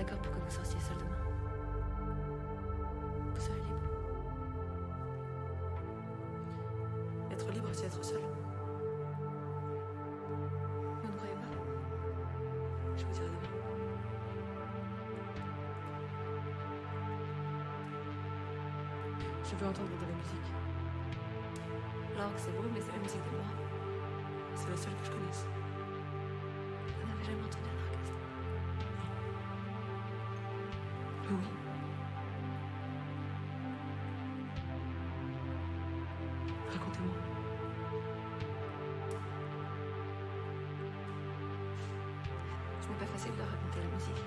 d'accord pour que vous sortiez seul demain. Vous serez libre. Être libre, c'est être seul. Vous ne croyez pas? Je vous dirai demain. Je veux entendre de la musique. L'orgue, c'est beau, mais c'est la musique des morts. C'est la seule que je connaisse. Vous n'avez jamais entendu un orchestre? Oui. Racontez-moi. Ce n'est pas facile de raconter la musique.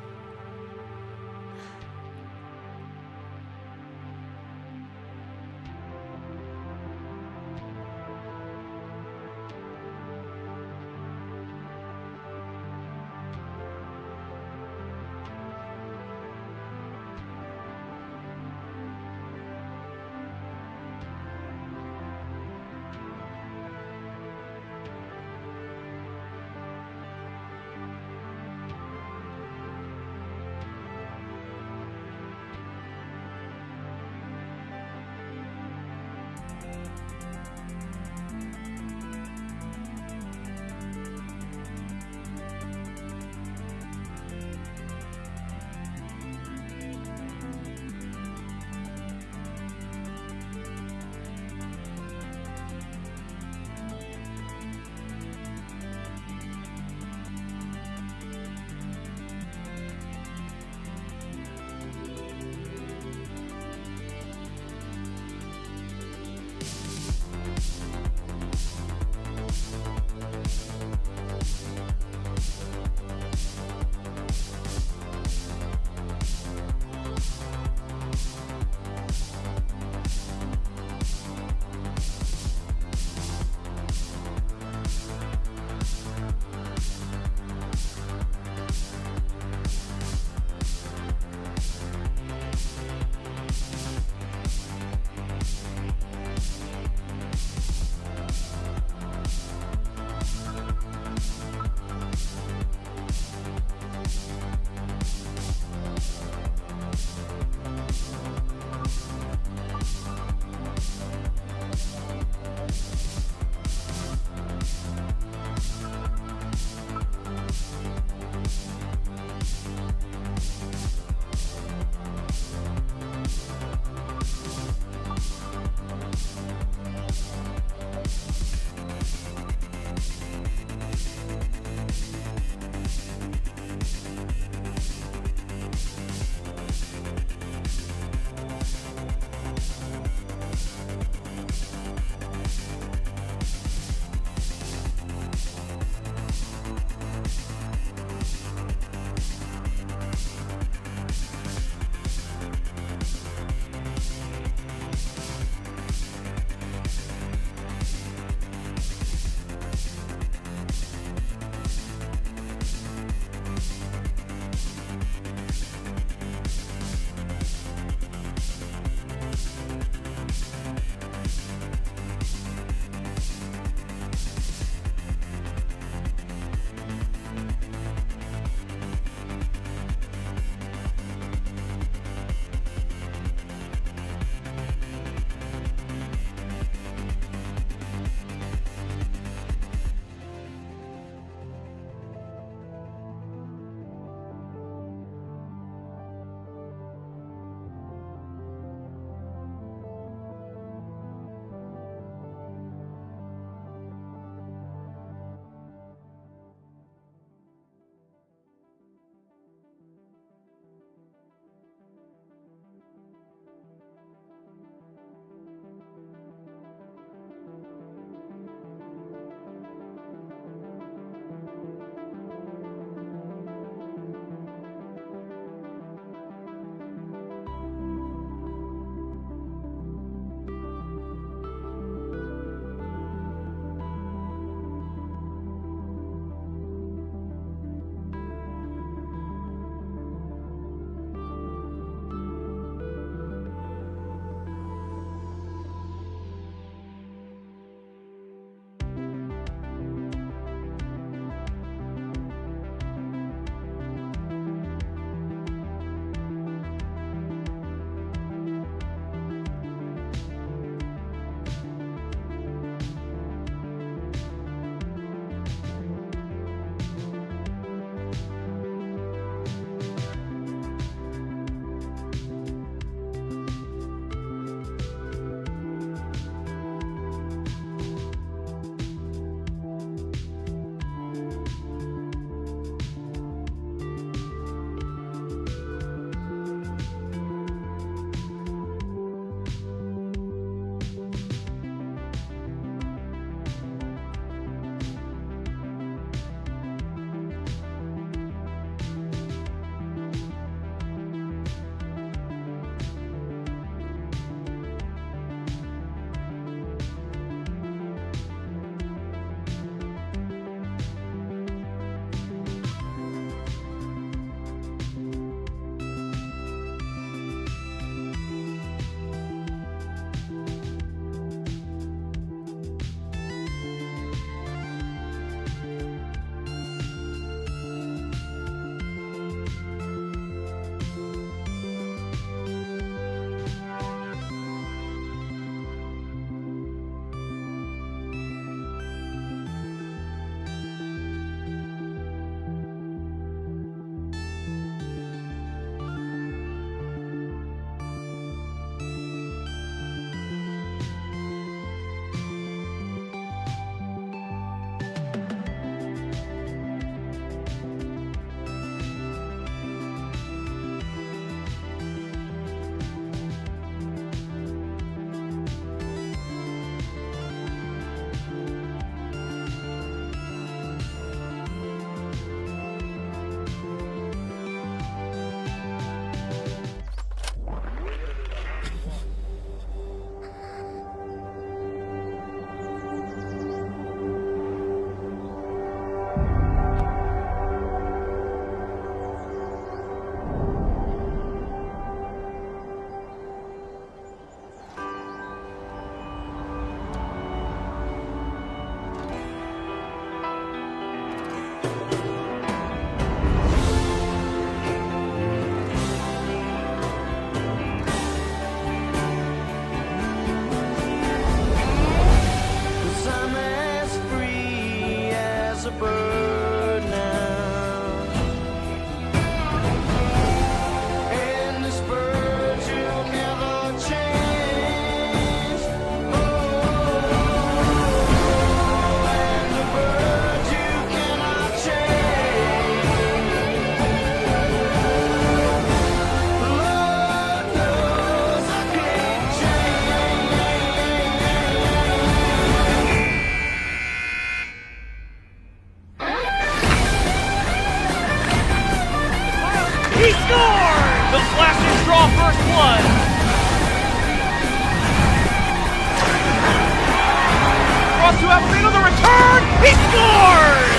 to Avelino, the return! He scores!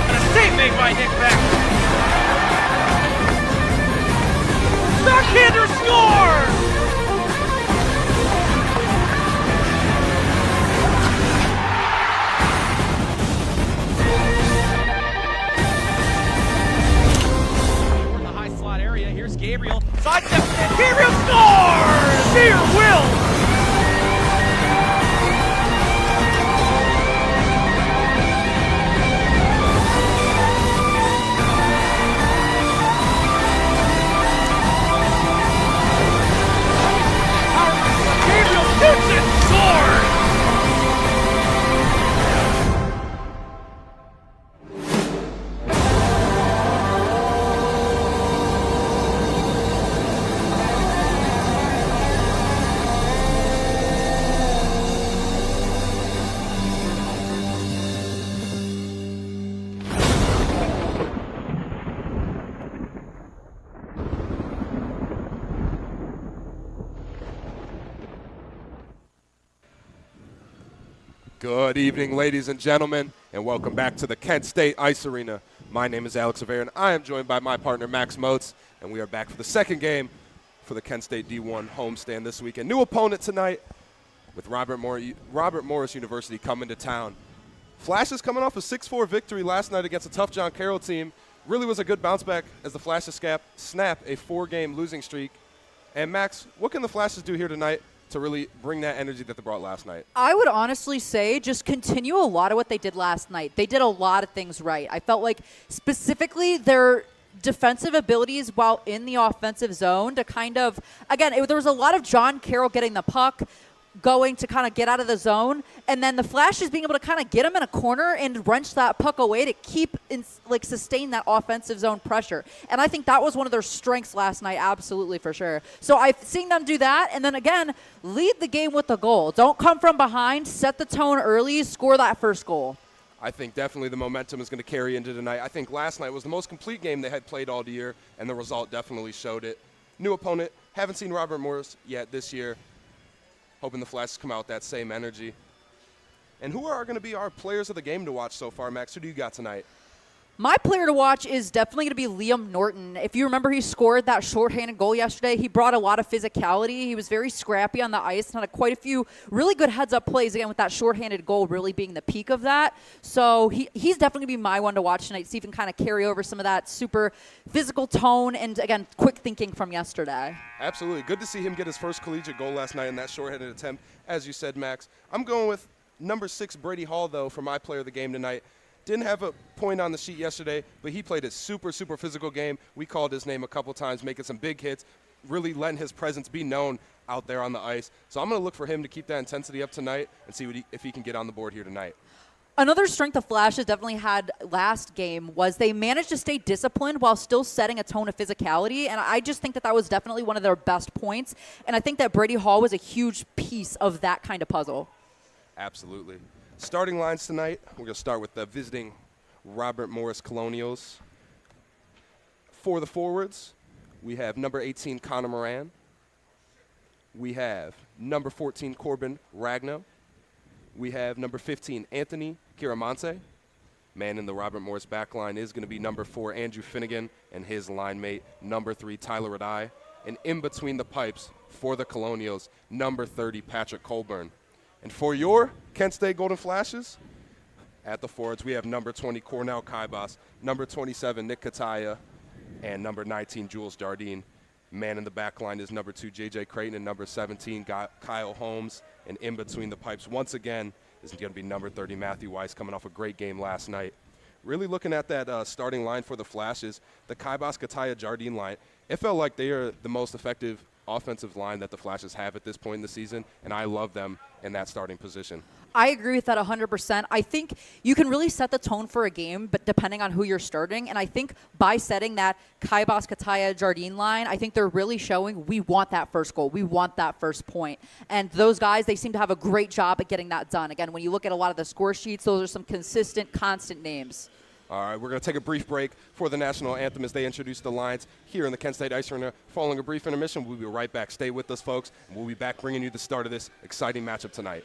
And a save made by Nick Beck. Backhander scores! In the high slot area, here's Gabriel. Sidestep, and Gabriel scores! Sheer will! Good evening, ladies and gentlemen, and welcome back to the Kent State Ice Arena. My name is Alex Rivera, and I am joined by my partner, Max Moats, and we are back for the second game for the Kent State D1 homestand this week. A new opponent tonight with Robert Morris University coming to town. Flashes coming off a 6-4 victory last night against a tough John Carroll team. Really was a good bounce back as the Flashes snap a 4-game losing streak. And Max, what can the Flashes do here tonight to really bring that energy that they brought last night? I would honestly say just continue a lot of what they did last night. They did a lot of things right. I felt like specifically their defensive abilities while in the offensive zone to kind of, again, there was a lot of John Carroll getting the puck, going to kind of get out of the zone, and then the Flashes being able to kind of get him in a corner and wrench that puck away to keep sustain that offensive zone pressure. And I think that was one of their strengths last night, absolutely, for sure. So I've seen them do that, and then again, lead the game with a goal. Don't come from behind, set the tone early, score that first goal. I think definitely the momentum is going to carry into tonight. I think last night was the most complete game they had played all year, and the result definitely showed it. New opponent, haven't seen Robert Morris yet this year. Hoping the Flashes come out with that same energy. And who are going to be our players of the game to watch so far, Max? Who do you got tonight? My player to watch is definitely going to be Liam Norton. If you remember, he scored that shorthanded goal yesterday. He brought a lot of physicality. He was very scrappy on the ice and had quite a few really good heads-up plays, again, with that shorthanded goal really being the peak of that. So he's definitely going to be my one to watch tonight, see if he can kind of carry over some of that super physical tone and, again, quick thinking from yesterday. Absolutely. Good to see him get his first collegiate goal last night in that shorthanded attempt, as you said, Max. I'm going with number 6, Brady Hall, though, for my player of the game tonight. Didn't have a point on the sheet yesterday, but he played a super, super physical game. We called his name a couple times, making some big hits, really letting his presence be known out there on the ice. So I'm going to look for him to keep that intensity up tonight and see if he can get on the board here tonight. Another strength the Flashes definitely had last game was they managed to stay disciplined while still setting a tone of physicality, and I just think that was definitely one of their best points, and I think that Brady Hall was a huge piece of that kind of puzzle. Absolutely. Starting lines tonight, we're going to start with the visiting Robert Morris Colonials. For the forwards, we have number 18, Connor Moran. We have number 14, Corbin Ragno. We have number 15, Anthony Kiramonte. Man in the Robert Morris backline is going to be number 4, Andrew Finnegan, and his line mate, number 3, Tyler Radai. And in between the pipes for the Colonials, number 30, Patrick Colburn. And for your Kent State Golden Flashes, at the forwards, we have number 20, Cornell Kaibas, number 27, Nick Kataya, and number 19, Jules Jardine. Man in the back line is number 2, J.J. Creighton, and number 17, Kyle Holmes. And in between the pipes, once again, is going to be number 30, Matthew Weiss, coming off a great game last night. Really looking at that starting line for the Flashes, the Kaibas, Kataya, Jardine line, it felt like they are the most effective offensive line that the Flashes have at this point in the season, and I love them in that starting position. I agree with that 100%. I think you can really set the tone for a game, but depending on who you're starting, and I think by setting that Kaibas, Kataya, Jardine line, I think they're really showing we want that first goal. We want that first point. And those guys, they seem to have a great job at getting that done. Again, when you look at a lot of the score sheets, those are some consistent, constant names. All right, we're going to take a brief break for the national anthem as they introduce the lines here in the Kent State Ice Arena. Following a brief intermission, we'll be right back. Stay with us, folks, and we'll be back bringing you the start of this exciting matchup tonight.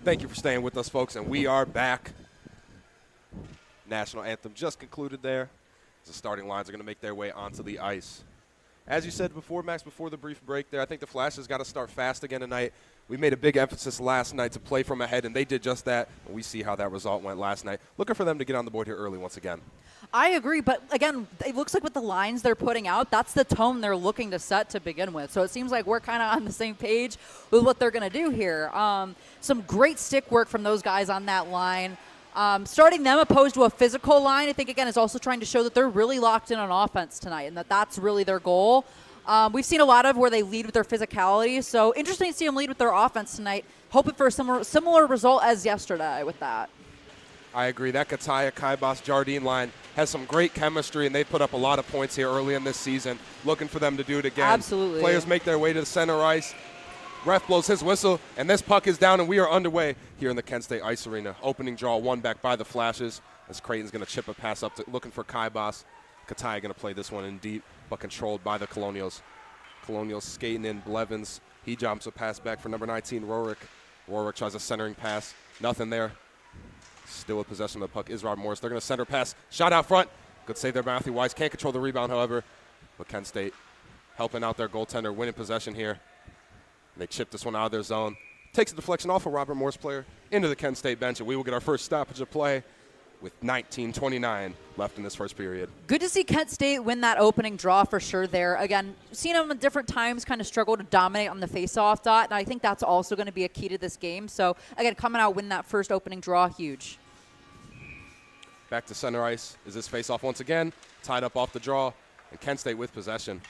Thank you for staying with us, folks, and we are back. National anthem just concluded there. The starting lines are going to make their way onto the ice. As you said before, Max, before the brief break there, I think the Flashes got to start fast again tonight. We made a big emphasis last night to play from ahead, and they did just that. We see how that result went last night. Looking for them to get on the board here early once again. I agree, but again, it looks like with the lines they're putting out, that's the tone they're looking to set to begin with. So it seems like we're kind of on the same page with what they're going to do here. Some great stick work from those guys on that line. Starting them opposed to a physical line, I think, again, is also trying to show that they're really locked in on offense tonight and that that's really their goal. We've seen a lot of where they lead with their physicality, so interesting to see them lead with their offense tonight. Hoping for a similar result as yesterday with that. I agree. That Kataya, Kaibas, Jardine line has some great chemistry, and they put up a lot of points here early in this season. Looking for them to do it again. Absolutely. Players make their way to the center ice. Ref blows his whistle, and this puck is down, and we are underway here in the Kent State Ice Arena. Opening draw, one back by the Flashes, as Creighton's going to chip a pass up, looking for Kaibas. Kataya going to play this one in deep, but controlled by the Colonials. Colonials skating in. Blevins, he jumps a pass back for number 19, Rorick. Rorick tries a centering pass. Nothing there. Still with possession of the puck is Robert Morris. They're going to center pass. Shot out front. Good save there by Matthew Wise. Can't control the rebound, however. But Kent State helping out their goaltender, winning possession here. And they chip this one out of their zone. Takes a deflection off a Robert Morris player into the Kent State bench, and we will get our first stoppage of play with 19:29 left in this first period. Good to see Kent State win that opening draw for sure there. Again, seen them at different times kind of struggle to dominate on the faceoff dot, and I think that's also going to be a key to this game. So, again, coming out, win that first opening draw, huge. Back to center ice is this faceoff once again. Tied up off the draw, and Kent State with possession.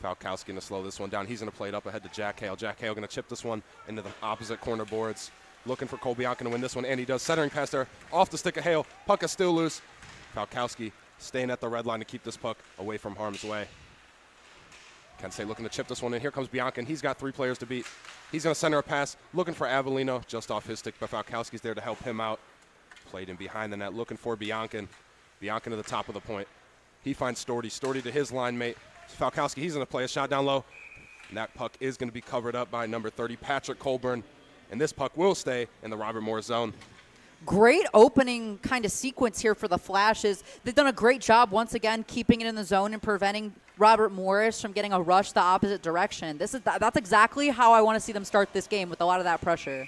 Falkowski going to slow this one down. He's going to play it up ahead to Jack Hale. Jack Hale going to chip this one into the opposite corner boards. Looking for Cole Bianca to win this one, and he does. Centering pass there off the stick of Hale. Puck is still loose. Falkowski staying at the red line to keep this puck away from harm's way. Kent State looking to chip this one in. Here comes Bianca, and he's got 3 players to beat. He's going to center a pass. Looking for Avellino just off his stick, but Falkowski's there to help him out. Played in behind the net, looking for Bianca. Bianca to the top of the point. He finds Storty. Storty to his line mate. Falkowski, he's going to play a shot down low. And that puck is going to be covered up by number 30, Patrick Colburn. And this puck will stay in the Robert Morris zone. Great opening kind of sequence here for the Flashes. They've done a great job once again keeping it in the zone and preventing Robert Morris from getting a rush the opposite direction. That's exactly how I want to see them start this game, with a lot of that pressure.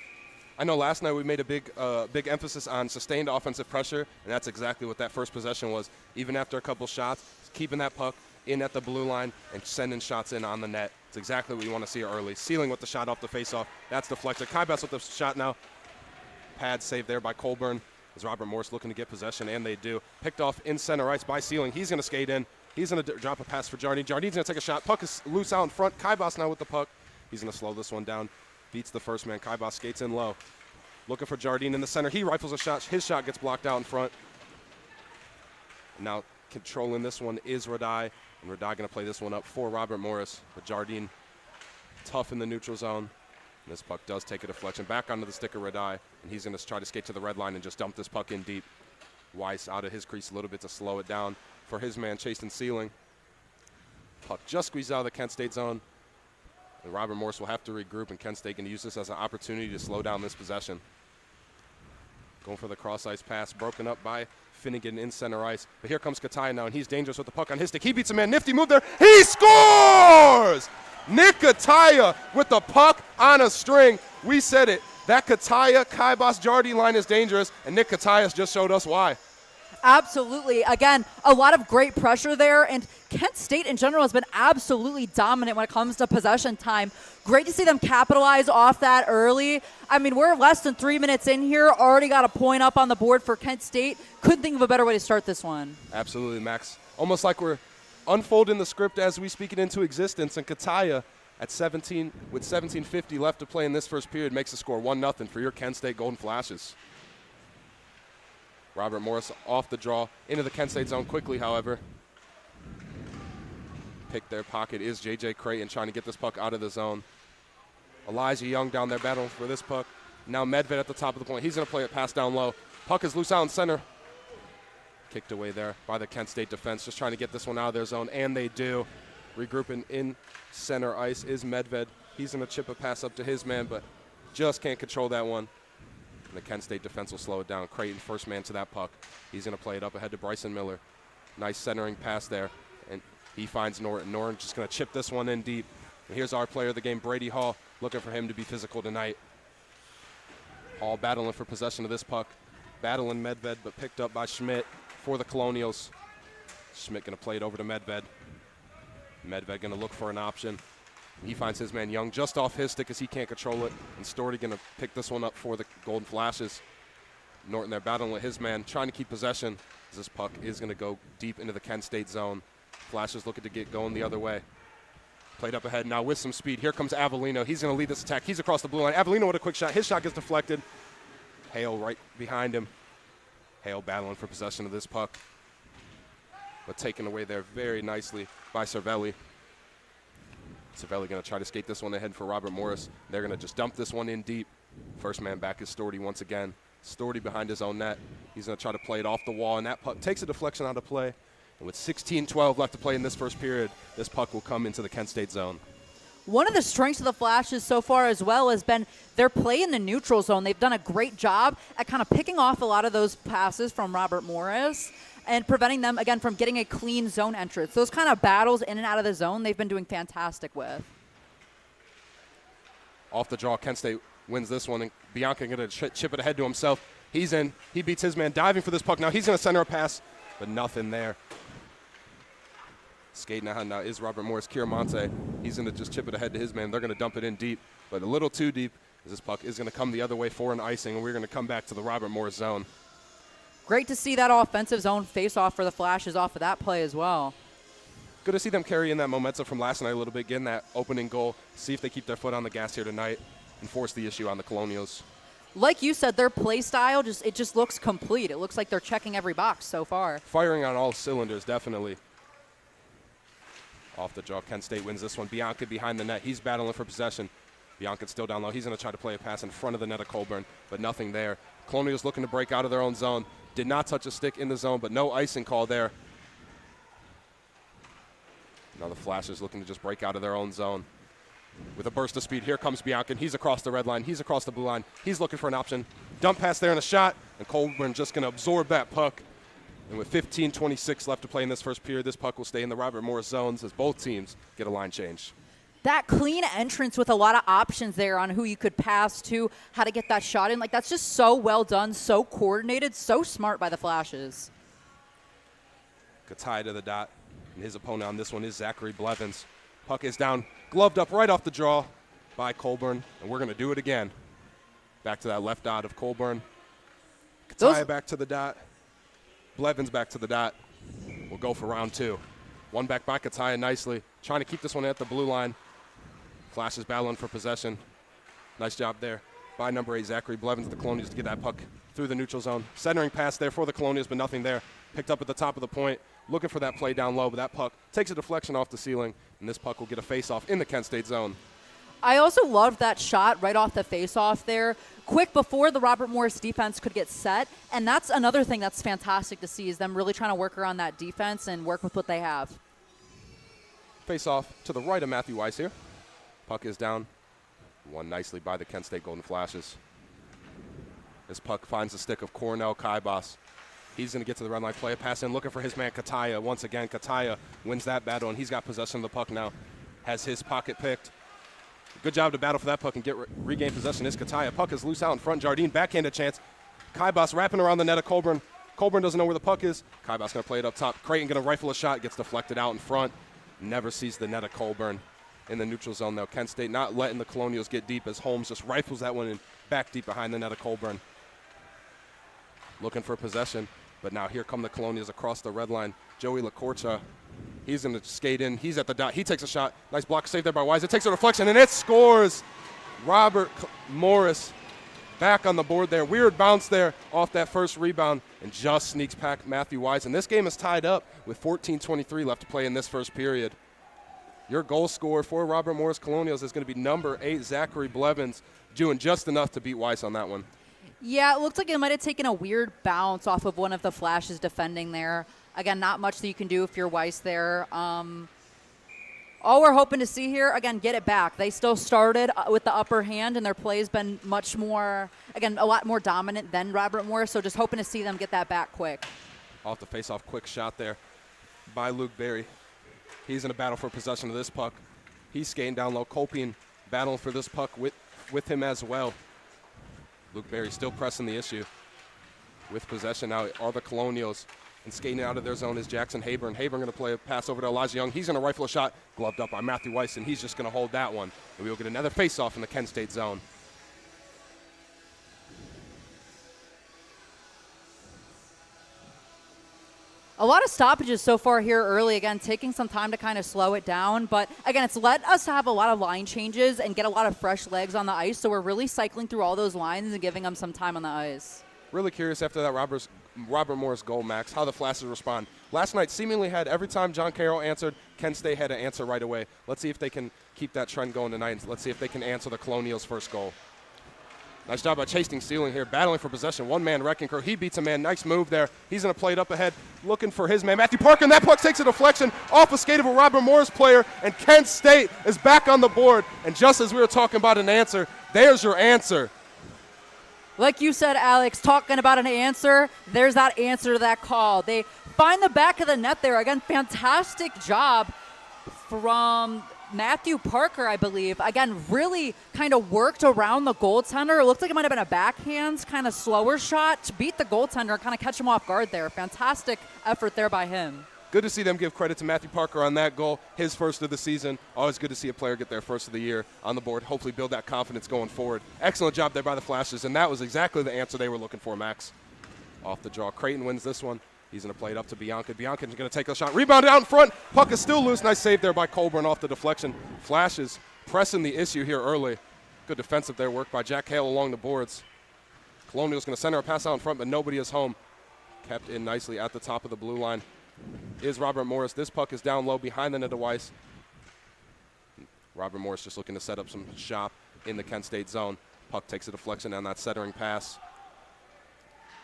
I know last night we made a big emphasis on sustained offensive pressure, and that's exactly what that first possession was. Even after a couple shots, keeping that puck in at the blue line and sending shots in on the net. It's exactly what you want to see early. Sealing with the shot off the faceoff. That's deflected. Kaibas with the shot now. Pad saved there by Colburn. As Robert Morris looking to get possession, and they do. Picked off in center ice by Sealing. He's going to skate in. He's going to drop a pass for Jardine. Jardine's going to take a shot. Puck is loose out in front. Kaibas now with the puck. He's going to slow this one down. Beats the first man. Kaibas skates in low. Looking for Jardine in the center. He rifles a shot. His shot gets blocked out in front. Now controlling this one is Radai. And Radai going to play this one up for Robert Morris. But Jardine tough in the neutral zone. And this puck does take a deflection back onto the stick of Radai. And he's going to try to skate to the red line and just dump this puck in deep. Weiss out of his crease a little bit to slow it down for his man Chasten Sealing. Puck just squeezed out of the Kent State zone. And Robert Morris will have to regroup, and Kent State can use this as an opportunity to slow down this possession. Going for the cross-ice pass, broken up by Finnegan in center ice. But here comes Kataya now, and he's dangerous with the puck on his stick. He beats a man. Nifty move there. He scores! Nick Kataya with the puck on a string. We said it. That Kataya, Kaibas, Jardine line is dangerous, and Nick Kataya just showed us why. Absolutely. Again, a lot of great pressure there, and Kent State in general has been absolutely dominant when it comes to possession time. Great to see them capitalize off that early. I mean, we're less than 3 minutes in here, already got a point up on the board for Kent State. Couldn't think of a better way to start this one. Absolutely, Max. Almost like we're unfolding the script as we speak it into existence, and Kataya at 17, with 17:50 left to play in this first period, makes the score 1-0 for your Kent State Golden Flashes. Robert Morris off the draw into the Kent State zone quickly, however. Pick their pocket is J.J. Creighton trying to get this puck out of the zone. Elijah Young down there battling for this puck. Now Medved at the top of the point. He's going to play it pass down low. Puck is loose out in center. Kicked away there by the Kent State defense, just trying to get this one out of their zone, and they do. Regrouping in center ice is Medved. He's going to chip a pass up to his man, but just can't control that one. And the Kent State defense will slow it down. Creighton, first man to that puck. He's going to play it up ahead to Bryson Miller. Nice centering pass there. And he finds Norton. Norton just going to chip this one in deep. And here's our player of the game, Brady Hall, looking for him to be physical tonight. Hall battling for possession of this puck. Battling Medved, but picked up by Schmidt for the Colonials. Schmidt going to play it over to Medved. Medved going to look for an option. He finds his man Young just off his stick as he can't control it. And Storty going to pick this one up for the Golden Flashes. Norton there battling with his man, trying to keep possession. As this puck is going to go deep into the Kent State zone. Flashes looking to get going the other way. Played up ahead now with some speed. Here comes Avellino. He's going to lead this attack. He's across the blue line. Avellino with a quick shot. His shot gets deflected. Hale right behind him. Hale battling for possession of this puck. But taken away there very nicely by Cervelli. Cervelli going to try to skate this one ahead for Robert Morris. They're going to just dump this one in deep. First man back is Storty once again. Storty behind his own net. He's going to try to play it off the wall, and that puck takes a deflection out of play. And with 16-12 left to play in this first period, this puck will come into the Kent State zone. One of the strengths of the Flashes so far as well has been their play in the neutral zone. They've done a great job at kind of picking off a lot of those passes from Robert Morris and preventing them, again, from getting a clean zone entrance. Those kind of battles in and out of the zone, they've been doing fantastic with. Off the draw, Kent State wins this one, and Bianca going to chip it ahead to himself. He's in. He beats his man diving for this puck. Now he's going to center a pass, but nothing there. Skating ahead now is Robert Morris. Kiramonte, he's going to just chip it ahead to his man. They're going to dump it in deep, but a little too deep, as this puck is going to come the other way for an icing, and we're going to come back to the Robert Morris zone. Great to see that offensive zone face-off for the Flashes off of that play as well. Good to see them carry in that momentum from last night a little bit, getting that opening goal, see if they keep their foot on the gas here tonight and force the issue on the Colonials. Like you said, their play style, it just looks complete. It looks like they're checking every box so far. Firing on all cylinders, definitely. Off the draw, Kent State wins this one. Bianca behind the net. He's battling for possession. Bianca's still down low. He's going to try to play a pass in front of the net of Colburn, but nothing there. Colonials looking to break out of their own zone. Did not touch a stick in the zone, but no icing call there. Now the Flashes looking to just break out of their own zone. With a burst of speed, here comes Bianca. He's across the red line. He's across the blue line. He's looking for an option. Dump pass there and a shot, and Colburn just going to absorb that puck. And with 15:26 left to play in this first period, this puck will stay in the Robert Morris zones as both teams get a line change. That clean entrance with a lot of options there on who you could pass to, how to get that shot in. Like, that's just so well done, so coordinated, so smart by the Flashes. Katai to the dot, and his opponent on this one is Zachary Blevins. Puck is down, gloved up right off the draw by Colburn, and we're going to do it again. Back to that left dot of Colburn. Katai back to the dot. Blevins back to the dot. We'll go for round two. One back by Katai nicely, trying to keep this one at the blue line. Flashes battling for possession. Nice job there by number 8, Zachary Blevins, the Colonials, to get that puck through the neutral zone. Centering pass there for the Colonials, but nothing there. Picked up at the top of the point, looking for that play down low, but that puck takes a deflection off the ceiling, and this puck will get a face-off in the Kent State zone. I also loved that shot right off the face-off there, quick before the Robert Morris defense could get set, and that's another thing that's fantastic to see is them really trying to work around that defense and work with what they have. Face-off to the right of Matthew Weiss here. Puck is down. Won nicely by the Kent State Golden Flashes. This puck finds the stick of Cornell Kaibas. He's going to get to the red line, play a pass in, looking for his man Kataya. Once again, Kataya wins that battle, and he's got possession of the puck now. Has his pocket picked. Good job to battle for that puck and regain possession is Kataya. Puck is loose out in front. Jardine backhanded chance. Kaibas wrapping around the net of Colburn. Colburn doesn't know where the puck is. Kaibas going to play it up top. Creighton going to rifle a shot, gets deflected out in front. Never sees the net of Colburn in the neutral zone, though. Kent State not letting the Colonials get deep as Holmes just rifles that one in back deep behind the net of Colburn. Looking for possession, but now here come the Colonials across the red line. Joey LaCorcha, he's going to skate in. He's at the dot. He takes a shot. Nice block save there by Wise. It takes a deflection, and it scores. Robert Morris back on the board there. Weird bounce there off that first rebound and just sneaks past Matthew Wise. And this game is tied up with 14:23 left to play in this first period. Your goal scorer for Robert Morris Colonials is going to be number 8, Zachary Blevins, doing just enough to beat Weiss on that one. Yeah, it looks like it might have taken a weird bounce off of one of the Flashes defending there. Again, not much that you can do if you're Weiss there. All we're hoping to see here, again, get it back. They still started with the upper hand, and their play has been much more, again, a lot more dominant than Robert Morris, so just hoping to see them get that back quick. Off the face-off, quick shot there by Luke Berry. He's in a battle for possession of this puck. He's skating down low. Kolpin battling for this puck with him as well. Luke Berry still pressing the issue. With possession now are the Colonials. And skating out of their zone is Jackson Haber. And Haber going to play a pass over to Elijah Young. He's going to rifle a shot, gloved up by Matthew Weiss, and he's just going to hold that one. And we will get another face-off in the Kent State zone. A lot of stoppages so far here early, again, taking some time to kind of slow it down. But, again, it's let us have a lot of line changes and get a lot of fresh legs on the ice. So we're really cycling through all those lines and giving them some time on the ice. Really curious after that Robert Morris goal, Max, how the Flashes respond. Last night seemingly had every time John Carroll answered, Kent State had to answer right away. Let's see if they can keep that trend going tonight. Let's see if they can answer the Colonials' first goal. Nice job by Chasing Stealing here, battling for possession. One-man wrecking crew. He beats a man. Nice move there. He's going to play it up ahead, looking for his man, Matthew Parker, and that puck takes a deflection off a skate of a Robert Morris player, and Kent State is back on the board. And just as we were talking about an answer, there's your answer. Like you said, Alex, talking about an answer, there's that answer to that call. They find the back of the net there. Again, fantastic job from Matthew Parker, I believe. Again, really kind of worked around the goaltender. It looked like it might have been a backhand, kind of slower shot to beat the goaltender, kind of catch him off guard there. Fantastic effort there by him. Good to see them give credit to Matthew Parker on that goal, his first of the season. Always good to see a player get their first of the year on the board, hopefully build that confidence going forward. Excellent job there by the Flashes, and that was exactly the answer they were looking for, Max. Off the draw, Creighton wins this one. He's going to play it up to Bianca. Bianca's going to take a shot. Rebound out in front. Puck is still loose. Nice save there by Colburn off the deflection. Flashes pressing the issue here early. Good defensive there work by Jack Hale along the boards. Colonial's going to center a pass out in front, but nobody is home. Kept in nicely at the top of the blue line is Robert Morris. This puck is down low behind the net of Weiss. Robert Morris just looking to set up some shop in the Kent State zone. Puck takes a deflection on that centering pass.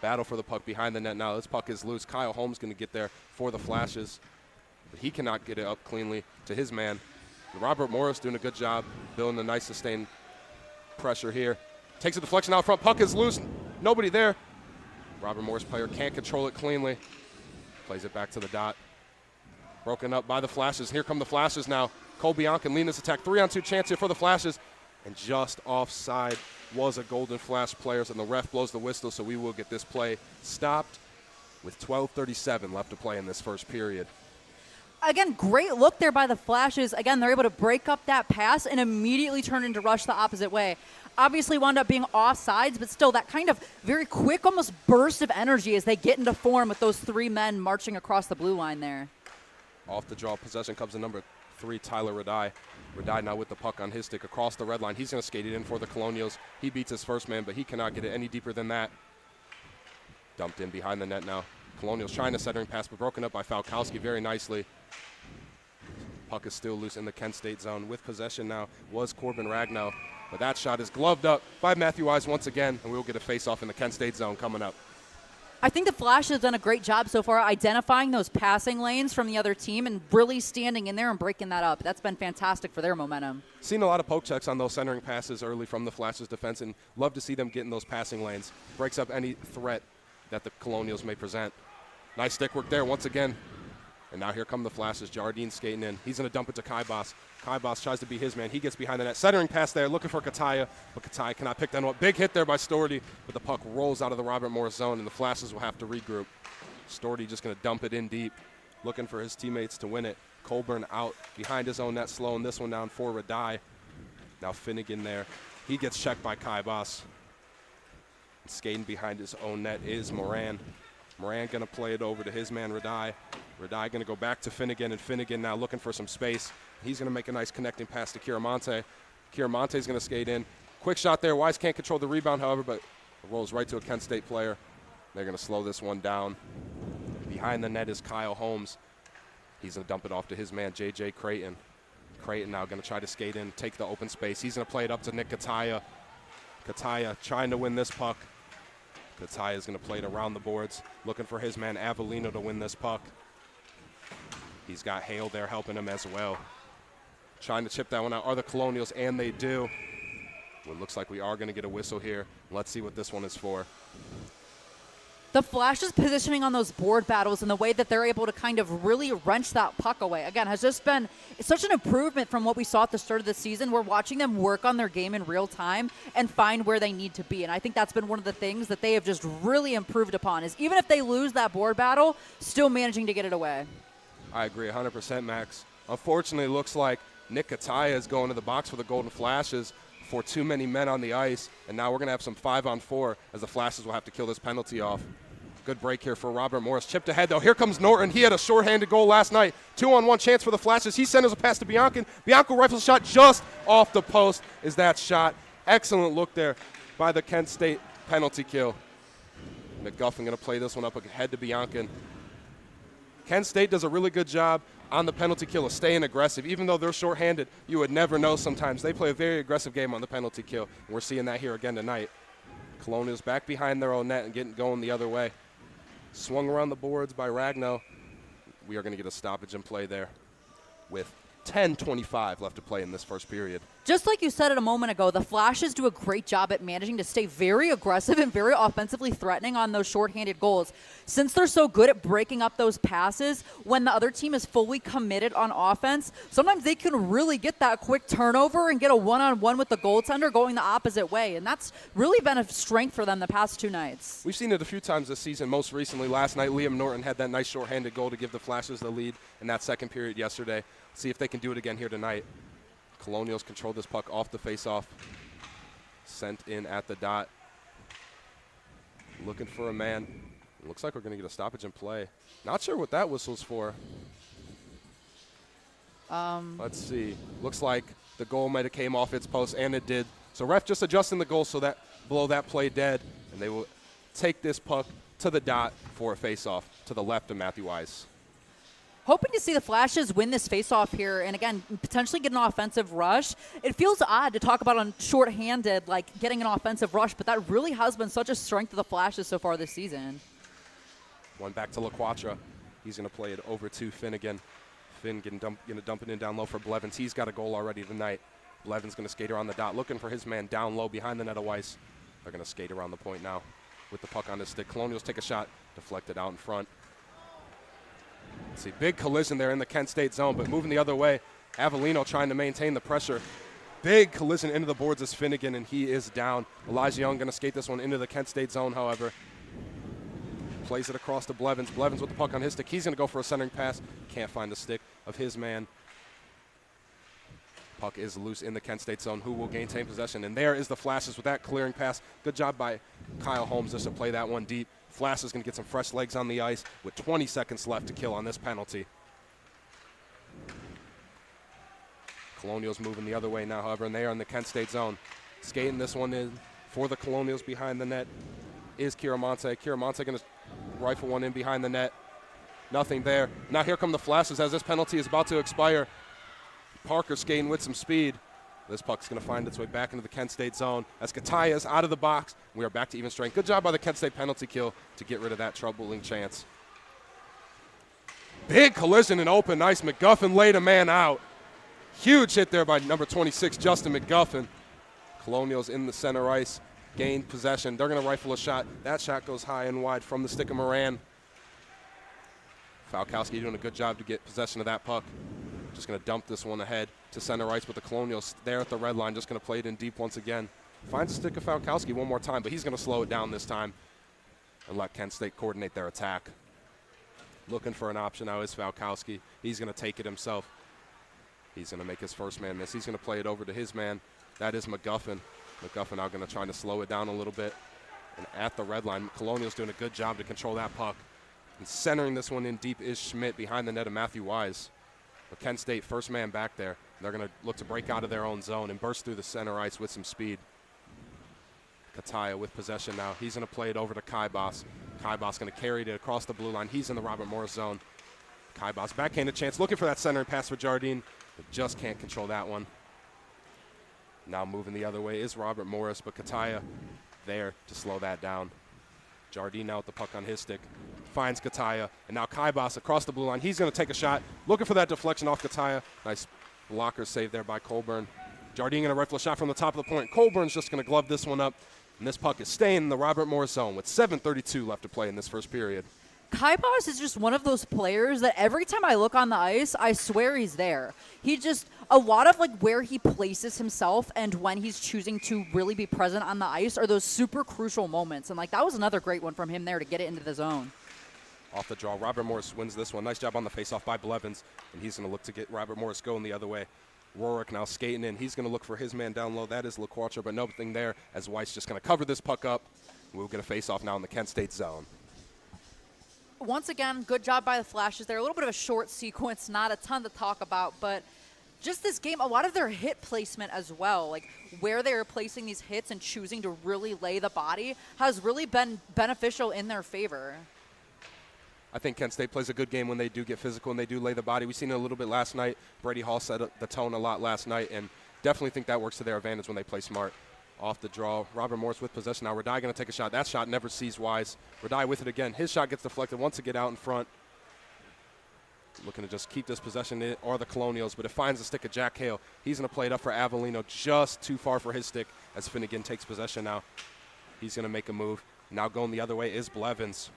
Battle for the puck behind the net now. This puck is loose. Kyle Holmes going to get there for the Flashes, but he cannot get it up cleanly to his man. Robert Morris doing a good job building a nice sustained pressure here. Takes a deflection out front. Puck is loose. Nobody there. Robert Morris player can't control it cleanly. Plays it back to the dot. Broken up by the Flashes. Here come the Flashes now. Cole Bianca leading this attack. 3-on-2 chance here for the Flashes. And just offside was a Golden Flash player, and the ref blows the whistle, so we will get this play stopped with 12:37 left to play in this first period. Again, great look there by the Flashes. Again, they're able to break up that pass and immediately turn into rush the opposite way. Obviously wound up being offsides, but still that kind of very quick, almost burst of energy as they get into form with those three men marching across the blue line there. Off the draw, possession comes to number 3, Tyler Radai. Radai now with the puck on his stick across the red line. He's going to skate it in for the Colonials. He beats his first man, but he cannot get it any deeper than that. Dumped in behind the net now. Colonials trying to centering pass, but broken up by Falkowski very nicely. Puck is still loose in the Kent State zone. With possession now was Corbin Ragnow, but that shot is gloved up by Matthew Wise once again, and we'll get a face-off in the Kent State zone coming up. I think the Flash has done a great job so far identifying those passing lanes from the other team and really standing in there and breaking that up. That's been fantastic for their momentum. Seen a lot of poke checks on those centering passes early from the Flash's defense, and love to see them getting those passing lanes. Breaks up any threat that the Colonials may present. Nice stick work there once again. And now here come the Flashes. Jardine skating in. He's going to dump it to Kai Boss. Kai Boss tries to be his man. He gets behind the net. Centering pass there, looking for Kataya, but Kataya cannot pick that up. Big hit there by Storty, but the puck rolls out of the Robert Morris zone, and the Flashes will have to regroup. Storty just going to dump it in deep, looking for his teammates to win it. Colburn out behind his own net, slowing this one down for Radai. Now Finnegan there. He gets checked by Kai Boss. Skating behind his own net is Moran. Moran going to play it over to his man, Radai. Radai going to go back to Finnegan, and Finnegan now looking for some space. He's going to make a nice connecting pass to Kiramonte. Kiramonte's going to skate in. Quick shot there. Wise can't control the rebound, however, but it rolls right to a Kent State player. They're going to slow this one down. Behind the net is Kyle Holmes. He's going to dump it off to his man, J.J. Creighton. Creighton now going to try to skate in, take the open space. He's going to play it up to Nick Kataya. Kataya trying to win this puck. Kataya is going to play it around the boards, looking for his man, Avellino, to win this puck. He's got Hale there helping him as well. trying to chip that one out are the Colonials, and they do. Well, it looks like we are going to get a whistle here. Let's see what this one is for. The Flash's positioning on those board battles and the way that they're able to kind of really wrench that puck away, again, has just been such an improvement from what we saw at the start of the season. We're watching them work on their game in real time and find where they need to be. And I think that's been one of the things that they have just really improved upon, is even if they lose that board battle, still managing to get it away. I agree 100%, Max. Unfortunately, it looks like Nick Kataya is going to the box for the Golden Flashes for too many men on the ice, and now we're going to have some 5-on-4 as the Flashes will have to kill this penalty off. Good break here for Robert Morris. Chipped ahead, though. Here comes Norton. He had a shorthanded goal last night. 2-on-1 chance for the Flashes. He centers a pass to Bianco. Bianco rifles a shot just off the post is that shot. Excellent look there by the Kent State penalty kill. McGuffin going to play this one up ahead to Bianco. Kent State does a really good job on the penalty kill of staying aggressive. Even though they're shorthanded, you would never know sometimes. They play a very aggressive game on the penalty kill. And we're seeing that here again tonight. Colonials back behind their own net and getting going the other way. Swung around the boards by Ragno. We are going to get a stoppage in play there with 10:25 left to play in this first period. Just like you said it a moment ago, the Flashes do a great job at managing to stay very aggressive and very offensively threatening on those shorthanded goals. Since they're so good at breaking up those passes, when the other team is fully committed on offense, sometimes they can really get that quick turnover and get a one-on-one with the goaltender going the opposite way. And that's really been a strength for them the past 2 nights. We've seen it a few times this season. Most recently, last night, Liam Norton had that nice shorthanded goal to give the Flashes the lead in that second period yesterday. See if they can do it again here tonight. Colonials control this puck off the faceoff. Sent in at the dot. Looking for a man. Looks like we're going to get a stoppage in play. Not sure what that whistle's for. Let's see. Looks like the goal might have came off its post, and it did. So ref just adjusting the goal so that below that play dead, and they will take this puck to the dot for a faceoff to the left of Matthew Wise. Hoping to see the Flashes win this faceoff here and, again, potentially get an offensive rush. It feels odd to talk about on shorthanded, like getting an offensive rush, but that really has been such a strength of the Flashes so far this season. One back to LaQuatra. He's going to play it over to Finnegan. Finn going to dump it in down low for Blevins. He's got a goal already tonight. Blevins going to skate around the dot, looking for his man down low behind the net of Weiss. They're going to skate around the point now with the puck on his stick. Colonials take a shot, deflected out in front. Let's see, big collision there in the Kent State zone, but moving the other way. Avellino trying to maintain the pressure. Big collision into the boards is Finnegan, and he is down. Elijah Young going to skate this one into the Kent State zone, however. Plays it across to Blevins. Blevins with the puck on his stick. He's going to go for a centering pass. Can't find the stick of his man. Puck is loose in the Kent State zone. Who will maintain possession? And there is the Flashes with that clearing pass. Good job by Kyle Holmes just to play that one deep. Flash is going to get some fresh legs on the ice with 20 seconds left to kill on this penalty. Colonials moving the other way now, however, and they are in the Kent State zone. Skating this one in for the Colonials behind the net is Kiramonte. Kiramonte going to rifle one in behind the net. Nothing there. Now here come the Flashes as this penalty is about to expire. Parker skating with some speed. This puck's going to find its way back into the Kent State zone as Kataya is out of the box. We are back to even strength. Good job by the Kent State penalty kill to get rid of that troubling chance. Big collision and open ice. McGuffin laid a man out. Huge hit there by number 26, Justin McGuffin. Colonials in the center ice, gained possession. They're going to rifle a shot. That shot goes high and wide from the stick of Moran. Falkowski doing a good job to get possession of that puck. Just going to dump this one ahead to center ice with the Colonials there at the red line. Just going to play it in deep once again. Finds the stick of Falkowski one more time, but he's going to slow it down this time and let Kent State coordinate their attack. Looking for an option now is Falkowski. He's going to take it himself. He's going to make his first man miss. He's going to play it over to his man. That is McGuffin. McGuffin now going to try to slow it down a little bit. And at the red line, Colonial's doing a good job to control that puck. And centering this one in deep is Schmidt behind the net of Matthew Wise. But Kent State, first man back there. They're going to look to break out of their own zone and burst through the center ice with some speed. Kataya with possession now. He's going to play it over to Kaibas. Kaibas going to carry it across the blue line. He's in the Robert Morris zone. Kaibas backhanded chance, looking for that centering pass for Jardine, but just can't control that one. Now moving the other way is Robert Morris, but Kataya there to slow that down. Jardine now with the puck on his stick. Finds Kataya, and now Kaibas across the blue line. He's going to take a shot, looking for that deflection off Kataya. Nice Blocker save there by Colburn. Jardine going to rifle a shot from the top of the point. Colburn's just going to glove this one up. And this puck is staying in the Robert Morris zone with 7:32 left to play in this first period. Kai Boss is just one of those players that every time I look on the ice, I swear he's there. He just, a lot of like where he places himself and when he's choosing to really be present on the ice are those super crucial moments. And like that was another great one from him there to get it into the zone. Off the draw, Robert Morris wins this one. Nice job on the faceoff by Blevins. And he's going to look to get Robert Morris going the other way. Rourke now skating in. He's going to look for his man down low. That is LaQuatra, but nothing there as Weiss just going to cover this puck up. We'll get a face-off now in the Kent State zone. Once again, good job by the Flashes there. A little bit of a short sequence, not a ton to talk about, but just this game, a lot of their hit placement as well, like where they are placing these hits and choosing to really lay the body has really been beneficial in their favor. I think Kent State plays a good game when they do get physical and they do lay the body. We've seen it a little bit last night. Brady Hall set the tone a lot last night, and definitely think that works to their advantage when they play smart. Off the draw, Robert Morris with possession now. Radai going to take a shot. That shot never sees Wise. Radai with it again. His shot gets deflected. Wants to get out in front. Looking to just keep this possession or the Colonials, but it finds the stick of Jack Hale. He's going to play it up for Avellino, just too far for his stick as Finnegan takes possession now. He's going to make a move. Now going the other way is Blevins.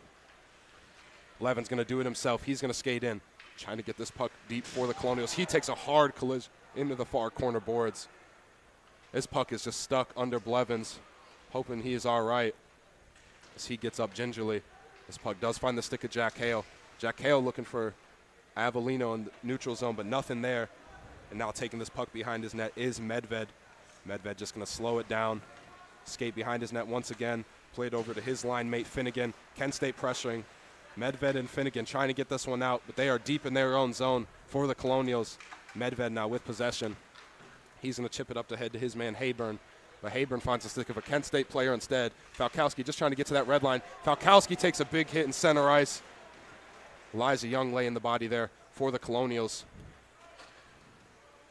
Blevins going to do it himself. He's going to skate in, trying to get this puck deep for the Colonials. He takes a hard collision into the far corner boards. This puck is just stuck under Blevins, hoping he is all right as he gets up gingerly. This puck does find the stick of Jack Hale. Jack Hale looking for Avellino in the neutral zone, but nothing there. And now taking this puck behind his net is Medved. Medved just going to slow it down, skate behind his net once again, play it over to his line mate Finnegan. Kent State pressuring. Medved and Finnegan trying to get this one out, but they are deep in their own zone for the Colonials. Medved now with possession. He's going to chip it up to head to his man Hayburn, but Hayburn finds the stick of a Kent State player instead. Falkowski just trying to get to that red line. Falkowski takes a big hit in center ice. Elijah Young laying the body there for the Colonials.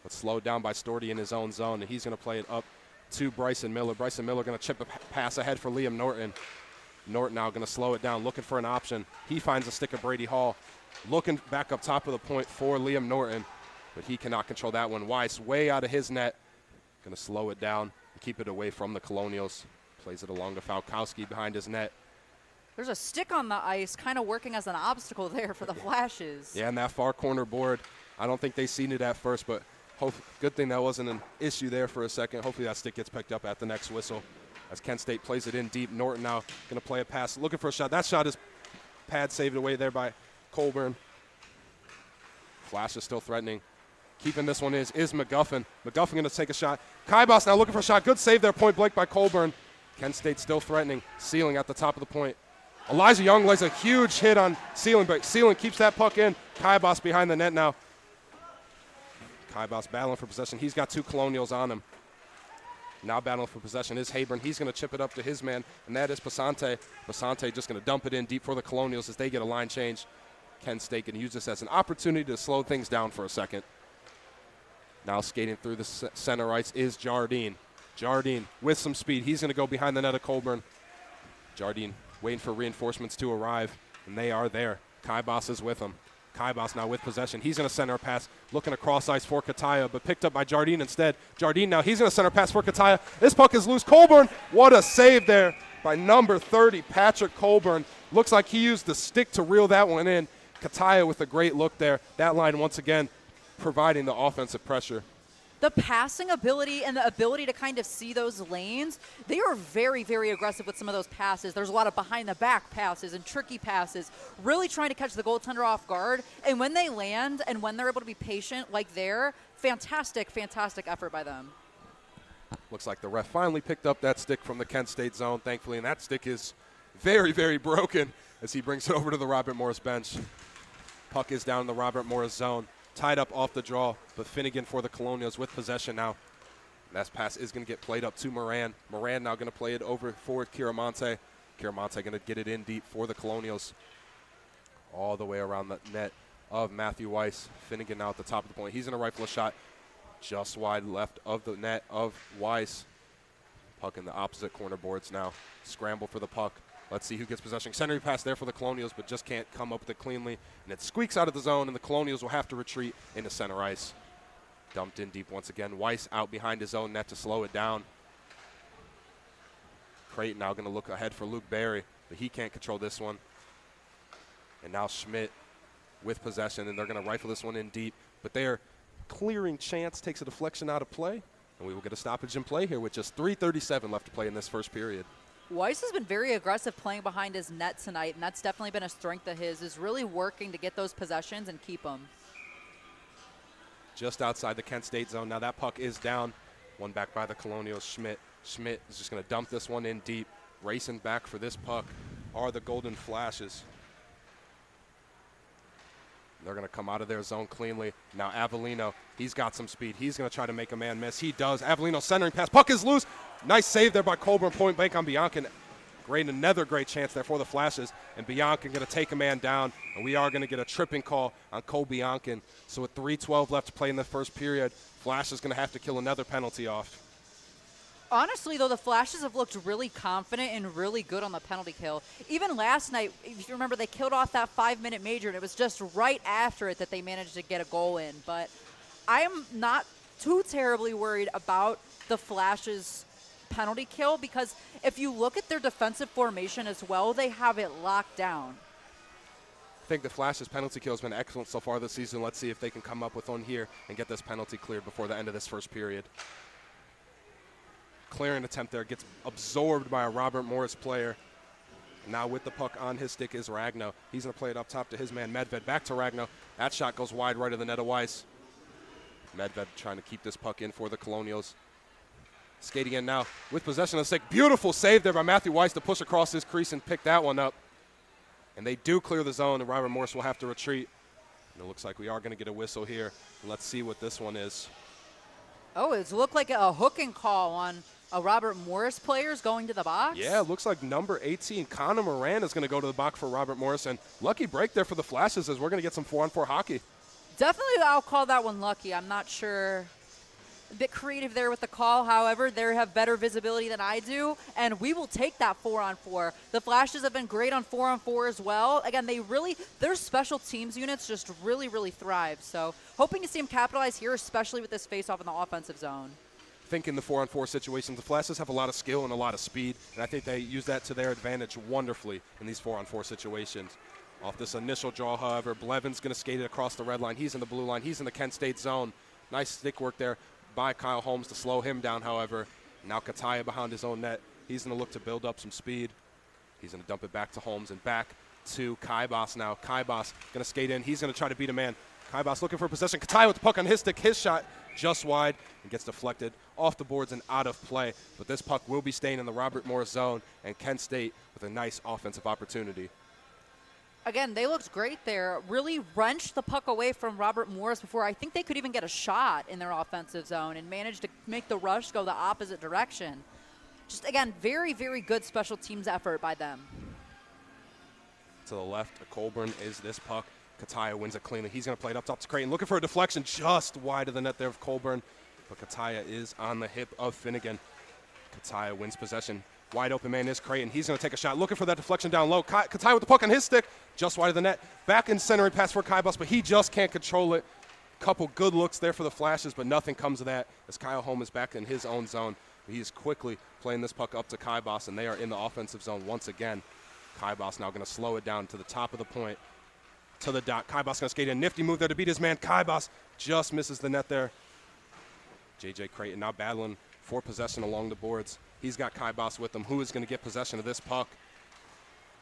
But slowed down by Storty in his own zone, and he's going to play it up to Bryson Miller. Bryson Miller going to chip a pass ahead for Liam Norton. Norton now going to slow it down, looking for an option. He finds the stick of Brady Hall. Looking back up top of the point for Liam Norton, but he cannot control that one. Weiss way out of his net. Going to slow it down and keep it away from the Colonials. Plays it along to Falkowski behind his net. There's a stick on the ice kind of working as an obstacle there for the Flashes. Yeah, and that far corner board, I don't think they seen it at first, but good thing that wasn't an issue there for a second. Hopefully that stick gets picked up at the next whistle. As Kent State plays it in deep, Norton now going to play a pass, looking for a shot. That shot is pad saved away there by Colburn. Flash is still threatening. Keeping this one is McGuffin. McGuffin going to take a shot. Kaibas now looking for a shot. Good save there, point blank by Colburn. Kent State still threatening. Sealing at the top of the point. Elijah Young lays a huge hit on Sealing, but Sealing keeps that puck in. Kaibas behind the net now. Kaibas battling for possession. He's got two Colonials on him. Now battling for possession is Hayburn. He's going to chip it up to his man, and that is Pasante. Pasante just going to dump it in deep for the Colonials as they get a line change. Kent State can use this as an opportunity to slow things down for a second. Now skating through the center ice is Jardine. Jardine with some speed. He's going to go behind the net of Colburn. Jardine waiting for reinforcements to arrive, and they are there. Kaibas is with him. Kaibas now with possession. He's going to center a pass, looking across ice for Kataya, but picked up by Jardine instead. Jardine now, he's going to center pass for Kataya. This puck is loose. Colburn, what a save there by number 30, Patrick Colburn. Looks like he used the stick to reel that one in. Kataya with a great look there. That line once again providing the offensive pressure. The passing ability and the ability to kind of see those lanes, they are very, very aggressive with some of those passes. There's a lot of behind-the-back passes and tricky passes, really trying to catch the goaltender off guard. And when they land and when they're able to be patient like there, fantastic, fantastic effort by them. Looks like the ref finally picked up that stick from the Kent State zone, thankfully, and that stick is very, very broken as he brings it over to the Robert Morris bench. Puck is down in the Robert Morris zone. Tied up off the draw, but Finnegan for the Colonials with possession now. That pass is going to get played up to Moran. Moran now going to play it over for Kiramonte. Kiramonte going to get it in deep for the Colonials. All the way around the net of Matthew Weiss. Finnegan now at the top of the point. He's going to rifle a shot just wide left of the net of Weiss. Puck in the opposite corner boards now. Scramble for the puck. Let's see who gets possession. Centering pass there for the Colonials, but just can't come up with it cleanly. And it squeaks out of the zone, and the Colonials will have to retreat into center ice. Dumped in deep once again. Weiss out behind his own net to slow it down. Creighton now going to look ahead for Luke Barry, but he can't control this one. And now Schmidt with possession, and they're going to rifle this one in deep. But they're clearing chance, takes a deflection out of play, and we will get a stoppage in play here with just 3:37 left to play in this first period. Weiss has been very aggressive playing behind his net tonight, and that's definitely been a strength of his, is really working to get those possessions and keep them. Just outside the Kent State zone. Now that puck is down. One back by the Colonials, Schmidt. Schmidt is just going to dump this one in deep. Racing back for this puck are the Golden Flashes. They're going to come out of their zone cleanly. Now Avellino, he's got some speed. He's going to try to make a man miss. He does. Avellino centering pass. Puck is loose. Nice save there by Colburn. Point blank on Bianca. Another great chance there for the Flashes. And Bianca going to take a man down. And we are going to get a tripping call on Cole Bianca. So with 3:12 left to play in the first period, Flash is going to have to kill another penalty off. Honestly, though, the Flashes have looked really confident and really good on the penalty kill. Even last night, if you remember, they killed off that 5-minute major, and it was just right after it that they managed to get a goal in. But I am not too terribly worried about the Flashes' penalty kill, because if you look at their defensive formation as well, they have it locked down. I think the Flash's penalty kill has been excellent so far this season. Let's see if they can come up with one here and get this penalty cleared before the end of this first period. Clearing attempt there gets absorbed by a Robert Morris player. Now with the puck on his stick is Ragno. He's going to play it up top to his man Medved. Back to Ragno. That shot goes wide right of the net of Weiss. Medved trying to keep this puck in for the Colonials. Skating in now with possession of the stick. Beautiful save there by Matthew Weiss to push across his crease and pick that one up. And they do clear the zone, and Robert Morris will have to retreat. And it looks like we are going to get a whistle here. Let's see what this one is. Oh, it's looked like a hooking call on a Robert Morris players going to the box. Yeah, it looks like number 18, Connor Moran, is going to go to the box for Robert Morris. And lucky break there for the Flashes, as we're going to get some 4-on-4 hockey. Definitely, I'll call that one lucky. I'm not sure. A bit creative there with the call. However, they have better visibility than I do, and we will take that 4-on-4. The Flashes have been great on 4-on-4 as well. Again, their special teams units just really, really thrive. So hoping to see them capitalize here, especially with this face-off in the offensive zone. I think in the 4-on-4 situations, the Flashes have a lot of skill and a lot of speed, and I think they use that to their advantage wonderfully in these 4-on-4 situations. Off this initial draw, however, Blevin's going to skate it across the red line. He's in the blue line. He's in the Kent State zone. Nice stick work there by Kyle Holmes to slow him down, however. Now Kataya behind his own net. He's going to look to build up some speed. He's going to dump it back to Holmes and back to Kaibas now. Kaibas going to skate in. He's going to try to beat a man. Kaibas looking for possession. Kataya with the puck on his stick. His shot just wide and gets deflected off the boards and out of play. But this puck will be staying in the Robert Morris zone, and Kent State with a nice offensive opportunity. Again, they looked great there. Really wrenched the puck away from Robert Morris before I think they could even get a shot in their offensive zone, and managed to make the rush go the opposite direction. Just, again, very, very good special teams effort by them. To the left of Colburn is this puck. Kataya wins it cleanly. He's going to play it up top to Creighton. Looking for a deflection just wide of the net there of Colburn. But Kataya is on the hip of Finnegan. Kataya wins possession. Wide open man is Creighton. He's going to take a shot. Looking for that deflection down low. Kataya with the puck on his stick. Just wide of the net. Back in centering pass for Kaibas, but he just can't control it. Couple good looks there for the Flashes, but nothing comes of that as Kyle Holm is back in his own zone. He is quickly playing this puck up to Kaibas, and they are in the offensive zone once again. Kaibas now going to slow it down to the top of the point, to the dot. Kaibas going to skate in. Nifty move there to beat his man. Kaibas just misses the net there. J.J. Creighton now battling for possession along the boards. He's got Kaibas with him. Who is going to get possession of this puck?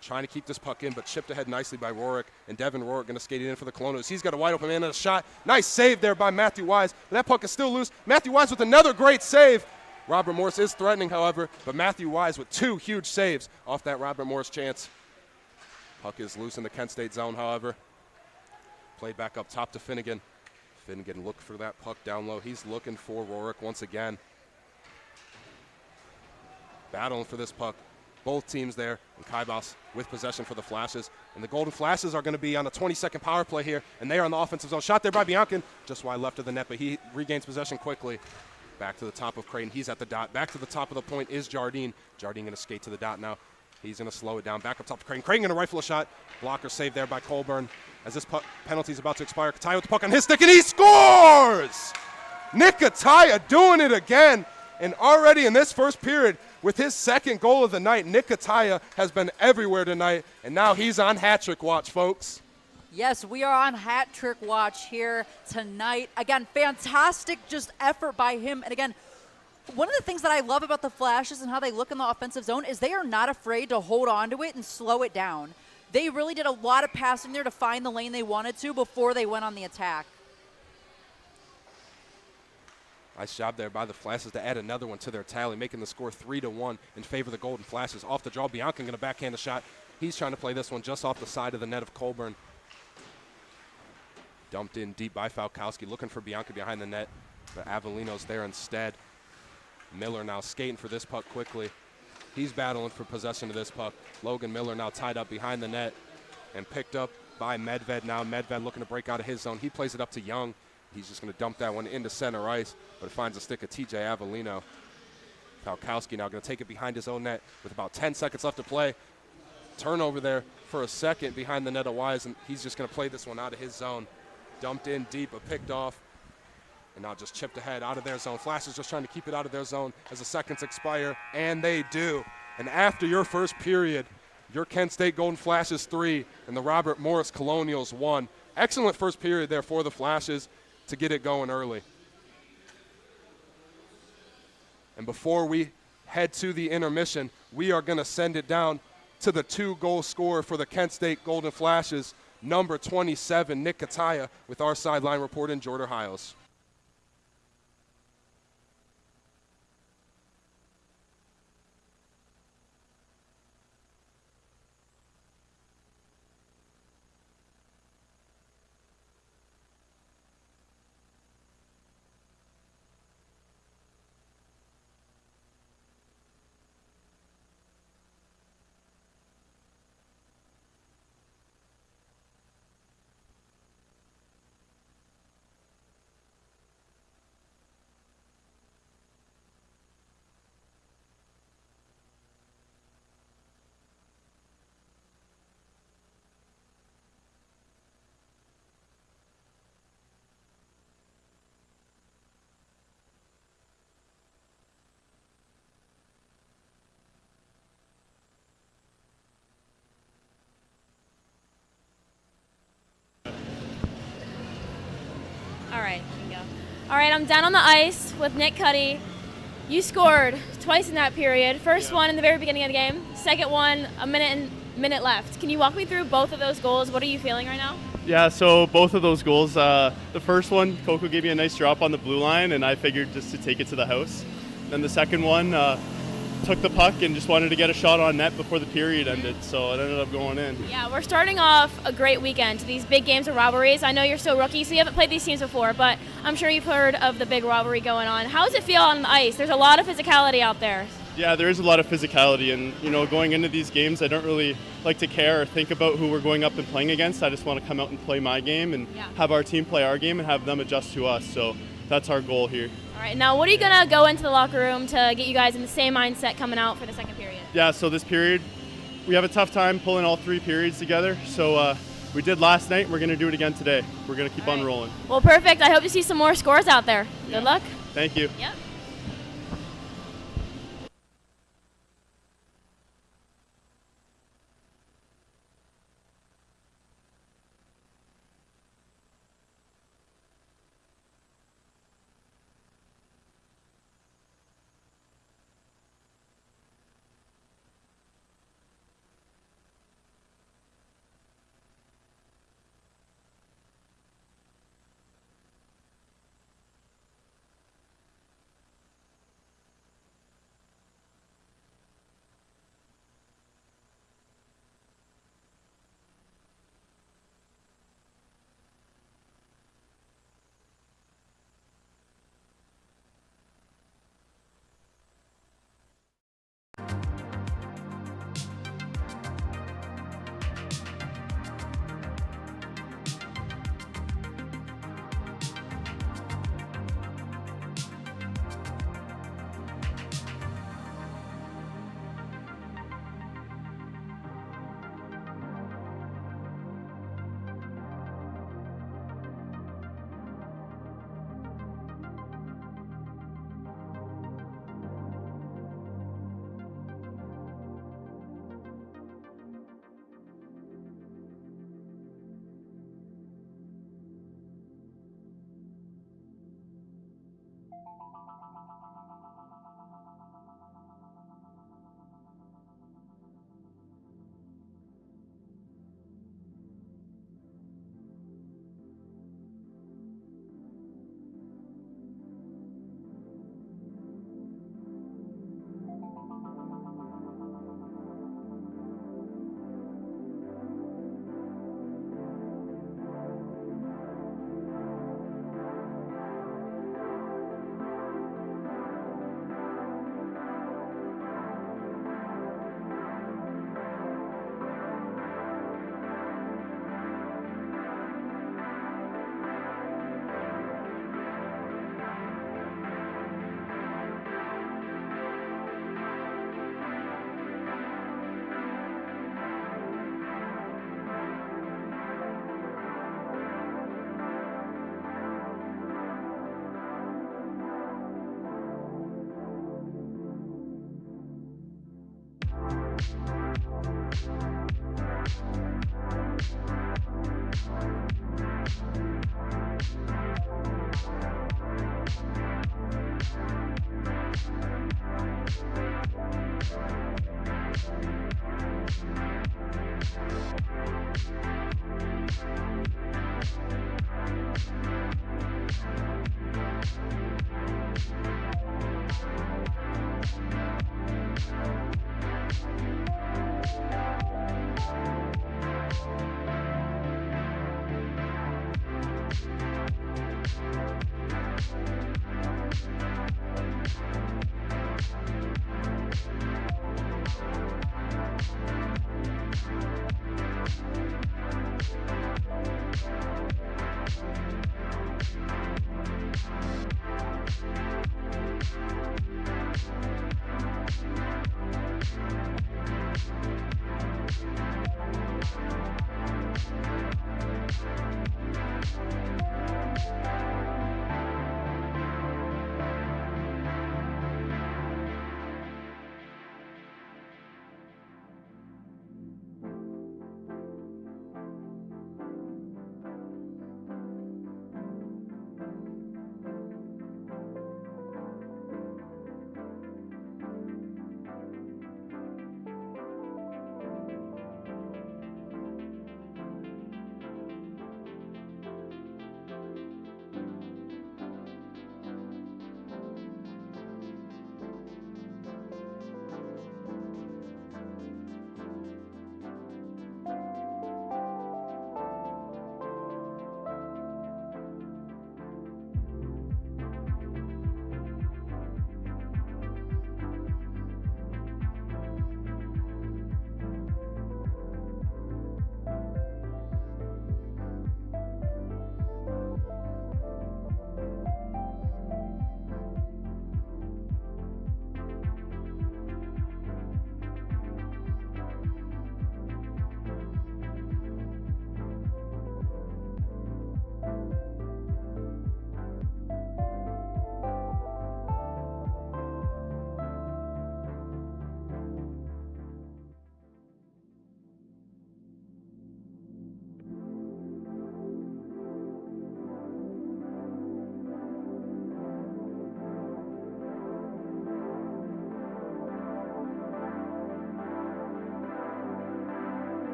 Trying to keep this puck in, but chipped ahead nicely by Rorick. And Devin Rorick going to skate it in for the Colonials. He's got a wide open man and a shot. Nice save there by Matthew Wise. But that puck is still loose. Matthew Wise with another great save. Robert Morris is threatening, however, but Matthew Wise with two huge saves off that Robert Morris chance. Puck is loose in the Kent State zone, however. Played back up top to Finnegan. Finnegan looking for that puck down low. He's looking for Rorick once again. Battling for this puck. Both teams there, and Kaibas with possession for the Flashes. And the Golden Flashes are going to be on a 20-second power play here, and they are on the offensive zone. Shot there by Biancan, just wide left of the net, but he regains possession quickly. Back to the top of Creighton. He's at the dot. Back to the top of the point is Jardine. Jardine going to skate to the dot now. He's going to slow it down. Back up top to Creighton. Creighton going to rifle a shot. Blocker saved there by Colburn. As this penalty is about to expire, Kataya with the puck on his stick, and he scores! Nick Kataya doing it again. And already in this first period, with his second goal of the night, Nick Kataya has been everywhere tonight, and now he's on hat trick watch, folks. Yes, we are on hat trick watch here tonight. Again, fantastic just effort by him. And again, one of the things that I love about the Flashes and how they look in the offensive zone is they are not afraid to hold on to it and slow it down. They really did a lot of passing there to find the lane they wanted to before they went on the attack. Nice job there by the Flashes to add another one to their tally, making the score 3-1 in favor of the Golden Flashes. Off the draw, Bianca going to backhand the shot. He's trying to play this one just off the side of the net of Colburn. Dumped in deep by Falkowski, looking for Bianca behind the net, but Avellino's there instead. Miller now skating for this puck quickly. He's battling for possession of this puck. Logan Miller now tied up behind the net and picked up by Medved now. Medved looking to break out of his zone. He plays it up to Young. He's just going to dump that one into center ice, but it finds a stick of TJ Avellino. Falkowski now going to take it behind his own net with about 10 seconds left to play. Turnover there for a second behind the net of Wise, and he's just going to play this one out of his zone. Dumped in deep, but picked off, and now just chipped ahead out of their zone. Flashes just trying to keep it out of their zone as the seconds expire, and they do. And after your first period, your Kent State Golden Flashes 3 and the Robert Morris Colonials 1. Excellent first period there for the Flashes to get it going early. And before we head to the intermission, we are going to send it down to the 2-goal scorer for the Kent State Golden Flashes, number 27, Nick Kataya, with our sideline report in Jordan Hiles. All right, here we go. All right, I'm down on the ice with Nick Cuddy. You scored twice in that period. First one in the very beginning of the game. Second one, a minute left. Can you walk me through both of those goals? What are you feeling right now? Yeah, so both of those goals, the first one, Coco gave me a nice drop on the blue line, and I figured just to take it to the house. Then the second one, took the puck and just wanted to get a shot on net before the period ended, so it ended up going in. Yeah, we're starting off a great weekend. These big games of rivalries. I know you're still rookie, so you haven't played these teams before, but I'm sure you've heard of the big rivalry going on. How does it feel on the ice? There's a lot of physicality out there. Yeah, there is a lot of physicality, and going into these games, I don't really like to care or think about who we're going up and playing against. I just want to come out and play my game and have our team play our game and have them adjust to us. So that's our goal here. All right, now what are you going to go into the locker room to get you guys in the same mindset coming out for the second period? Yeah, so this period, we have a tough time pulling all 3 periods together. So we did last night, and we're going to do it again today. We're going to keep on rolling. Well, perfect. I hope to see some more scores out there. Good luck. Thank you. Yep.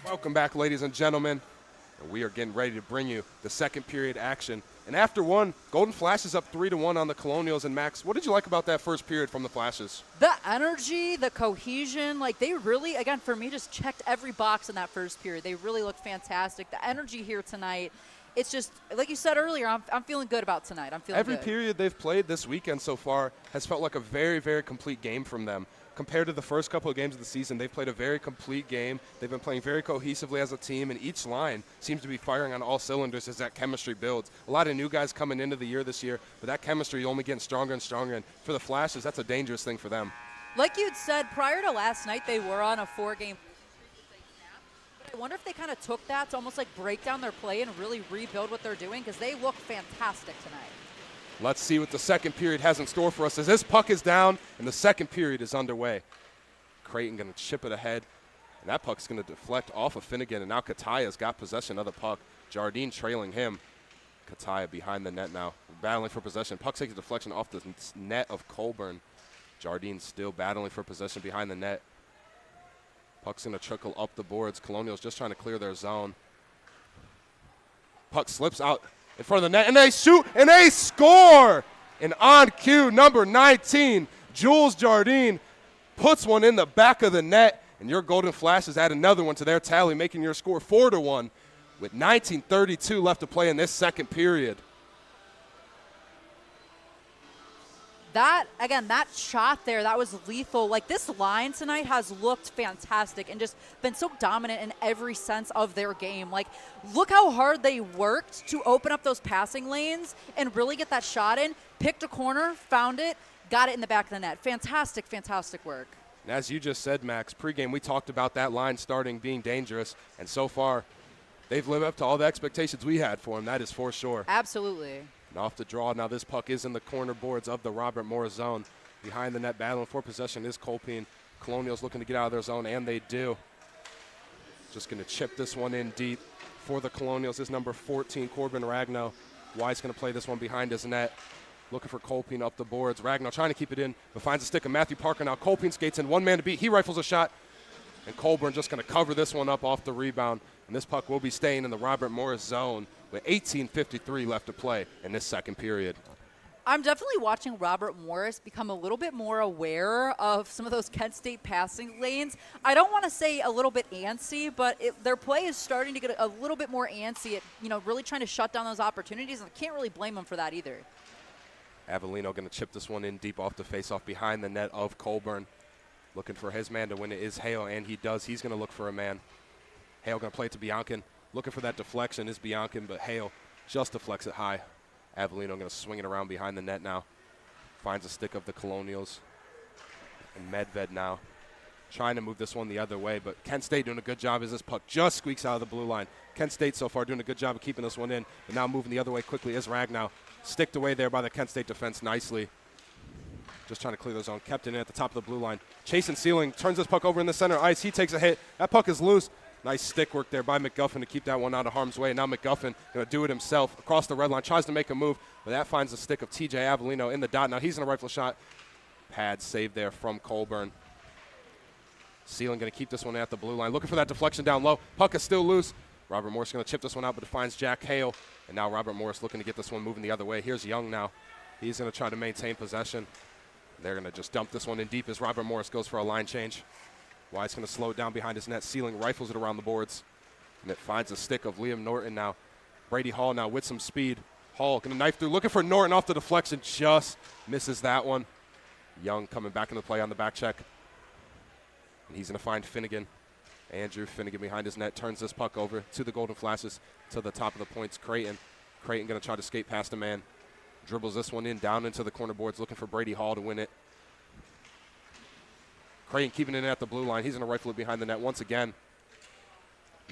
Welcome back, ladies and gentlemen. And we are getting ready to bring you the second period action. And after one, Golden Flash is up 3-1 on the Colonials. And Max, what did you like about that first period from the Flashes? The energy, the cohesion, like they really, again, for me, just checked every box in that first period. They really looked fantastic. The energy here tonight, it's just, like you said earlier, I'm feeling good about tonight. I'm feeling Every good. period they've played this weekend so far has felt like a very, very complete game from them. Compared to the first couple of games of the season, they've played a very complete game. They've been playing very cohesively as a team, and each line seems to be firing on all cylinders as that chemistry builds. A lot of new guys coming into the year this year, but that chemistry is only getting stronger and stronger, and for the Flashes, that's a dangerous thing for them. Like you'd said, prior to last night, they were on a 4-game. I wonder if they kind of took that to almost like break down their play and really rebuild what they're doing, because they look fantastic tonight. Let's see what the second period has in store for us as this puck is down and the second period is underway. Creighton going to chip it ahead, and that puck's going to deflect off of Finnegan, and now Kataya's got possession of the puck. Jardine trailing him. Kataya behind the net now, battling for possession. Puck takes a deflection off the net of Colburn. Jardine still battling for possession behind the net. Puck's going to trickle up the boards. Colonials just trying to clear their zone. Puck slips out in front of the net, and they shoot, and they score! And on cue, number 19, Jules Jardine puts one in the back of the net, and your Golden Flashes add another one to their tally, making your score 4-1 with 19:32 left to play in this second period. That, again, that shot there, that was lethal. Like, this line tonight has looked fantastic and just been so dominant in every sense of their game. Like, look how hard they worked to open up those passing lanes and really get that shot in. Picked a corner, found it, got it in the back of the net. Fantastic, fantastic work. And as you just said, Max, pregame we talked about that line starting being dangerous, and so far they've lived up to all the expectations we had for them. That is for sure. Absolutely. And off the draw, now this puck is in the corner boards of the Robert Morris zone. Behind the net, battling for possession is Colpine. Colonials looking to get out of their zone, and they do. Just going to chip this one in deep for the Colonials is number 14, Corbin Ragnow. White's going to play this one behind his net. Looking for Colpine up the boards. Ragnow trying to keep it in, but finds a stick of Matthew Parker. Now Colpine skates in, one man to beat. He rifles a shot, and Colburn just going to cover this one up off the rebound. And this puck will be staying in the Robert Morris zone with 18:53 left to play in this second period. I'm definitely watching Robert Morris become a little bit more aware of some of those Kent State passing lanes. I don't want to say a little bit antsy, but their play is starting to get a little bit more antsy at, really trying to shut down those opportunities, and I can't really blame them for that either. Avellino going to chip this one in deep off the faceoff behind the net of Colburn. Looking for his man to win it is Hale, and he does. He's going to look for a man. Hale going to play it to Biankin. Looking for that deflection is Biankin, but Hale just deflects it high. Avellino going to swing it around behind the net now. Finds a stick of the Colonials. And Medved now trying to move this one the other way, but Kent State doing a good job as this puck just squeaks out of the blue line. Kent State so far doing a good job of keeping this one in, but now moving the other way quickly is Ragnow. Sticked away there by the Kent State defense nicely. Just trying to clear the zone. Kept it in at the top of the blue line. Chasing Ceiling turns this puck over in the center ice. He takes a hit. That puck is loose. Nice stick work there by McGuffin to keep that one out of harm's way. Now McGuffin going to do it himself across the red line. Tries to make a move, but that finds the stick of TJ Avellino in the dot. Now he's going to rifle a shot. Pad save there from Colburn. Ceiling going to keep this one at the blue line. Looking for that deflection down low. Puck is still loose. Robert Morris going to chip this one out, but it finds Jack Hale. And now Robert Morris looking to get this one moving the other way. Here's Young now. He's going to try to maintain possession. They're going to just dump this one in deep as Robert Morris goes for a line change. White's going to slow it down behind his net. Ceiling rifles it around the boards. And it finds a stick of Liam Norton now. Brady Hall now with some speed. Hall going to knife through. Looking for Norton off the deflection. Just misses that one. Young coming back into play on the back check. And he's going to find Finnegan. Andrew Finnegan behind his net turns this puck over to the Golden Flashes to the top of the points. Creighton going to try to skate past a man. Dribbles this one in down into the corner boards looking for Brady Hall to win it. Creighton keeping it in at the blue line. He's going to rifle it behind the net once again.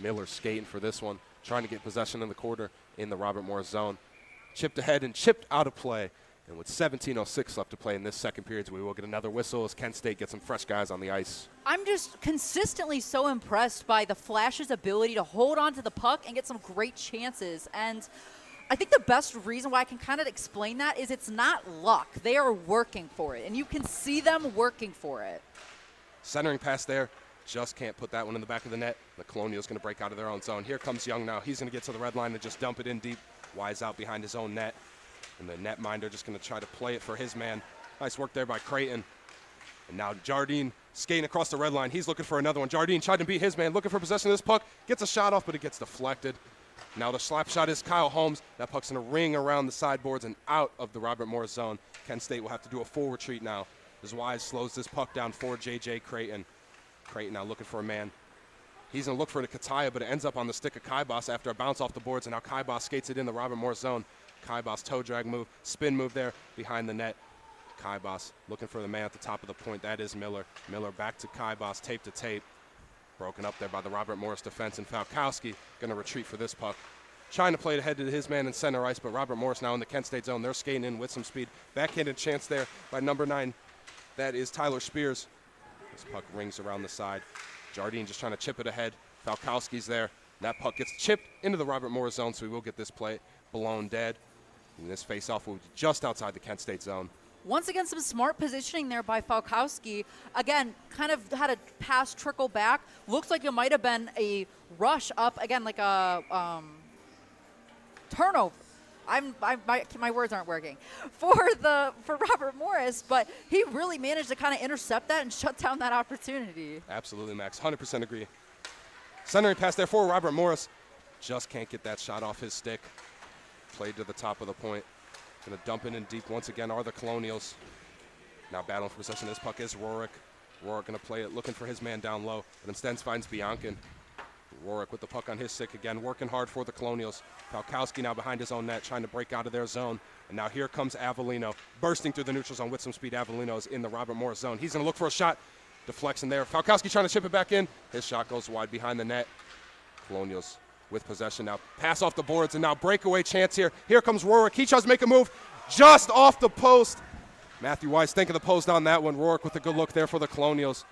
Miller skating for this one. Trying to get possession in the quarter in the Robert Morris zone. Chipped ahead and chipped out of play. And with 17:06 left to play in this second period, we will get another whistle as Kent State gets some fresh guys on the ice. I'm just consistently so impressed by the Flash's ability to hold on to the puck and get some great chances. And I think the best reason why I can kind of explain that is it's not luck. They are working for it, and you can see them working for it. Centering pass there just can't put that one in the back of the net. The Colonials going to break out of their own zone. Here comes Young now. He's going to get to the red line and just dump it in deep. Wise out behind his own net. And the netminder just going to try to play it for his man. Nice work there by Creighton. And now Jardine skating across the red line. He's looking for another one. Jardine tried to beat his man, looking for possession of this puck. Gets a shot off, but it gets deflected. Now the slap shot is Kyle Holmes. That puck's going to ring around the sideboards and out of the Robert Morris zone. Kent State will have to do a full retreat now as Wise slows this puck down for J.J. Creighton. Creighton now looking for a man. He's going to look for the Kataya, but it ends up on the stick of Kaibas after a bounce off the boards, and now Kaibas skates it in the Robert Morris zone. Kaibas toe drag move, spin move there behind the net. Kaibas looking for the man at the top of the point. That is Miller. Miller back to Kaibas, tape to tape. Broken up there by the Robert Morris defense, and Falkowski going to retreat for this puck. Trying to play it ahead to his man in center ice, but Robert Morris now in the Kent State zone. They're skating in with some speed. Backhanded chance there by number 9. That is Tyler Spears. This puck rings around the side. Jardine just trying to chip it ahead. Falkowski's there. That puck gets chipped into the Robert Morris zone, so we will get this play blown dead. And this face-off will be just outside the Kent State zone. Once again, some smart positioning there by Falkowski. Again, kind of had a pass trickle back. Looks like it might have been a rush up. Again, like a turnover. My words aren't working for Robert Morris, but he really managed to kind of intercept that and shut down that opportunity. Absolutely, Max. 100% agree. Centering pass there for Robert Morris. Just can't get that shot off his stick. Played to the top of the point. Going to dump it in deep once again are the Colonials. Now battling for possession of this puck is Rorik. Rorik going to play it, looking for his man down low, but instead finds Biankin. Rorik with the puck on his stick again, working hard for the Colonials. Falkowski now behind his own net, trying to break out of their zone. And now here comes Avellino, bursting through the neutral zone with some speed. Avellino's in the Robert Morris zone. He's going to look for a shot. Deflection there. Falkowski trying to chip it back in. His shot goes wide behind the net. Colonials with possession now. Pass off the boards, and now breakaway chance here. Here comes Rorik. He tries to make a move just off the post. Matthew Wise thinking the post on that one. Rorik with a good look there for the Colonials.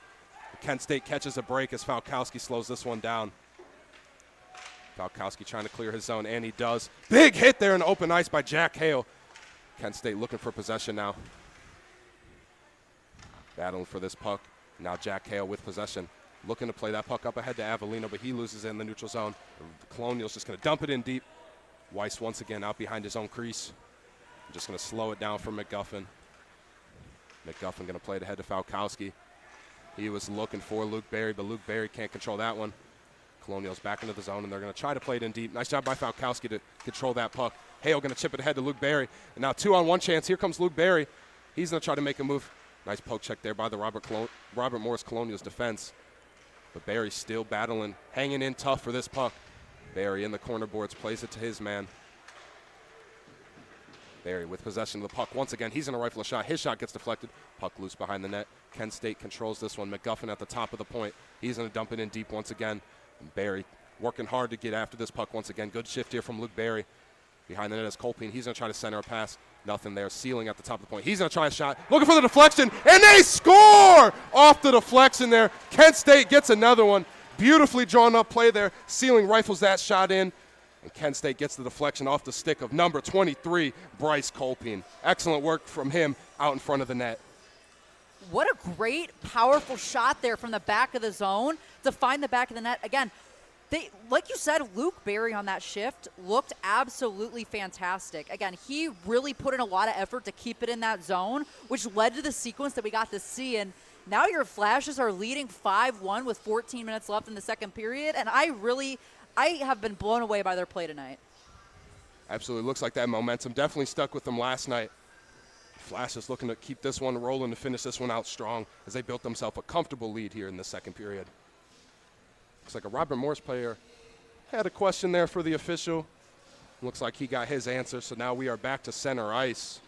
Kent State catches a break as Falkowski slows this one down. Falkowski trying to clear his zone, and he does. Big hit there in open ice by Jack Hale. Kent State looking for possession now. Battling for this puck. Now Jack Hale with possession. Looking to play that puck up ahead to Avellino, but he loses it in the neutral zone. The Colonials just going to dump it in deep. Weiss once again out behind his own crease. Just going to slow it down for McGuffin. McGuffin going to play it ahead to Falkowski. He was looking for Luke Berry, but Luke Berry can't control that one. Colonials back into the zone, and they're going to try to play it in deep. Nice job by Falkowski to control that puck. Hale going to chip it ahead to Luke Berry. And now 2-on-1 chance. Here comes Luke Berry. He's going to try to make a move. Nice poke check there by the Robert Morris Colonials defense. But Berry still battling, hanging in tough for this puck. Berry in the corner boards, plays it to his man. Berry with possession of the puck. Once again, he's going to rifle a shot. His shot gets deflected. Puck loose behind the net. Kent State controls this one. McGuffin at the top of the point. He's going to dump it in deep once again. And Berry working hard to get after this puck once again. Good shift here from Luke Berry. Behind the net is Colpine. He's going to try to center a pass. Nothing there. Sealing at the top of the point. He's going to try a shot. Looking for the deflection. And they score off the deflection there. Kent State gets another one. Beautifully drawn up play there. Sealing rifles that shot in. And Kent State gets the deflection off the stick of number 23, Bryce Colpine. Excellent work from him out in front of the net. What a great, powerful shot there from the back of the zone to find the back of the net. Again, like you said, Luke Berry on that shift looked absolutely fantastic. Again, he really put in a lot of effort to keep it in that zone, which led to the sequence that we got to see. And now your Flashes are leading 5-1 with 14 minutes left in the second period. And I have been blown away by their play tonight. Absolutely. Looks like that momentum definitely stuck with them last night. Flashes looking to keep this one rolling to finish this one out strong as they built themselves a comfortable lead here in the second period. Looks like a Robert Morris player had a question there for the official. Looks like he got his answer, so now we are back to center ice.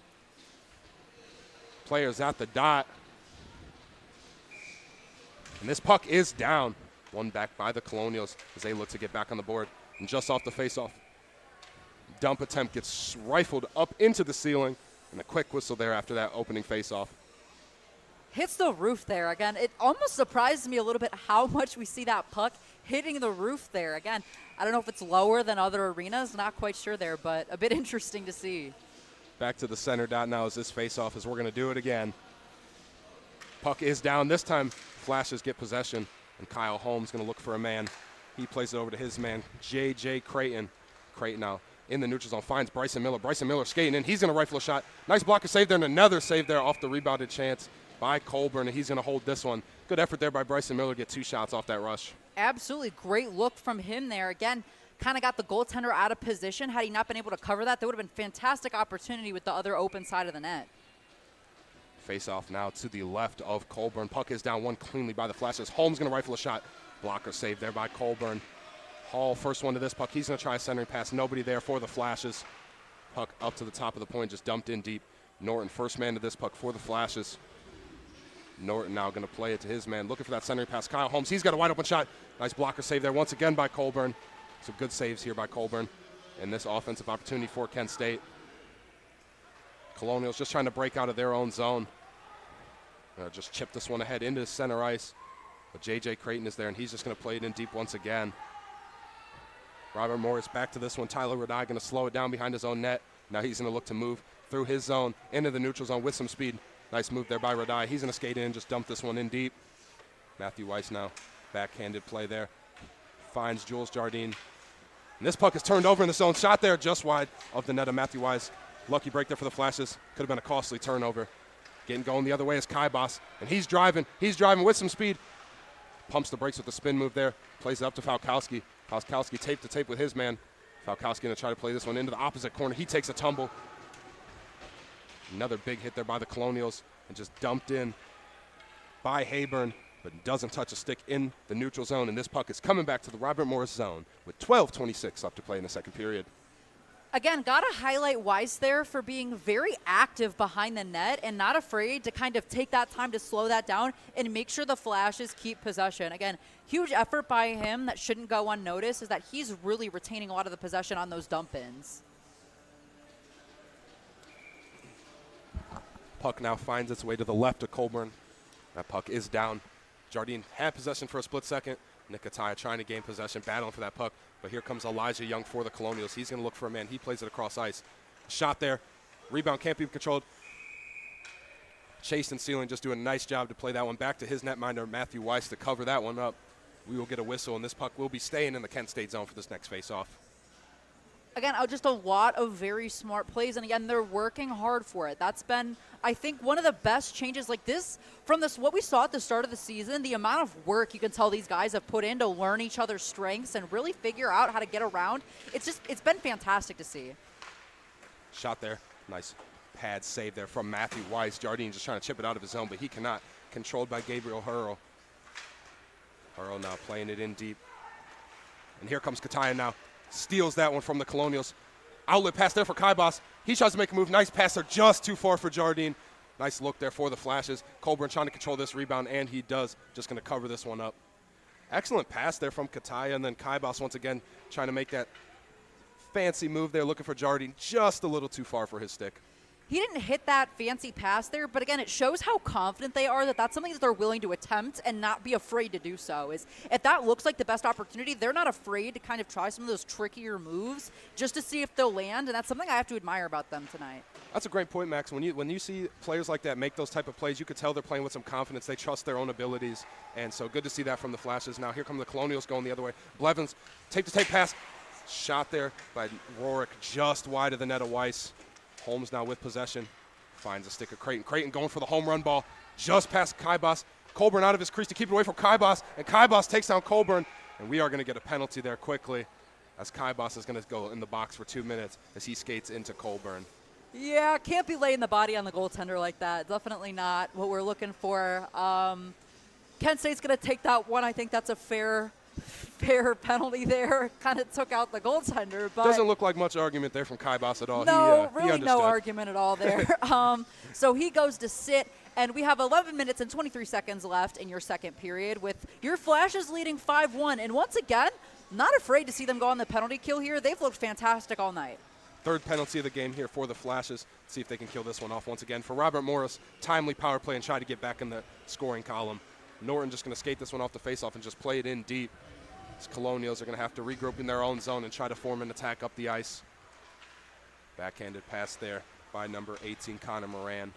Players at the dot. And this puck is down. One back by the Colonials as they look to get back on the board. And just off the faceoff, dump attempt gets rifled up into the ceiling. And a quick whistle there after that opening faceoff. Hits the roof there. Again, it almost surprised me a little bit how much we see that puck hitting the roof there. Again, I don't know if it's lower than other arenas. Not quite sure there, but a bit interesting to see. Back to the center dot now as this faceoff as we're going to do it again. Puck is down. This time, Flashes get possession. And Kyle Holmes going to look for a man. He plays it over to his man, J.J. Creighton. Creighton now in the neutral zone finds Bryson Miller. Bryson Miller skating in. He's going to rifle a shot. Nice blocker save there, and another save there off the rebounded chance by Colburn, and he's going to hold this one. Good effort there by Bryson Miller to get 2 shots off that rush. Absolutely great look from him there. Again, kind of got the goaltender out of position. Had he not been able to cover that, there would have been fantastic opportunity with the other open side of the net. Face off now to the left of Colburn. Puck is down one cleanly by the Flashes. Holmes going to rifle a shot. Blocker save there by Colburn. Hall, first one to this puck. He's going to try a centering pass. Nobody there for the Flashes. Puck up to the top of the point, just dumped in deep. Norton, first man to this puck for the Flashes. Norton now going to play it to his man. Looking for that centering pass. Kyle Holmes, he's got a wide open shot. Nice blocker save there once again by Colburn. Some good saves here by Colburn. And this offensive opportunity for Kent State. Colonials just trying to break out of their own zone. Just chip this one ahead into the center ice. But J.J. Creighton is there, and he's just going to play it in deep once again. Robert Morris back to this one. Tyler Radai going to slow it down behind his own net. Now he's going to look to move through his zone into the neutral zone with some speed. Nice move there by Radai. He's going to skate in, just dump this one in deep. Matthew Weiss now, backhanded play there. Finds Jules Jardine. And this puck is turned over in the zone. Shot there just wide of the net of Matthew Weiss. Lucky break there for the Flashes. Could have been a costly turnover. Getting going the other way is Kai Boss. And he's driving. He's driving with some speed. Pumps the brakes with the spin move there. Plays it up to Falkowski. Falkowski tape to tape with his man. Falkowski going to try to play this one into the opposite corner. He takes a tumble. Another big hit there by the Colonials and just dumped in by Hayburn, but doesn't touch a stick in the neutral zone. And this puck is coming back to the Robert Morris zone with 12:26 left to play in the second period. Again, got to highlight Weiss there for being very active behind the net and not afraid to kind of take that time to slow that down and make sure the Flashes keep possession. Again, huge effort by him that shouldn't go unnoticed is that he's really retaining a lot of the possession on those dump-ins. Puck now finds its way to the left of Colburn. That puck is down. Jardine had possession for a split second. Nikitaya trying to gain possession, battling for that puck. But here comes Elijah Young for the Colonials. He's going to look for a man. He plays it across ice. Shot there. Rebound can't be controlled. Chase and Sealing just doing a nice job to play that one back to his netminder, Matthew Weiss, to cover that one up. We will get a whistle, and this puck will be staying in the Kent State zone for this next face-off. Again, just a lot of very smart plays, and again, they're working hard for it. That's been, I think, one of the best changes like this from this what we saw at the start of the season. The amount of work you can tell these guys have put in to learn each other's strengths and really figure out how to get around. It's been fantastic to see. Shot there. Nice pad save there from Matthew Weiss. Jardine just trying to chip it out of his zone, but he cannot. Controlled by Gabriel Hurl. Hurl now playing it in deep. And here comes Katayan now. Steals that one from the Colonials. Outlet pass there for Kaibas. He tries to make a move. Nice pass there, just too far for Jardine. Nice look there for the Flashes. Colburn trying to control this rebound, and he does. Just going to cover this one up. Excellent pass there from Kataya, and then Kaibas once again trying to make that fancy move there, looking for Jardine. Just a little too far for his stick. He didn't hit that fancy pass there, but again, it shows how confident they are that that's something that they're willing to attempt and not be afraid to do so. Is if that looks like the best opportunity, they're not afraid to kind of try some of those trickier moves just to see if they'll land, and that's something I have to admire about them tonight. That's a great point, Max. When you see players like that make those type of plays, you could tell they're playing with some confidence. They trust their own abilities, and so good to see that from the Flashes. Now here come the Colonials going the other way. Blevins, tape-to-tape pass. Shot there by Rorick, just wide of the net of Weiss. Holmes now with possession. Finds a stick of Creighton. Creighton going for the home run ball. Just past Kaibas. Colburn out of his crease to keep it away from Kaibas. And Kaibas takes down Colburn. And we are going to get a penalty there quickly, as Kaibas is going to go in the box for 2 minutes as he skates into Colburn. Yeah, can't be laying the body on the goaltender like that. Definitely not what we're looking for. Kent State's going to take that one. I think that's a fair penalty there. Kind of took out the goaltender, but doesn't look like much argument there from Kaibas at all. No, he really no argument at all there. So he goes to sit, and we have 11 minutes and 23 seconds left in your second period with your Flashes leading 5-1. And once again, not afraid to see them go on the penalty kill here. They've looked fantastic all night. Third penalty of the game here for the Flashes. See if they can kill this one off once again. For Robert Morris, timely power play and try to get back in the scoring column. Norton just going to skate this one off the faceoff and just play it in deep. These Colonials are going to have to regroup in their own zone and try to form an attack up the ice. Backhanded pass there by number 18, Connor Moran.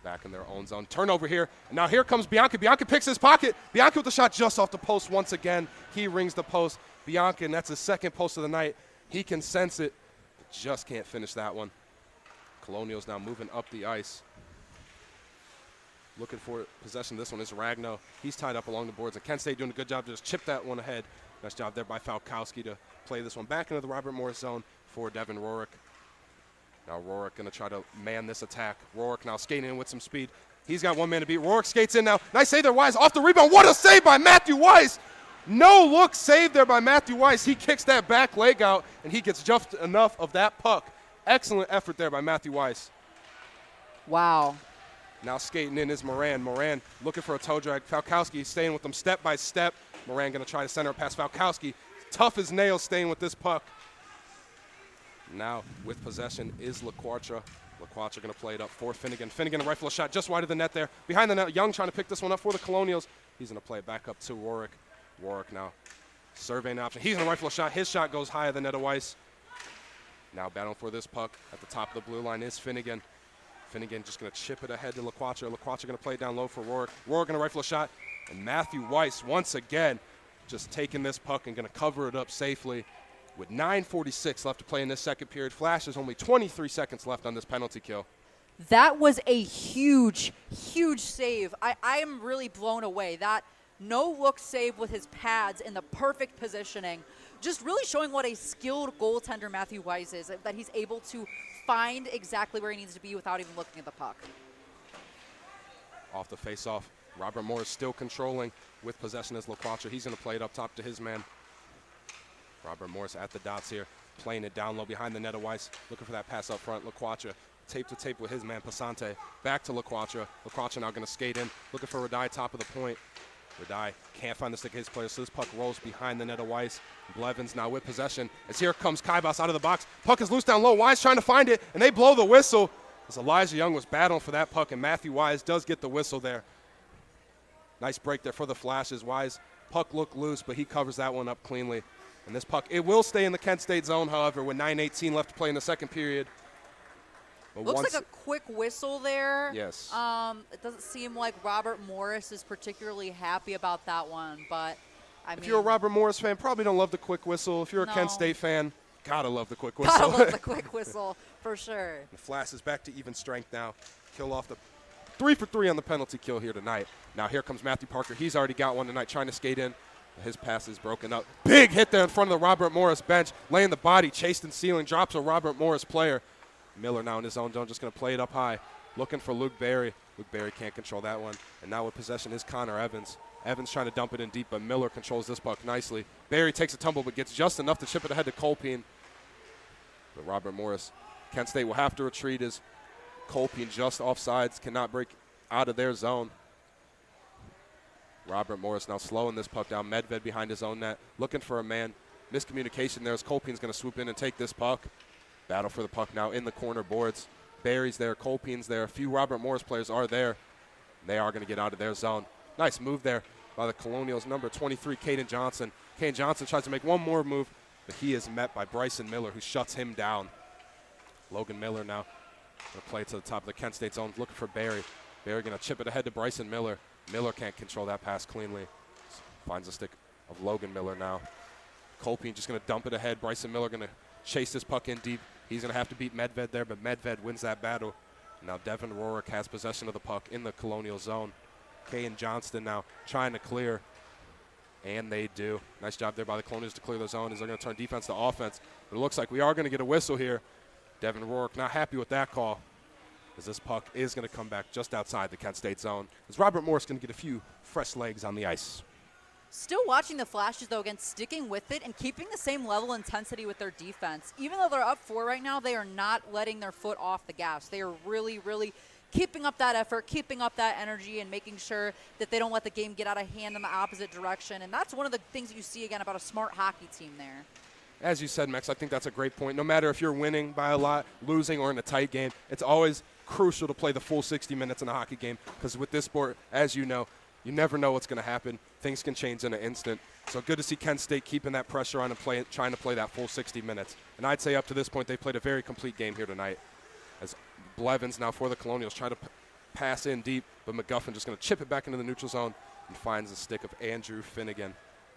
Back in their own zone. Turnover here. And now here comes Bianca. Bianca picks his pocket. Bianca with the shot just off the post once again. He rings the post. Bianca, and that's his second post of the night. He can sense it, but just can't finish that one. Colonials now moving up the ice. Looking for possession. This one is Ragno. He's tied up along the boards, and Kent State doing a good job to just chip that one ahead. Nice job there by Falkowski to play this one back into the Robert Morris zone for Devin Rorick. Now Rorick going to try to man this attack. Rorick now skating in with some speed. He's got one man to beat. Rorick skates in now. Nice save there, Wise. Off the rebound. What a save by Matthew Wise. No look save there by Matthew Wise. He kicks that back leg out, and he gets just enough of that puck. Excellent effort there by Matthew Wise. Wow. Now skating in is Moran. Moran looking for a toe drag. Falkowski staying with them step by step. Moran going to try to center past Falkowski. Tough as nails staying with this puck. Now with possession is LaQuartra. LaQuartra going to play it up for Finnegan. Finnegan a rifle a shot just wide of the net there. Behind the net, Young trying to pick this one up for the Colonials. He's going to play it back up to Rorick. Rorick now surveying the option. He's going to rifle a shot. His shot goes high at the net of Weiss. Now battling for this puck at the top of the blue line is Finnegan. Finnegan just going to chip it ahead to LaQuartra. LaQuartra going to play it down low for Rorick. Rorick going to rifle a shot. And Matthew Weiss once again just taking this puck and going to cover it up safely. With 9:46 left to play in this second period, Flash has only 23 seconds left on this penalty kill. That was a huge, huge save. I am really blown away. That no-look save with his pads in the perfect positioning, just really showing what a skilled goaltender Matthew Weiss is, that he's able to find exactly where he needs to be without even looking at the puck. Off the face-off, Robert Morris still controlling with possession as LaQuartra. He's going to play it up top to his man. Robert Morris at the dots here, playing it down low behind the net of Weiss, looking for that pass up front. LaQuartra tape to tape with his man Passante. Back to LaQuartra. LaQuartra now going to skate in, looking for Radai top of the point. Radai can't find the stick of his player, so this puck rolls behind the net of Weiss. Blevins now with possession. As here comes Kaibas out of the box. Puck is loose down low. Weiss trying to find it, and they blow the whistle. As Elijah Young was battling for that puck, and Matthew Wise does get the whistle there. Nice break there for the Flashes. Wise, puck looked loose, but he covers that one up cleanly. And this puck, it will stay in the Kent State zone, however, with 9:18 left to play in the second period. But Looks like a quick whistle there. Yes. It doesn't seem like Robert Morris is particularly happy about that one, but I mean, if you're a Robert Morris fan, probably don't love the quick whistle. If you're a Kent No. State fan, gotta love the quick whistle. gotta love the quick whistle for sure. The Flash is back to even strength now. Kill off the 3 for 3 on the penalty kill here tonight. Now here comes Matthew Parker. He's already got one tonight, trying to skate in. His pass is broken up. Big hit there in front of the Robert Morris bench. Laying the body, chased and ceiling, drops a Robert Morris player. Miller now in his own zone, just going to play it up high. Looking for Luke Berry. Luke Berry can't control that one. And now with possession is Connor Evans. Evans trying to dump it in deep, but Miller controls this puck nicely. Berry takes a tumble, but gets just enough to chip it ahead to Colpine. But Robert Morris, Kent State will have to retreat as Colpine just offsides, cannot break out of their zone. Robert Morris now slowing this puck down. Medved behind his own net, looking for a man. Miscommunication there as Colpine's going to swoop in and take this puck. Battle for the puck now in the corner boards. Barry's there, Colpine's there. A few Robert Morris players are there. They are going to get out of their zone. Nice move there by the Colonials. Number 23, Caden Johnson. Caden Johnson tries to make one more move, but he is met by Bryson Miller, who shuts him down. Logan Miller now going to play to the top of the Kent State zone, looking for Barry. Barry going to chip it ahead to Bryson Miller. Miller can't control that pass cleanly. Finds the stick of Logan Miller now. Colpine just going to dump it ahead. Bryson Miller going to chase this puck in deep. He's going to have to beat Medved there, but Medved wins that battle. Now Devin Rorick has possession of the puck in the Colonial zone. Kay and Johnston now trying to clear, and they do. Nice job there by the Colonials to clear the zone as they're going to turn defense to offense. But it looks like we are going to get a whistle here. Devin Rorick not happy with that call, as this puck is going to come back just outside the Kent State zone. As Robert Morris going to get a few fresh legs on the ice. Still watching the Flashes, though, again, sticking with it and keeping the same level of intensity with their defense. Even though they're up 4 right now, they are not letting their foot off the gas. They are really, really keeping up that effort, keeping up that energy, and making sure that they don't let the game get out of hand in the opposite direction. And that's one of the things that you see, again, about a smart hockey team there. As you said, Max, I think that's a great point. No matter if you're winning by a lot, losing, or in a tight game, it's always crucial to play the full 60 minutes in a hockey game, because with this sport, as you know, you never know what's going to happen. Things can change in an instant. So good to see Kent State keeping that pressure on and trying to play that full 60 minutes. And I'd say up to this point, they've played a very complete game here tonight. As Blevins now for the Colonials try to pass in deep, but McGuffin just going to chip it back into the neutral zone and finds the stick of Andrew Finnegan.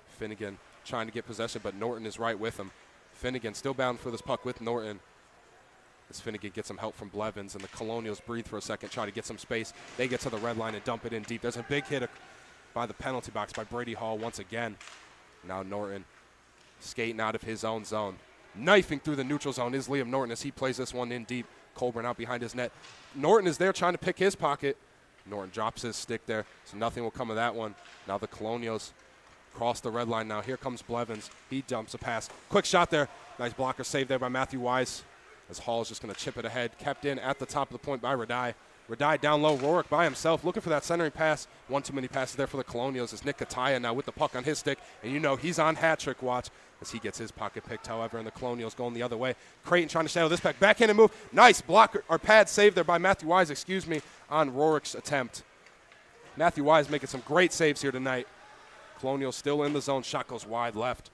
Finnegan trying to get possession, but Norton is right with him. Finnegan still bound for this puck with Norton. As Finnegan gets some help from Blevins, and the Colonials breathe for a second, try to get some space. They get to the red line and dump it in deep. There's a big hit by the penalty box by Brady Hall once again. Now Norton skating out of his own zone. Knifing through the neutral zone is Liam Norton as he plays this one in deep. Colburn out behind his net. Norton is there trying to pick his pocket. Norton drops his stick there, so nothing will come of that one. Now the Colonials cross the red line now. Here comes Blevins. He dumps a pass. Quick shot there. Nice blocker save there by Matthew Wise. As Hall is just going to chip it ahead. Kept in at the top of the point by Radai. Radai down low. Rorick by himself looking for that centering pass. One too many passes there for the Colonials as Nick Kataya now with the puck on his stick. And you know he's on hat trick watch as he gets his pocket picked, however, and the Colonials going the other way. Creighton trying to shadow this back. Backhand move. Nice blocker or pad save there by Matthew Wise, on Rorick's attempt. Matthew Wise making some great saves here tonight. Colonials still in the zone. Shot goes wide left.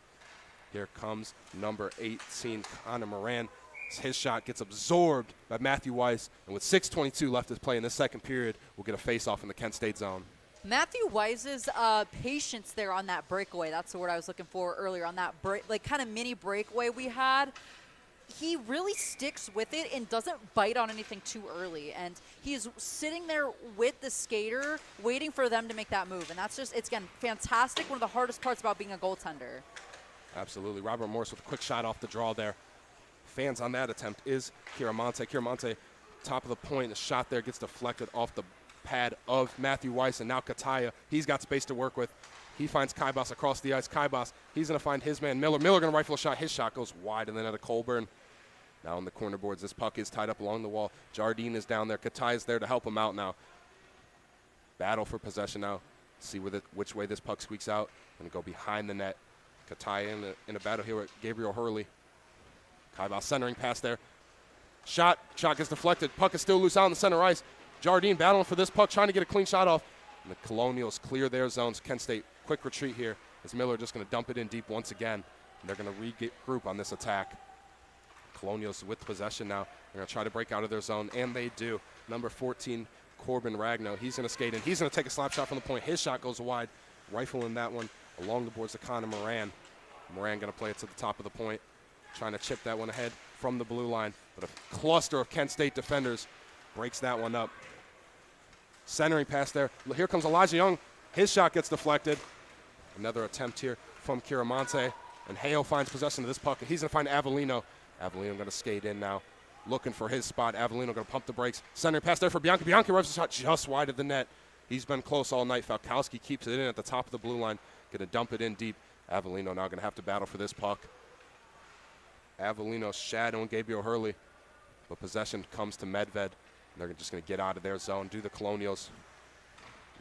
Here comes number 18, Connor Moran. His shot gets absorbed by Matthew Weiss, and with 6:22 left to play in this second period, we'll get a face-off in the Kent State zone. Matthew Wise's patience there on that breakaway. That's the word I was looking for earlier on that kind of mini breakaway we had. He really sticks with it and doesn't bite on anything too early. And he's sitting there with the skater waiting for them to make that move. And that's just, it's, again, fantastic. One of the hardest parts about being a goaltender. Absolutely. Robert Morris with a quick shot off the draw there. Fans on that attempt is Kiramonte. Kiramonte, top of the point. The shot there gets deflected off the pad of Matthew Weiss, and now Kataya. He's got space to work with. He finds Kaibas across the ice. Kaibas, he's going to find his man Miller. Miller going to rifle a shot. His shot goes wide, and then at a Colburn. Now on the corner boards, this puck is tied up along the wall. Jardine is down there. Kataya's there to help him out now. Battle for possession now. See which way this puck squeaks out. Going to go behind the net. Kataya in a battle here with Gabriel Hurley. Kaibas centering pass there. Shot gets deflected. Puck is still loose out on the center ice. Jardine battling for this puck, trying to get a clean shot off. And the Colonials clear their zones. Kent State, quick retreat here as Miller just going to dump it in deep once again. And they're going to regroup on this attack. Colonials with possession now. They're going to try to break out of their zone, and they do. Number 14, Corbin Ragno. He's going to skate in. He's going to take a slap shot from the point. His shot goes wide. Rifling that one along the boards to Connor Moran. Moran going to play it to the top of the point. Trying to chip that one ahead from the blue line. But a cluster of Kent State defenders breaks that one up. Centering pass there. Here comes Elijah Young. His shot gets deflected. Another attempt here from Kiramonte. And Hale finds possession of this puck. He's going to find Avellino. Avellino going to skate in now, looking for his spot. Avellino going to pump the brakes. Centering pass there for Bianchi. Bianchi rifles a shot just wide of the net. He's been close all night. Falkowski keeps it in at the top of the blue line. Going to dump it in deep. Avellino now going to have to battle for this puck. Avellino shadowing Gabriel Hurley. But possession comes to Medved. They're just going to get out of their zone, do the Colonials.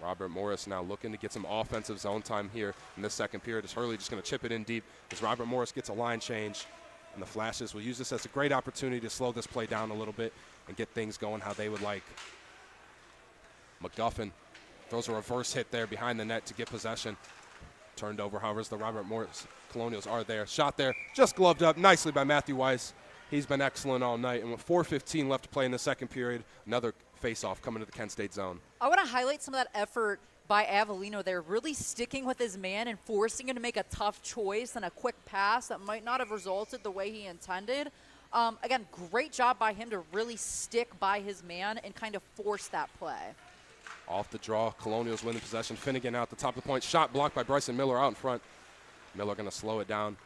Robert Morris now looking to get some offensive zone time here in this second period. As Hurley just going to chip it in deep as Robert Morris gets a line change. And the Flashes will use this as a great opportunity to slow this play down a little bit and get things going how they would like. McGuffin throws a reverse hit there behind the net to get possession. Turned over, however, as the Robert Morris Colonials are there. Shot there, just gloved up nicely by Matthew Weiss. He's been excellent all night. And with 4:15 left to play in the second period, another face-off coming to the Kent State zone. I want to highlight some of that effort by Avellino there, really sticking with his man and forcing him to make a tough choice and a quick pass that might not have resulted the way he intended. Again, great job by him to really stick by his man and kind of force that play. Off the draw, Colonials win the possession. Finnegan out the top of the point. Shot blocked by Bryson Miller out in front. Miller going to slow it down.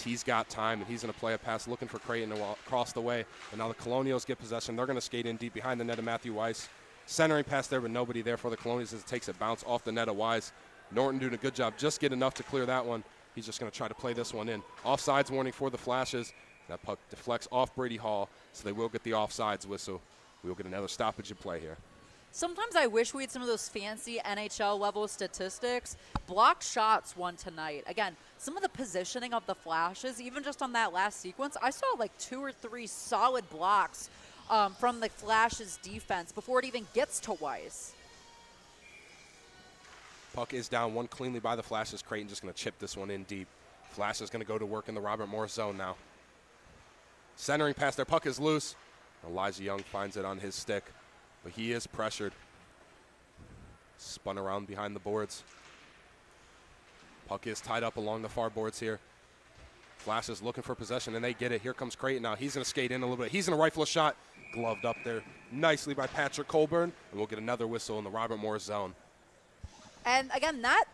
He's got time, and he's going to play a pass looking for Creighton across the way. And now the Colonials get possession. They're going to skate in deep behind the net of Matthew Weiss. Centering pass there, but nobody there for the Colonials as it takes a bounce off the net of Wise. Norton doing a good job. Just get enough to clear that one. He's just going to try to play this one in. Offsides warning for the Flashes. That puck deflects off Brady Hall, so they will get the offsides whistle. We will get another stoppage in play here. Sometimes I wish we had some of those fancy NHL-level statistics. Blocked shots won tonight. Again, some of the positioning of the Flashes, even just on that last sequence, I saw like 2 or 3 solid blocks from the Flashes' defense before it even gets to Weiss. Puck is down, one cleanly by the Flashes. Creighton just going to chip this one in deep. Flash is going to go to work in the Robert Morris zone now. Centering pass, their puck is loose. Elijah Young finds it on his stick. but he is pressured. Spun around behind the boards. Puck is tied up along the far boards here. Flash is looking for possession, and they get it. Here comes Creighton now. He's going to skate in a little bit. He's going to rifle a shot. Gloved up there nicely by Patrick Colburn, and we'll get another whistle in the Robert Morris zone. And again, that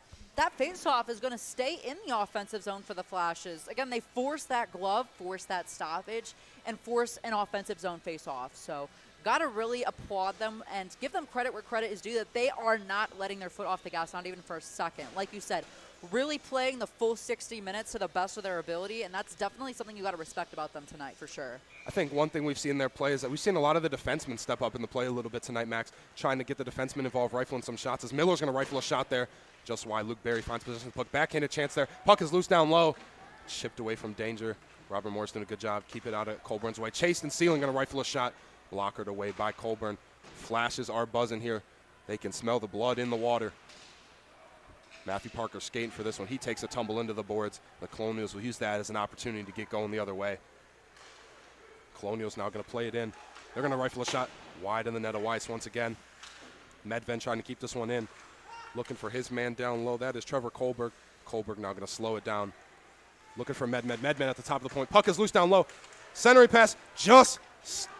face-off is going to stay in the offensive zone for the Flashes. Again, they force that glove, force that stoppage, and force an offensive zone face-off. So got to really applaud them and give them credit where credit is due, that they are not letting their foot off the gas, not even for a second. Like you said, really playing the full 60 minutes to the best of their ability, and that's definitely something you got to respect about them tonight for sure. I think one thing we've seen in their play is that we've seen a lot of the defensemen step up in the play a little bit tonight, Max, trying to get the defensemen involved, rifling some shots. As Miller's going to rifle a shot there, just why Luke Berry finds position. Puck backhanded chance there. Puck is loose down low, chipped away from danger. Robert Morris doing a good job. Keep it out of Colburn's way. Chased and Sealing going to rifle a shot. Blockered away by Colburn. Flashes are buzzing here. They can smell the blood in the water. Matthew Parker skating for this one. He takes a tumble into the boards. The Colonials will use that as an opportunity to get going the other way. Colonials now going to play it in. They're going to rifle a shot wide in the net of Weiss once again. Medved trying to keep this one in. Looking for his man down low. That is Trevor Kohlberg. Kohlberg now going to slow it down. Looking for Medved. Medved at the top of the point. Puck is loose down low. Centering pass. Just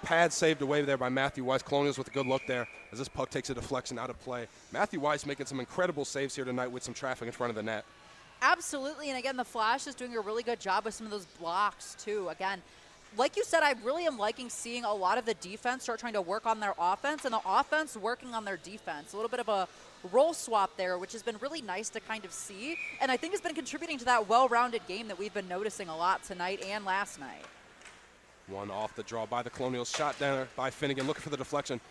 pad saved away there by Matthew Weiss. Colonials with a good look there as this puck takes a deflection out of play. Matthew Weiss making some incredible saves here tonight with some traffic in front of the net. Absolutely, and again, the Flash is doing a really good job with some of those blocks too. Again, like you said, I really am liking seeing a lot of the defense start trying to work on their offense and the offense working on their defense. A little bit of a role swap there, which has been really nice to kind of see, and I think has been contributing to that well-rounded game that we've been noticing a lot tonight and last night. One off the draw by the Colonials. Shot down by Finnegan, looking for the deflection.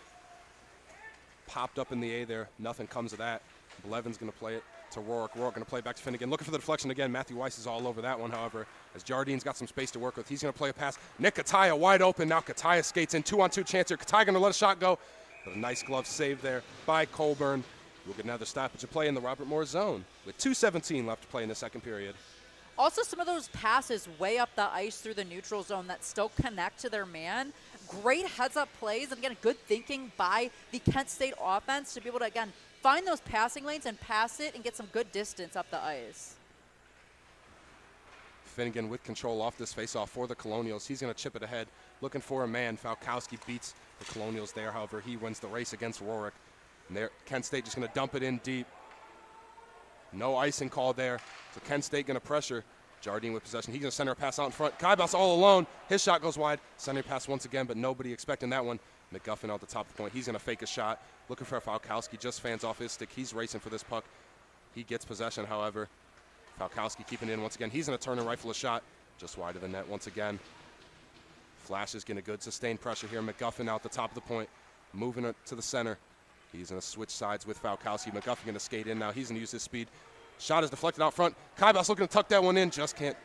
Popped up in the A there. Nothing comes of that. Blevin's going to play it to Rourke. Rourke going to play back to Finnegan. Looking for the deflection again. Matthew Weiss is all over that one, however, as Jardine's got some space to work with. He's going to play a pass. Nick Kataya wide open. Now Kataya skates in. 2-on-2 chance here. Kataya going to let a shot go. But a nice glove save there by Colburn. We'll get another stoppage of play in the Robert Morris zone with 2:17 left to play in the second period. Also, some of those passes way up the ice through the neutral zone that still connect to their man. Great heads-up plays, and again, good thinking by the Kent State offense to be able to, again, find those passing lanes and pass it and get some good distance up the ice. Finnegan with control off this faceoff for the Colonials. He's going to chip it ahead, looking for a man. Falkowski beats the Colonials there, however, he wins the race against Rourke. And there, Kent State just going to dump it in deep. No icing call there. So Kent State going to pressure. Jardine with possession. He's going to center a pass out in front. Kaibas all alone. His shot goes wide. Center pass once again, but nobody expecting that one. McGuffin out the top of the point. He's going to fake a shot. Looking for Falkowski. Just fans off his stick. He's racing for this puck. He gets possession, however. Falkowski keeping it in once again. He's going to turn and rifle a shot. Just wide of the net once again. Flash is getting a good sustained pressure here. McGuffin out the top of the point. Moving it to the center. He's going to switch sides with Falkowski. McGuffin going to skate in now. He's going to use his speed. Shot is deflected out front. Kaibas looking to tuck that one in. Just can't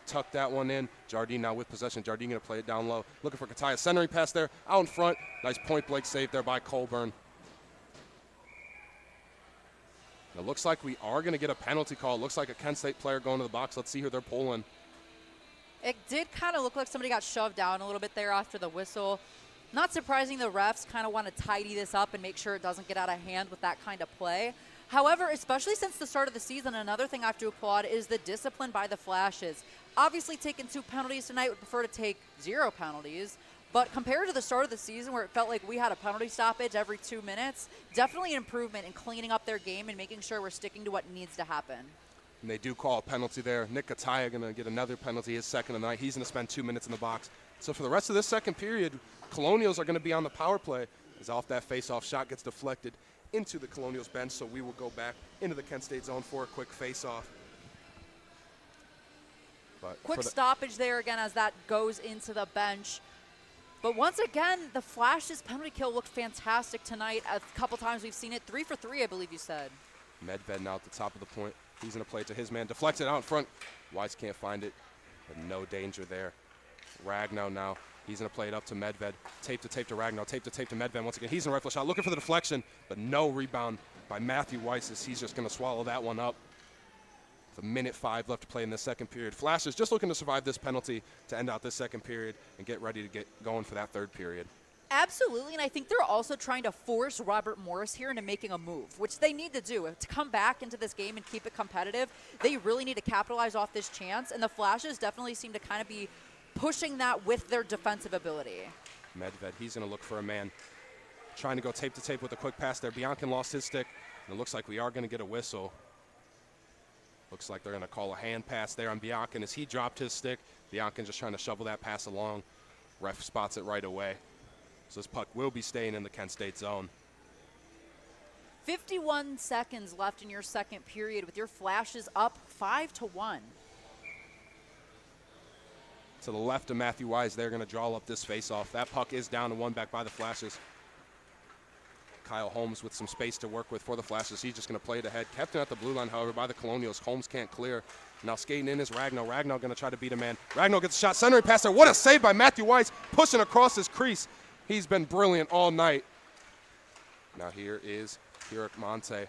tuck that one in. Jardine now with possession. Jardine going to play it down low. Looking for Kataya. Centering pass there. Out in front. Nice point blank save there by Colburn. It looks like we are going to get a penalty call. It looks like a Kent State player going to the box. Let's see who they're pulling. It did kind of look like somebody got shoved down a little bit there after the whistle. Not surprising the refs kind of want to tidy this up and make sure it doesn't get out of hand with that kind of play. However, especially since the start of the season, another thing I have to applaud is the discipline by the Flashes. Obviously, taking 2 penalties tonight, would prefer to take 0 penalties. But compared to the start of the season where it felt like we had a penalty stoppage every 2 minutes, definitely an improvement in cleaning up their game and making sure we're sticking to what needs to happen. And they do call a penalty there. Nick Kataya going to get another penalty, his second of the night. He's going to spend 2 minutes in the box. So for the rest of this second period, Colonials are going to be on the power play as off that face-off shot gets deflected into the Colonials bench. So we will go back into the Kent State zone for a quick face-off. Quick stoppage there again as that goes into the bench. But once again, the Flash's penalty kill looked fantastic tonight. A couple times we've seen it. 3 for 3, I believe you said. Medved now at the top of the point. He's going to play it to his man. Deflects it out in front. Weiss can't find it, but no danger there. Ragnow now. He's going to play it up to Medved. Tape to Ragnow. Tape to Medved once again. He's in a rifle shot. Looking for the deflection, but no rebound by Matthew Weiss as he's just going to swallow that one up. With 1:05 left to play in the second period. Flash is just looking to survive this penalty to end out this second period and get ready to get going for that third period. Absolutely, and I think they're also trying to force Robert Morris here into making a move, which they need to do. To come back into this game and keep it competitive, they really need to capitalize off this chance, and the Flashes definitely seem to kind of be pushing that with their defensive ability. Medved, he's going to look for a man. Trying to go tape to tape with a quick pass there. Biancan lost his stick, and it looks like we are going to get a whistle. Looks like they're going to call a hand pass there on Biancan as he dropped his stick. Biancan just trying to shovel that pass along. Ref spots it right away. So this puck will be staying in the Kent State zone. 51 seconds left in your second period with your Flashes up 5-1. To the left of Matthew Wise, they're going to draw up this face-off. That puck is down to 1 back by the Flashes. Kyle Holmes with some space to work with for the Flashes. He's just going to play it ahead. Kept it at the blue line, however, by the Colonials. Holmes can't clear. Now skating in is Ragnow. Ragnow going to try to beat a man. Ragnow gets a shot. Centering pass there. What a save by Matthew Wise, pushing across his crease. He's been brilliant all night. Now here is Hirik Monte.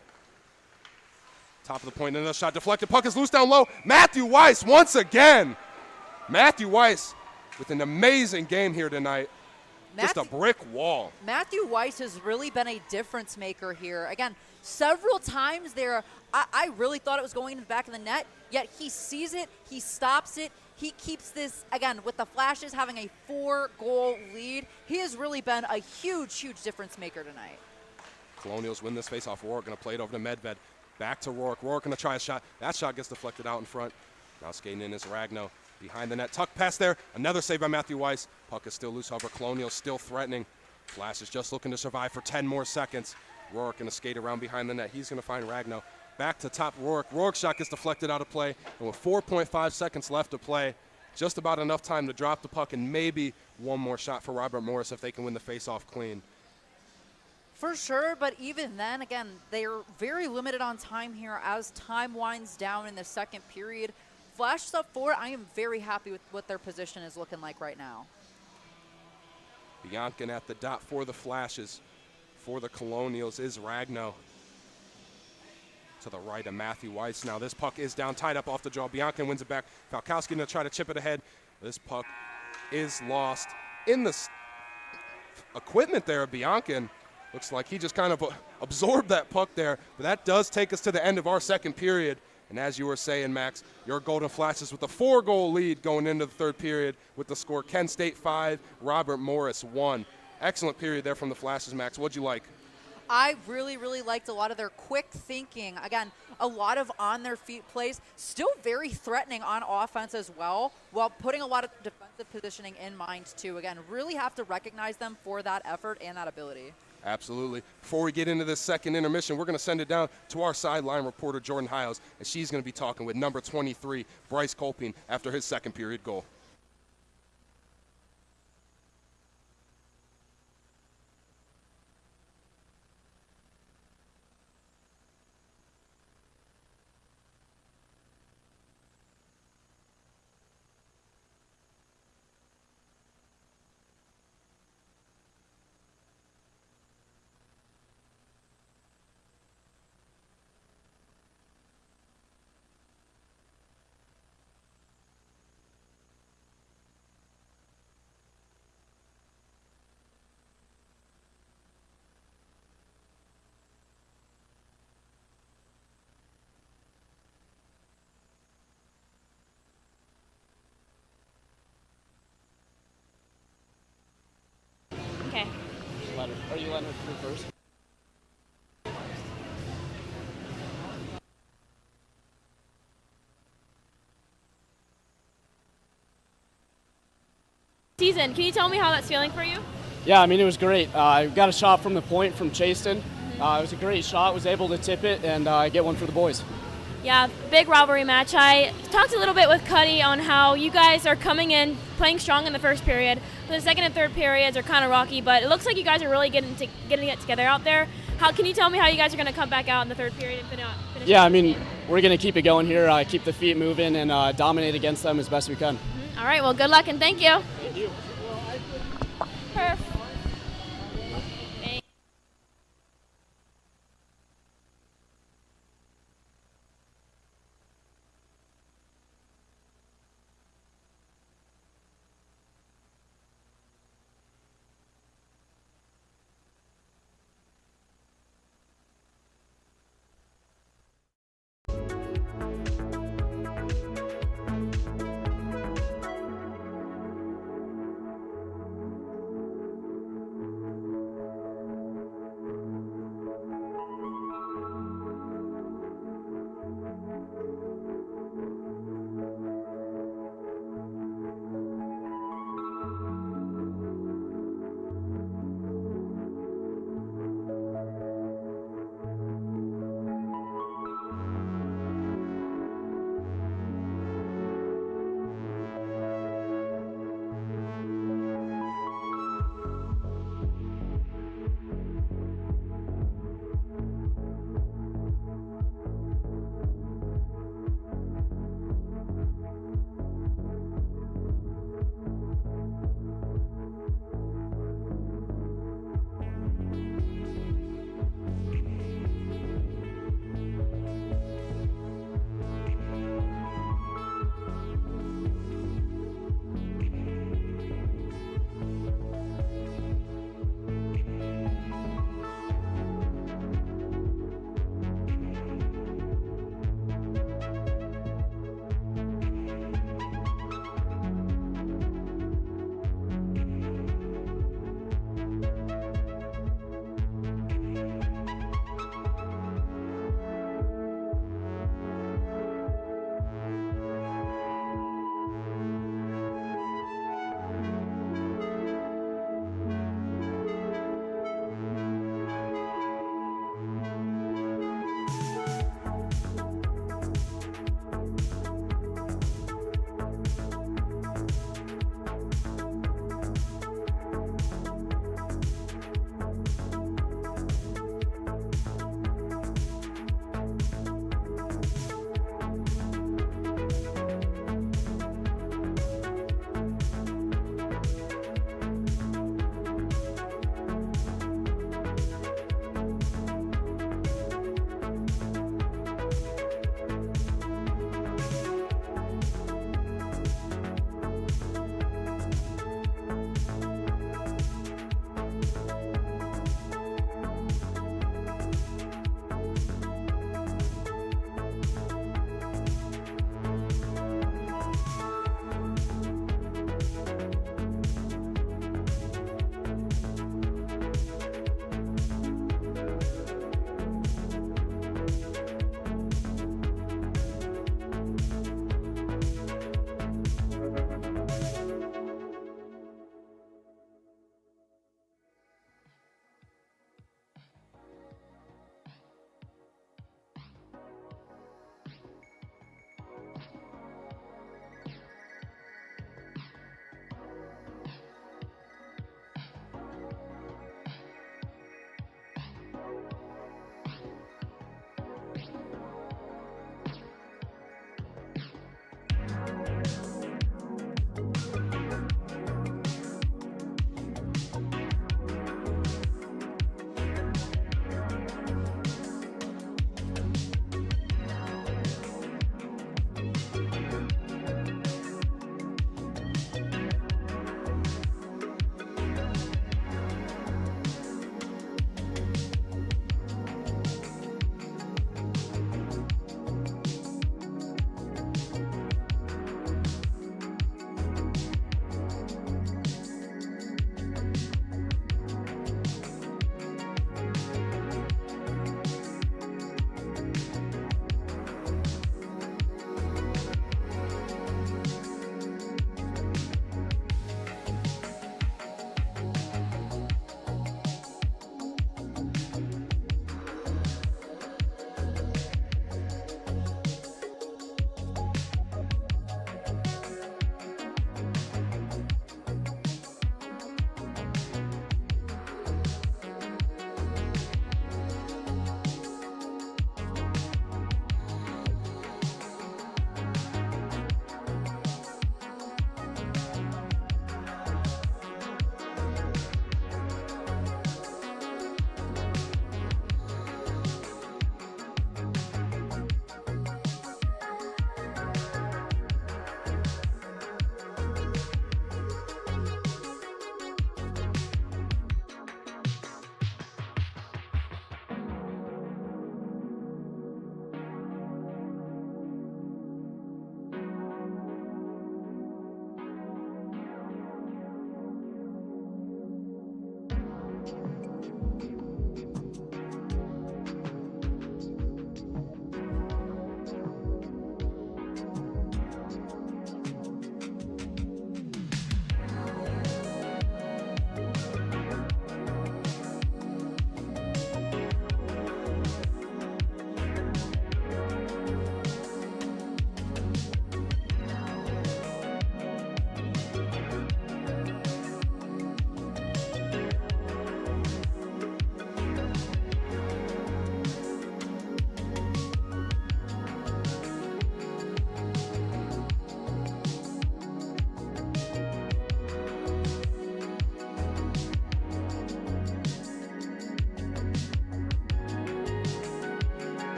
Top of the point, another shot deflected. Puck is loose down low. Matthew Weiss once again. Matthew Weiss with an amazing game here tonight. Just a brick wall. Matthew Weiss has really been a difference maker here. Again, several times there, I really thought it was going in the back of the net, yet he sees it, he stops it, he keeps this, again, with the Flashes having a 4-goal lead. He has really been a huge, huge difference maker tonight. Colonials win this faceoff. Rourke going to play it over to Medved. Back to Rourke. Rourke going to try a shot. That shot gets deflected out in front. Now skating in is Ragnow. Behind the net, tuck pass there. Another save by Matthew Weiss. Puck is still loose, however, Colonials still threatening. Flash is just looking to survive for 10 more seconds. Rourke going to skate around behind the net. He's going to find Ragnow. Back to top Rourke. Rourke's shot gets deflected out of play. And with 4.5 seconds left to play, just about enough time to drop the puck and maybe one more shot for Robert Morris if they can win the faceoff clean. For sure, but even then, again, they're very limited on time here as time winds down in the second period. Flash up 4. I am very happy with what their position is looking like right now. Biancan at the dot for the Flashes. For the Colonials is Ragnow. To the right of Matthew Weiss. Now this puck is down, tied up off the draw. Biancan wins it back. Falkowski going to try to chip it ahead. This puck is lost in the equipment there of Biancan. Looks like he just kind of absorbed that puck there. But that does take us to the end of our second period. And as you were saying, Max, your Golden Flashes with a 4-goal lead going into the third period with the score Kent State 5, Robert Morris 1. Excellent period there from the Flashes, Max. What'd you like? I really, really liked a lot of their quick thinking. Again, a lot of on-their-feet plays, still very threatening on offense as well, while putting a lot of defensive positioning in mind, too. Again, really have to recognize them for that effort and that ability. Absolutely. Before we get into this second intermission, we're going to send it down to our sideline reporter, Jordan Hiles, and she's going to be talking with number 23, Bryce Colping, after his second period goal. Okay. Are you letting her through first? Season, can you tell me how that's feeling for you? Yeah, I mean, it was great. I got a shot from the point from Chaston. It was a great shot. Was able to tip it and get one for the boys. Yeah, big rivalry match. I talked a little bit with Cuddy on how you guys are coming in, playing strong in the first period. The second and third periods are kind of rocky, but it looks like you guys are really getting it together out there. How can you tell me how you guys are going to come back out in the third period and finish? Yeah, I mean, we're going to keep it going here, keep the feet moving, and dominate against them as best we can. All right, well, good luck and thank you. Thank you. Perfect.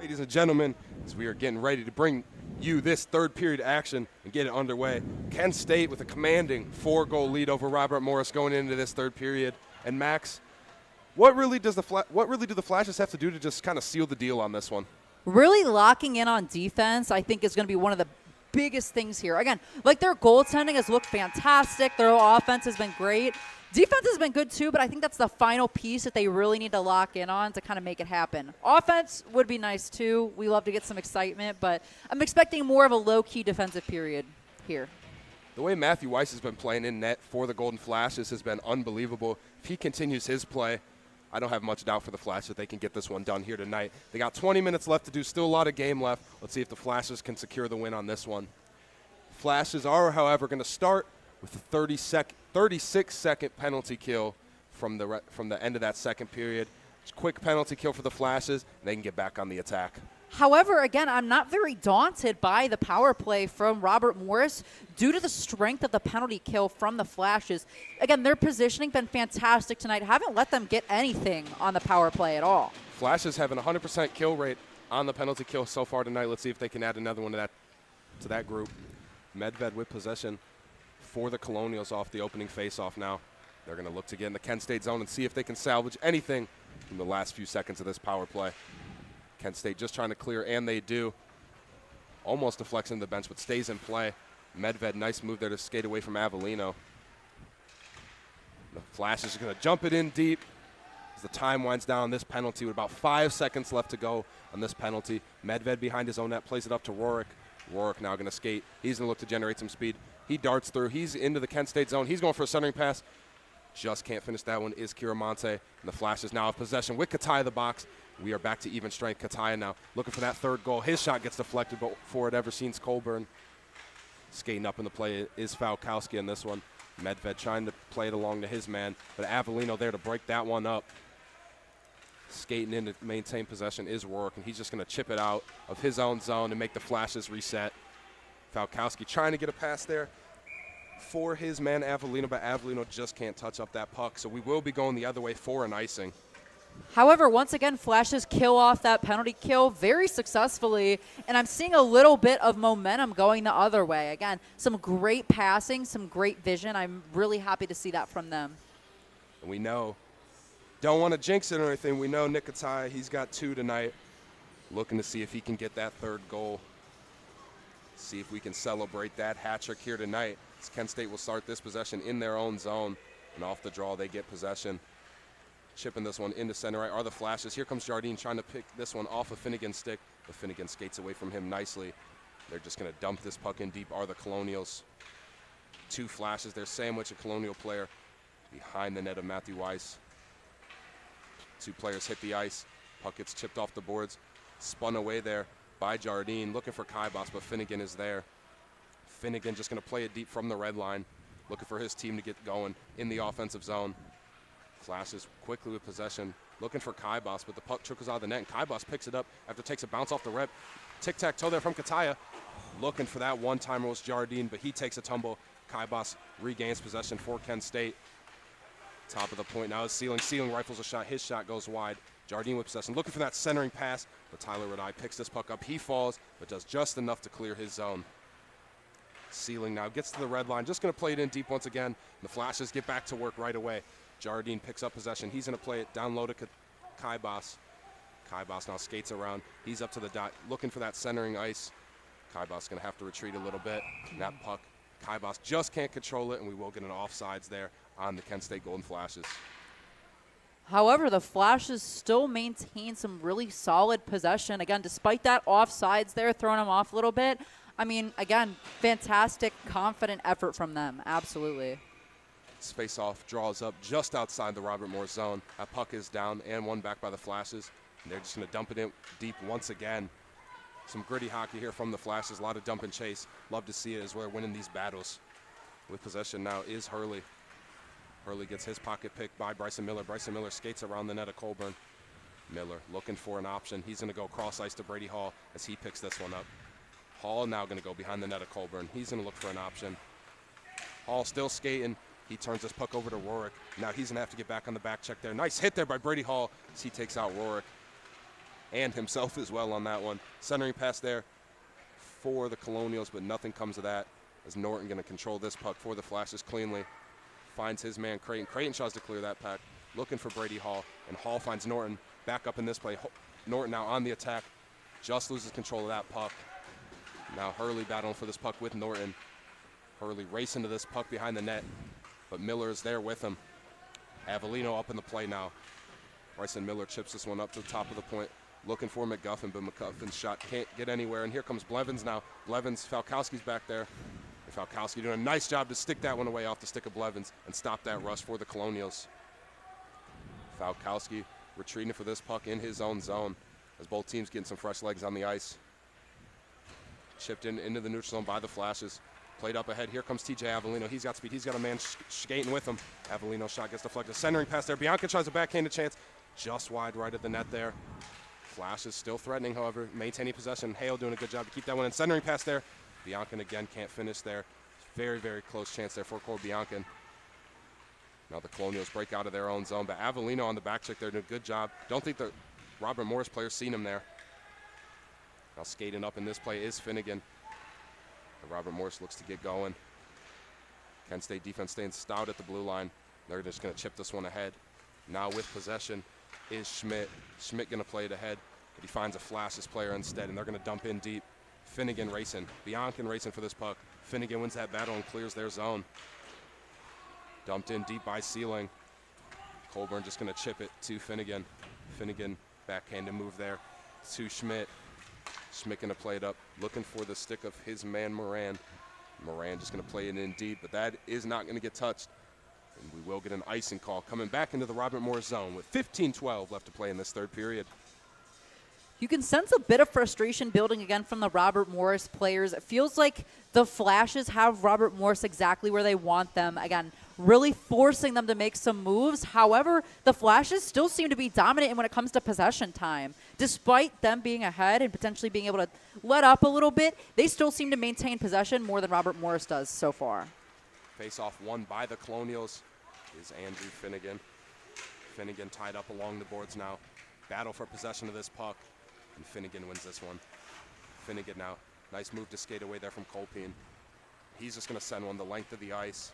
Ladies and gentlemen, as we are getting ready to bring you this third period action and get it underway, Kent State with a commanding 4-goal lead over Robert Morris going into this third period. And Max, what really do the Flashes have to do to just kind of seal the deal on this one? Really locking in on defense, I think, is going to be one of the biggest things here. Again, like their goaltending has looked fantastic. Their offense has been great. Defense has been good too, but I think that's the final piece that they really need to lock in on to kind of make it happen. Offense would be nice too. We love to get some excitement, but I'm expecting more of a low-key defensive period here. The way Matthew Weiss has been playing in net for the Golden Flashes has been unbelievable. If he continues his play, I don't have much doubt for the Flashes that they can get this one done here tonight. They got 20 minutes left to do, still a lot of game left. Let's see if the Flashes can secure the win on this one. Flashes are, however, going to start with a 36-second penalty kill from the end of that second period. It's a quick penalty kill for the Flashes, and they can get back on the attack. However, again, I'm not very daunted by the power play from Robert Morris due to the strength of the penalty kill from the Flashes. Again, their positioning been fantastic tonight. Haven't let them get anything on the power play at all. Flashes having a 100% kill rate on the penalty kill so far tonight. Let's see if they can add another one to that group. Medved with possession for the Colonials off the opening faceoff now. They're going to look to get in the Kent State zone and see if they can salvage anything from the last few seconds of this power play. Kent State just trying to clear, and they do. Almost deflects into the bench, but stays in play. Medved, nice move there to skate away from Avellino. The Flashes are going to jump it in deep as the time winds down. This penalty with about 5 seconds left to go on this penalty. Medved behind his own net plays it up to Rorik. Rorik now going to skate. He's going to look to generate some speed. He darts through. He's into the Kent State zone. He's going for a centering pass. Just can't finish that one is Kiramonte. And the Flashes now have possession with Kataya the box. We are back to even strength. Kataya now looking for that third goal. His shot gets deflected before it ever sees Colburn. Skating up in the play is Falkowski in this one. Medved trying to play it along to his man, but Avellino there to break that one up. Skating in to maintain possession is Rourke, and he's just going to chip it out of his own zone and make the Flashes reset. Falkowski trying to get a pass there for his man Avellino, but Avellino just can't touch up that puck, so we will be going the other way for an icing. However, once again, Flashes kill off that penalty kill very successfully, and I'm seeing a little bit of momentum going the other way. Again, some great passing, some great vision. I'm really happy to see that from them. And we know, don't want to jinx it or anything, we know Nick Kataya, he's got 2 tonight, looking to see if he can get that third goal. See if we can celebrate that hat trick here tonight. As Kent State will start this possession in their own zone, and off the draw they get possession. Chipping this one into center right are the Flashes. Here comes Jardine trying to pick this one off of Finnegan's stick, but Finnegan skates away from him nicely. They're just going to dump this puck in deep are the Colonials. 2 Flashes there, sandwich a Colonial player behind the net of Matthew Weiss. 2 players hit the ice. Puck gets chipped off the boards, spun away there by Jardine, looking for Kaibas, but Finnegan is there. Finnegan just going to play it deep from the red line, looking for his team to get going in the offensive zone. Flashes quickly with possession, looking for Kaibas, but the puck trickles out of the net, and Kaibas picks it up after it takes a bounce off the rep. Tic-tac-toe there from Kataya. Looking for that one-timer was Jardine, but he takes a tumble. Kaibas regains possession for Kent State. Top of the point now is Sealing. Sealing rifles a shot. His shot goes wide. Jardine with possession, looking for that centering pass, but Tyler Radai picks this puck up. He falls, but does just enough to clear his zone. Sealing now gets to the red line, just going to play it in deep once again. The Flashes get back to work right away. Jardine picks up possession. He's going to play it down low to Kaibas. Kaibas now skates around. He's up to the dot, looking for that centering ice. Kaibas going to have to retreat a little bit. And that puck, Kaibas just can't control it, and we will get an offsides there on the Kent State Golden Flashes. However, the Flashes still maintain some really solid possession. Again, despite that offsides there, throwing them off a little bit. I mean, again, fantastic, confident effort from them. Absolutely. This face-off draws up just outside the Robert Morris zone. That puck is down and one back by the Flashes. And they're just going to dump it in deep once again. Some gritty hockey here from the Flashes. A lot of dump and chase. Love to see it as we're winning these battles. With possession now is Hurley. Hurley gets his pocket picked by Bryson Miller. Bryson Miller skates around the net of Colburn. Miller looking for an option. He's going to go cross ice to Brady Hall as he picks this one up. Hall now going to go behind the net of Colburn. He's going to look for an option. Hall still skating. He turns this puck over to Rorik. Now he's going to have to get back on the back check there. Nice hit there by Brady Hall as he takes out Rorik. and himself as well on that one. Centering pass there for the Colonials, but nothing comes of that as Norton going to control this puck for the Flashes cleanly. Finds his man Creighton. Creighton tries to clear that puck, looking for Brady Hall, and Hall finds Norton back up in this play. Norton now on the attack, just loses control of that puck. Now Hurley battling for this puck with Norton. Hurley racing to this puck behind the net, but Miller is there with him. Avellino up in the play now. Bryson Miller chips this one up to the top of the point, looking for McGuffin, but McGuffin's shot can't get anywhere. And here comes Blevins now. Blevins, Falkowski's back there. And Falkowski doing a nice job to stick that one away off the stick of Blevins and stop that rush for the Colonials. Falkowski retreating for this puck in his own zone as both teams getting some fresh legs on the ice. Chipped into the neutral zone by the Flashes. Played up ahead. Here comes TJ Avellino. He's got speed. He's got a man skating with him. Avellino shot gets deflected. Centering pass there. Bianca tries a backhanded chance. Just wide right of the net there. Flashes still threatening, however, maintaining possession. Hale doing a good job to keep that one in. Centering pass there. Biancan again can't finish there. Very, very close chance there for Cole Biancan. Now the Colonials break out of their own zone, but Avellino on the back check there doing a good job. Don't think the Robert Morris player's seen him there. Now skating up in this play is Finnegan. And Robert Morris looks to get going. Kent State defense staying stout at the blue line. They're just going to chip this one ahead. Now with possession is Schmidt. Schmidt going to play it ahead, but he finds a Flashes player instead, and they're going to dump in deep. Finnegan racing. Biancan racing for this puck. Finnegan wins that battle and clears their zone. Dumped in deep by Sealing. Colburn just going to chip it to Finnegan. Finnegan backhanded move there to Schmidt. Schmidt going to play it up, looking for the stick of his man Moran. Moran just going to play it in deep, but that is not going to get touched. And we will get an icing call coming back into the Robert Morris zone with 15-12 left to play in this third period. You can sense a bit of frustration building again from the Robert Morris players. It feels like the Flashes have Robert Morris exactly where they want them. Again, really forcing them to make some moves. However, the Flashes still seem to be dominant when it comes to possession time. Despite them being ahead and potentially being able to let up a little bit, they still seem to maintain possession more than Robert Morris does so far. Face-off won by the Colonials is Andrew Finnegan. Finnegan tied up along the boards now. Battle for possession of this puck, and Finnegan wins this one. Finnegan now, nice move to skate away there from Colpine. He's just going to send one the length of the ice.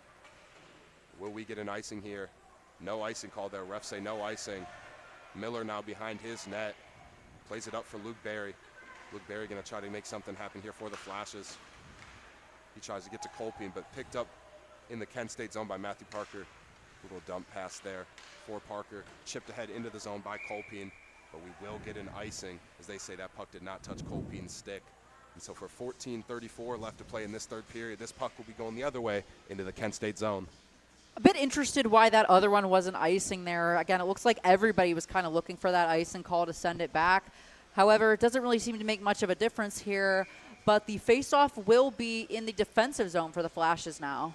Will we get an icing here? No icing called there. Refs say no icing. Miller now behind his net. Plays it up for Luke Berry. Luke Berry going to try to make something happen here for the Flashes. He tries to get to Colpine, but picked up in the Kent State zone by Matthew Parker. Little dump pass there for Parker. Chipped ahead into the zone by Colpine, but we will get an icing. As they say, that puck did not touch Colpine's stick. And so for 14:34 left to play in this third period, this puck will be going the other way into the Kent State zone. A bit interested why that other one wasn't icing there. Again, it looks like everybody was kind of looking for that icing call to send it back. However, it doesn't really seem to make much of a difference here, but the face-off will be in the defensive zone for the Flashes now.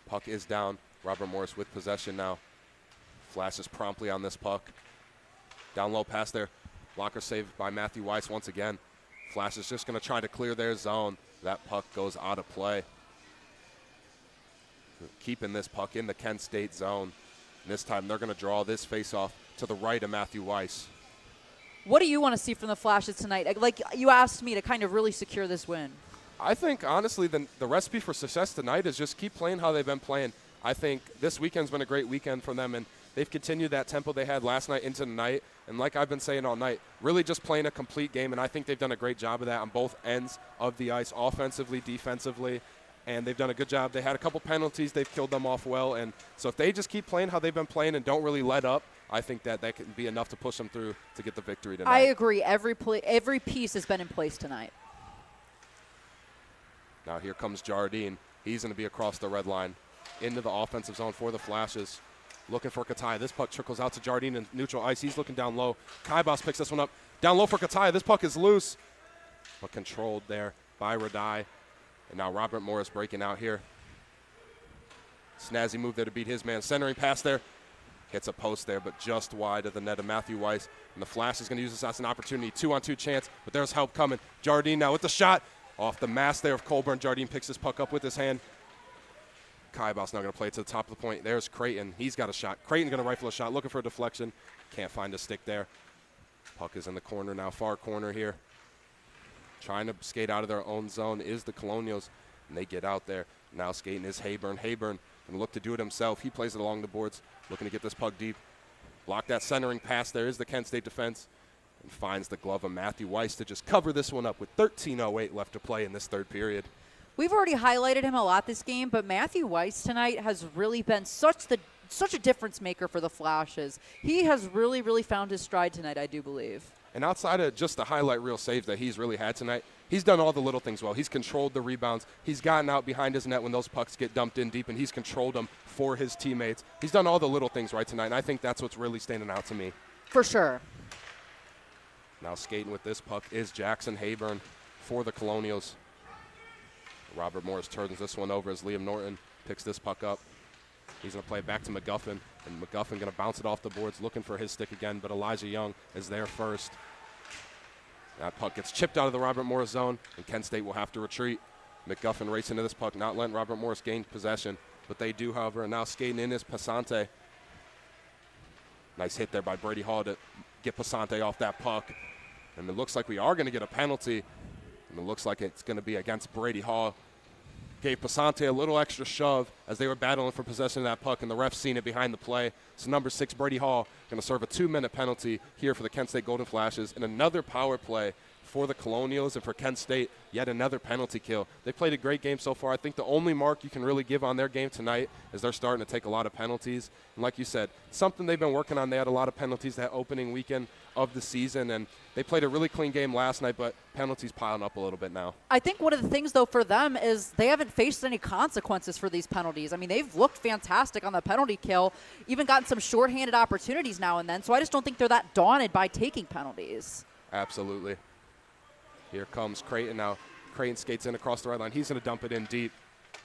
Puck is down. Robert Morris with possession now. Flashes promptly on this puck. Down low pass there. Blocker saved by Matthew Weiss once again. Flash is just going to try to clear their zone. That puck goes out of play. Keeping this puck in the Kent State zone. And this time they're going to draw this face-off to the right of Matthew Weiss. What do you want to see from the Flashes tonight? Like you asked me to kind of really secure this win. I think, honestly, the recipe for success tonight is just keep playing how they've been playing. I think this weekend's been a great weekend for them, and they've continued that tempo they had last night into tonight. And like I've been saying all night, really just playing a complete game, and I think they've done a great job of that on both ends of the ice, offensively, defensively, and they've done a good job. They had a couple penalties. They've killed them off well, and so if they just keep playing how they've been playing and don't really let up, I think that can be enough to push them through to get the victory tonight. I agree. Every piece has been in place tonight. Now here comes Jardine. He's going to be across the red line into the offensive zone for the Flashes. Looking for Kataya. This puck trickles out to Jardine in neutral ice. He's looking down low. Kaibas picks this one up. Down low for Kataya. This puck is loose, but controlled there by Radai. And now Robert Morris breaking out here. Snazzy move there to beat his man. Centering pass there. Hits a post there, but just wide of the net of Matthew Weiss. And the Flash is going to use this as an opportunity. 2-on-2 chance, but there's help coming. Jardine now with the shot. Off the mask there of Colburn. Jardine picks his puck up with his hand. Kaibas now going to play it to the top of the point. There's Creighton. He's got a shot. Creighton going to rifle a shot, looking for a deflection. Can't find a stick there. Puck is in the corner now, far corner here. Trying to skate out of their own zone is the Colonials, and they get out there. Now skating is Hayburn. Hayburn going to look to do it himself. He plays it along the boards, looking to get this puck deep. Block that centering pass. There is the Kent State defense, and finds the glove of Matthew Weiss to just cover this one up with 13:08 left to play in this third period. We've already highlighted him a lot this game, but Matthew Weiss tonight has really been such a difference maker for the Flashes. He has really, really found his stride tonight, I do believe. And outside of just the highlight reel saves that he's really had tonight, he's done all the little things well. He's controlled the rebounds. He's gotten out behind his net when those pucks get dumped in deep, and he's controlled them for his teammates. He's done all the little things right tonight, and I think that's what's really standing out to me. For sure. Now skating with this puck is Jackson Hayburn for the Colonials. Robert Morris turns this one over as Liam Norton picks this puck up. He's going to play it back to McGuffin, and McGuffin going to bounce it off the boards, looking for his stick again, but Elijah Young is there first. That puck gets chipped out of the Robert Morris zone, and Kent State will have to retreat. McGuffin racing to this puck, not letting Robert Morris gain possession, but they do, however, and now skating in is Pasante. Nice hit there by Brady Hall to get Pasante off that puck. And it looks like we are going to get a penalty, and it looks like it's going to be against Brady Hall. Gave Pasante a little extra shove as they were battling for possession of that puck, and the ref seen it behind the play. So number 6, Brady Hall, going to serve a 2-minute penalty here for the Kent State Golden Flashes, and another power play for the Colonials, and for Kent State, yet another penalty kill. They played a great game so far. I think the only mark you can really give on their game tonight is they're starting to take a lot of penalties. And like you said, something they've been working on. They had a lot of penalties that opening weekend of the season, and they played a really clean game last night, but penalties piling up a little bit now. I think one of the things, though, for them is they haven't faced any consequences for these penalties. I mean, they've looked fantastic on the penalty kill, even gotten some shorthanded opportunities now and then, so I just don't think they're that daunted by taking penalties. Absolutely. Here comes Creighton now. Creighton skates in across the right line. He's going to dump it in deep.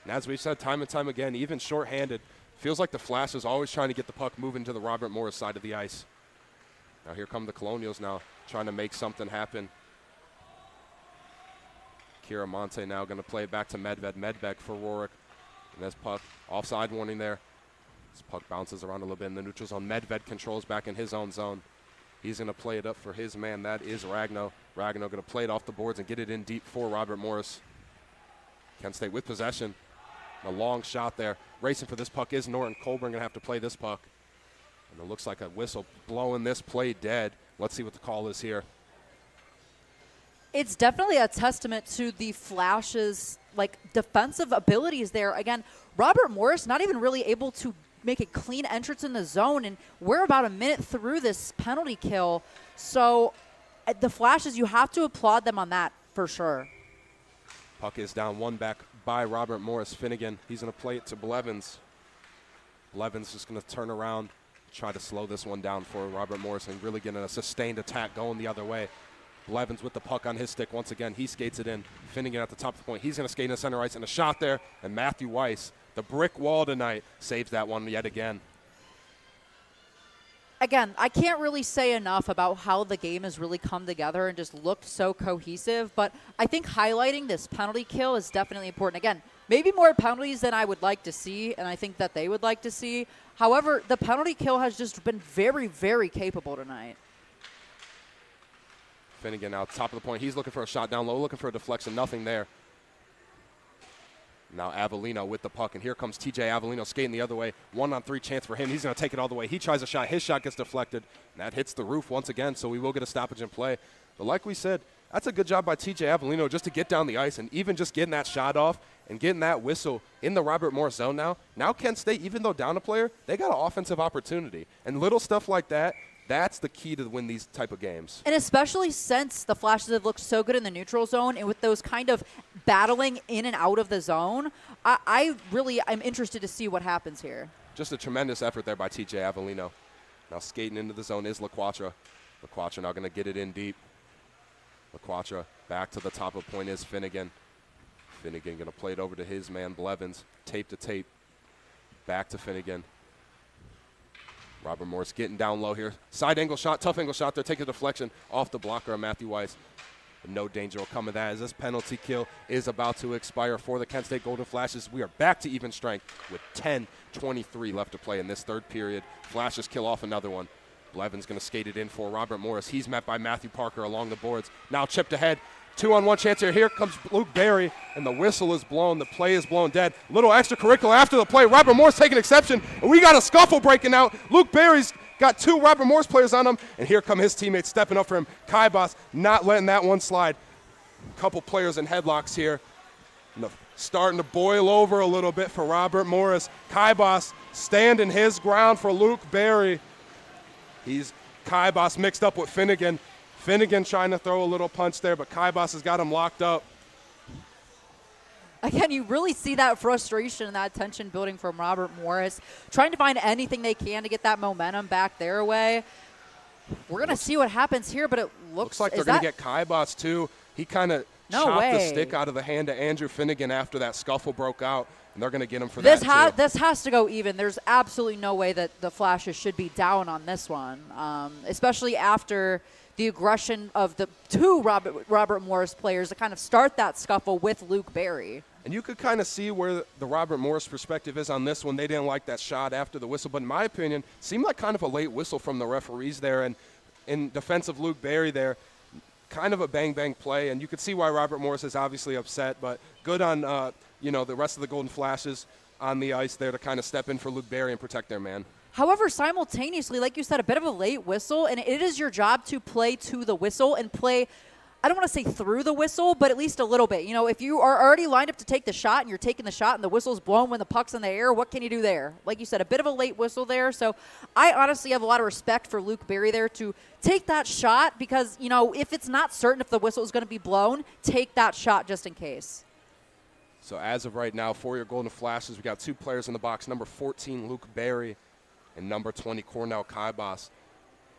And as we've said time and time again, even shorthanded, feels like the Flash is always trying to get the puck moving to the Robert Morris side of the ice. Now here come the Colonials now, trying to make something happen. Kira Monte now going to play it back to Medved. Medved for Rourke. And this puck, offside warning there. This puck bounces around a little bit in the neutral zone. Medved controls back in his own zone. He's going to play it up for his man. That is Ragno. Ragno going to play it off the boards and get it in deep for Robert Morris. Kent State with possession. A long shot there. Racing for this puck is Norton. Colburn going to have to play this puck. And it looks like a whistle blowing this play dead. Let's see what the call is here. It's definitely a testament to the Flash's defensive abilities there. Again, Robert Morris not even really able to make a clean entrance in the zone, and we're about a minute through this penalty kill. So the Flashes, you have to applaud them on that for sure. Puck is down one back by Robert Morris. Finnegan, he's going to play it to Blevins. Blevins just going to turn around, try to slow this one down for Robert Morris and really getting a sustained attack going the other way. Blevins with the puck on his stick once again. He skates it in. Finnegan at the top of the point. He's going to skate in the center ice, and a shot there. And Matthew Weiss, the brick wall tonight, saves that one yet again. Again, I can't really say enough about how the game has really come together and just looked so cohesive, but I think highlighting this penalty kill is definitely important. Again, maybe more penalties than I would like to see, and I think that they would like to see. However, the penalty kill has just been very, very capable tonight. Finnegan now top of the point. He's looking for a shot down low, looking for a deflection. Nothing there. Now Avellino with the puck, and here comes TJ Avellino skating the other way. 1-on-3 chance for him. He's going to take it all the way. He tries a shot. His shot gets deflected, and that hits the roof once again, so we will get a stoppage in play. But like we said, that's a good job by TJ Avellino just to get down the ice and even just getting that shot off and getting that whistle in the Robert Morris zone now. Now Kent State, even though down a player, they got an offensive opportunity. And little stuff like that, that's the key to win these type of games. And especially since the Flashes have looked so good in the neutral zone and with those kind of battling in and out of the zone, I'm interested to see what happens here. Just a tremendous effort there by TJ Avellino. Now skating into the zone is LaQuatra. LaQuatra now going to get it in deep. LaQuatra back to the top of the point is Finnegan. Finnegan going to play it over to his man Blevins. Tape to tape. Back to Finnegan. Robert Morris getting down low here. Side angle shot, tough angle shot there. Take a deflection off the blocker of Matthew Weiss. But no danger will come of that as this penalty kill is about to expire for the Kent State Golden Flashes. We are back to even strength with 10:23 left to play in this third period. Flashes kill off another one. Blevins going to skate it in for Robert Morris. He's met by Matthew Parker along the boards. Now chipped ahead. 2-on-1 chance here. Here comes Luke Berry, and the whistle is blown. The play is blown dead. Little extracurricular after the play. Robert Morris taking exception, and we got a scuffle breaking out. Luke Berry's got 2 Robert Morris players on him, and here come his teammates stepping up for him. Kaibas not letting that one slide. Couple players in headlocks here. Starting to boil over a little bit for Robert Morris. Kaibas standing his ground for Luke Berry. He's Kaibas mixed up with Finnegan. Finnegan trying to throw a little punch there, but Kaibas has got him locked up. Again, you really see that frustration and that tension building from Robert Morris, trying to find anything they can to get that momentum back their way. We're going to see what happens here, but it looks like they're going to get Kaibas too. He kind of chopped the stick out of the hand of Andrew Finnegan after that scuffle broke out, and they're going to get him for that too. This has to go even. There's absolutely no way that the Flashes should be down on this one, especially after the aggression of the 2 Robert Morris players to kind of start that scuffle with Luke Berry. And you could kind of see where the Robert Morris perspective is on this one. They didn't like that shot after the whistle, but in my opinion, seemed like kind of a late whistle from the referees there. And in defense of Luke Berry there, kind of a bang-bang play. And you could see why Robert Morris is obviously upset, but good on the rest of the Golden Flashes on the ice there to kind of step in for Luke Berry and protect their man. However, simultaneously, like you said, a bit of a late whistle, and it is your job to play to the whistle and play, I don't want to say through the whistle, but at least a little bit. You know, if you are already lined up to take the shot and you're taking the shot and the whistle's blown when the puck's in the air, what can you do there? Like you said, a bit of a late whistle there. So I honestly have a lot of respect for Luke Berry there to take that shot because, you know, if it's not certain if the whistle is going to be blown, take that shot just in case. So as of right now, for your Golden Flashes, we got 2 players in the box, number 14, Luke Berry, and number 20, Cornell Kaibas.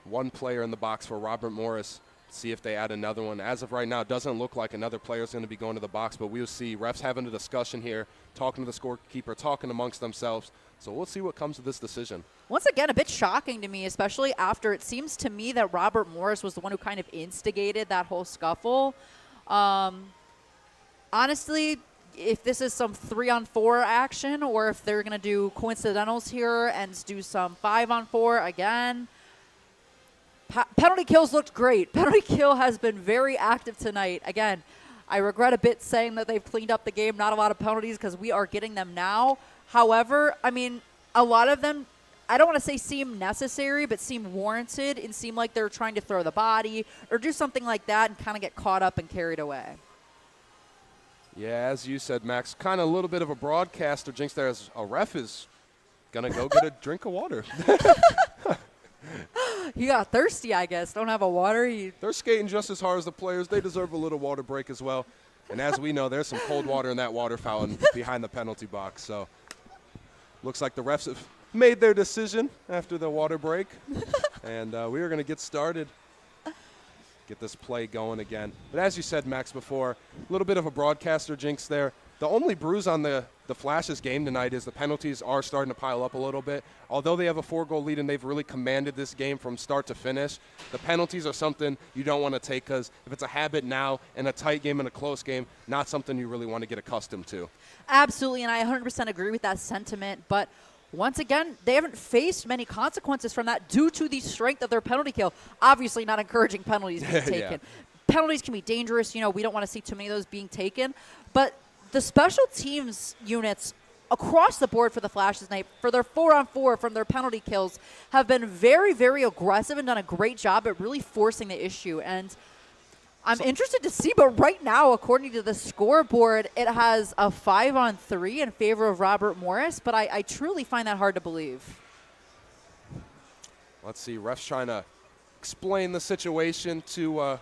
1 player in the box for Robert Morris. See if they add another one. As of right now, it doesn't look like another player is going to be going to the box, but we'll see. Refs having a discussion here, talking to the scorekeeper, talking amongst themselves. So we'll see what comes of this decision. Once again, a bit shocking to me, especially after it seems to me that Robert Morris was the one who kind of instigated that whole scuffle. Honestly, if this is some 3-on-4 action or if they're going to do coincidentals here and do some 5-on-4 again. Penalty kills looked great. Penalty kill has been very active tonight. Again, I regret a bit saying that they've cleaned up the game. Not a lot of penalties because we are getting them now. However, I mean, a lot of them, I don't want to say seem necessary, but seem warranted and seem like they're trying to throw the body or do something like that and kind of get caught up and carried away. Yeah, as you said, Max, kind of a little bit of a broadcaster jinx there as a ref is going to go get a drink of water. He got thirsty, I guess. Don't have a water. They're skating just as hard as the players. They deserve a little water break as well. And as we know, there's some cold water in that water fountain behind the penalty box. So looks like the refs have made their decision after the water break. And we are going to get started. Get this play going again. But as you said, Max, before, a little bit of a broadcaster jinx there. The only bruise on the Flashes game tonight is the penalties are starting to pile up a little bit. Although they have a 4-goal lead and they've really commanded this game from start to finish, the penalties are something you don't want to take because if it's a habit now in a tight game and a close game, not something you really want to get accustomed to. Absolutely, and I 100% agree with that sentiment. But once again, they haven't faced many consequences from that due to the strength of their penalty kill. Obviously not encouraging penalties being taken. Yeah. Penalties can be dangerous. You know, we don't want to see too many of those being taken. But the special teams units across the board for the Flashes tonight, for their 4-on-4 from their penalty kills, have been very, very aggressive and done a great job at really forcing the issue. And I'm interested to see, but right now, according to the scoreboard, it has a 5-on-3 in favor of Robert Morris, but I truly find that hard to believe. Let's see, refs trying to explain the situation to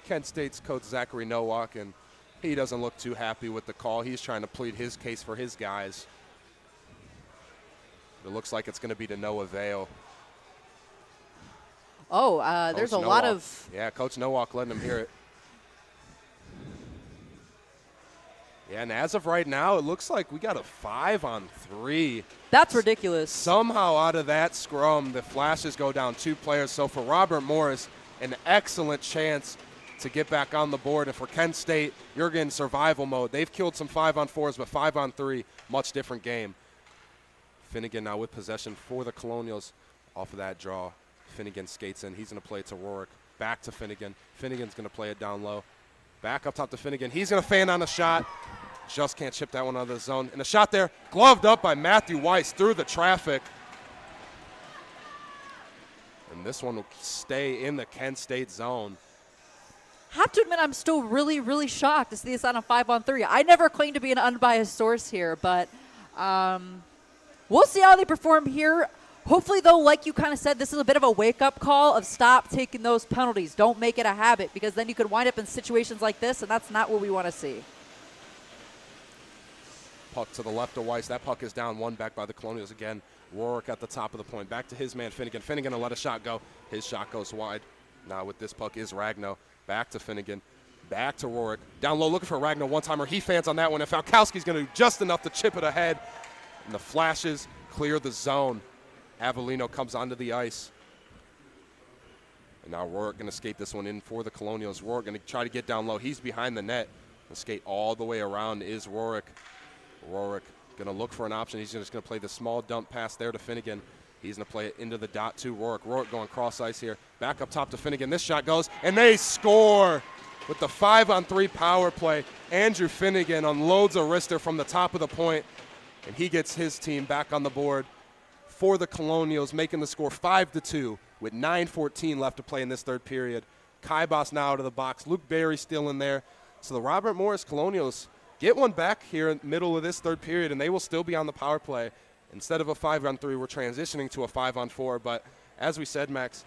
Kent State's coach Zachary Nowak, and he doesn't look too happy with the call. He's trying to plead his case for his guys. It looks like it's going to be to no avail. Oh, there's a lot of... Yeah, Coach Nowak letting him hear it. Yeah, and as of right now, it looks like we got a 5-on-3. That's ridiculous. Somehow out of that scrum, the Flashes go down 2 players. So for Robert Morris, an excellent chance to get back on the board. And for Kent State, you're getting survival mode. They've killed some 5-on-4s, but 5-on-3, much different game. Finnegan now with possession for the Colonials off of that draw. Finnegan skates in. He's going to play it to Rourke. Back to Finnegan. Finnegan's going to play it down low. Back up top to Finnegan. He's going to fan on a shot. Just can't chip that one out of the zone. And a shot there, gloved up by Matthew Weiss through the traffic. And this one will stay in the Kent State zone. Have to admit, I'm still really, really shocked to see this on a 5-on-3. I never claimed to be an unbiased source here, but we'll see how they perform here. Hopefully, though, like you kind of said, this is a bit of a wake-up call of stop taking those penalties. Don't make it a habit, because then you could wind up in situations like this, and that's not what we want to see. Puck to the left of Weiss. That puck is down, one back by the Colonials again. Rourke at the top of the point. Back to his man, Finnegan. Finnegan will let a shot go. His shot goes wide. Now with this puck is Ragno. Back to Finnegan. Back to Rourke. Down low looking for Ragno. One-timer. He fans on that one. And Falkowski's going to do just enough to chip it ahead. And the Flashes clear the zone. Avellino comes onto the ice. And now Rourke going to skate this one in for the Colonials. Rourke going to try to get down low. He's behind the net. The skate all the way around is Rourke. Rourke going to look for an option. He's just going to play the small dump pass there to Finnegan. He's going to play it into the dot to Rourke. Rourke going cross ice here. Back up top to Finnegan. This shot goes, and they score with the 5-on-3 power play. Andrew Finnegan unloads a wrister from the top of the point, and he gets his team back on the board for the Colonials, making the score 5-2 with 9:14 left to play in this third period. Kaibas now out of the box. Luke Berry still in there. So the Robert Morris Colonials get one back here in the middle of this third period, and they will still be on the power play. Instead of a 5-on-3, we're transitioning to a 5-on-4. But as we said, Max,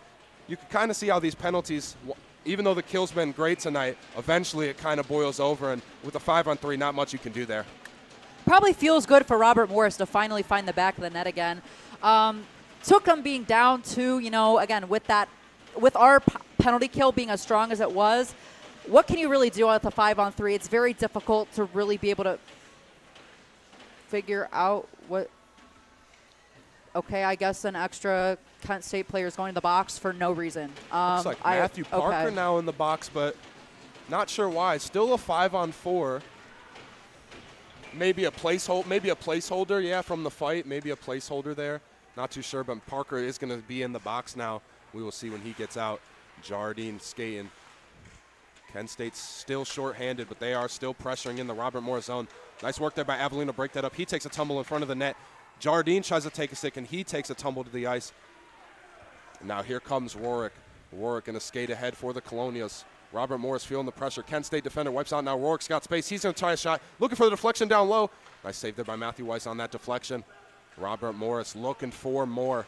you can kind of see how these penalties, even though the kill's been great tonight, eventually it kind of boils over. And with a 5-on-3, not much you can do there. Probably feels good for Robert Morris to finally find the back of the net again. Took them being down 2, again, with our penalty kill being as strong as it was. What can you really do with a 5-on-3? It's very difficult to really be able to figure out what. Okay, I guess an extra Kent State player is going to the box for no reason. Looks like Matthew Parker now in the box, but not sure why. Still a 5-on-4. Maybe a placeholder, yeah, from the fight. Maybe a placeholder there. Not too sure, but Parker is going to be in the box now. We will see when he gets out. Jardine skating. Kent State's still shorthanded, but they are still pressuring in the Robert Morris zone. Nice work there by Avellino to break that up. He takes a tumble in front of the net. Jardine tries to take a stick, and he takes a tumble to the ice. And now here comes Rourke. Rourke going to skate ahead for the Colonials. Robert Morris feeling the pressure. Kent State defender wipes out. Now Rourke's got space. He's going to try a shot. Looking for the deflection down low. Nice save there by Matthew Weiss on that deflection. Robert Morris looking for more.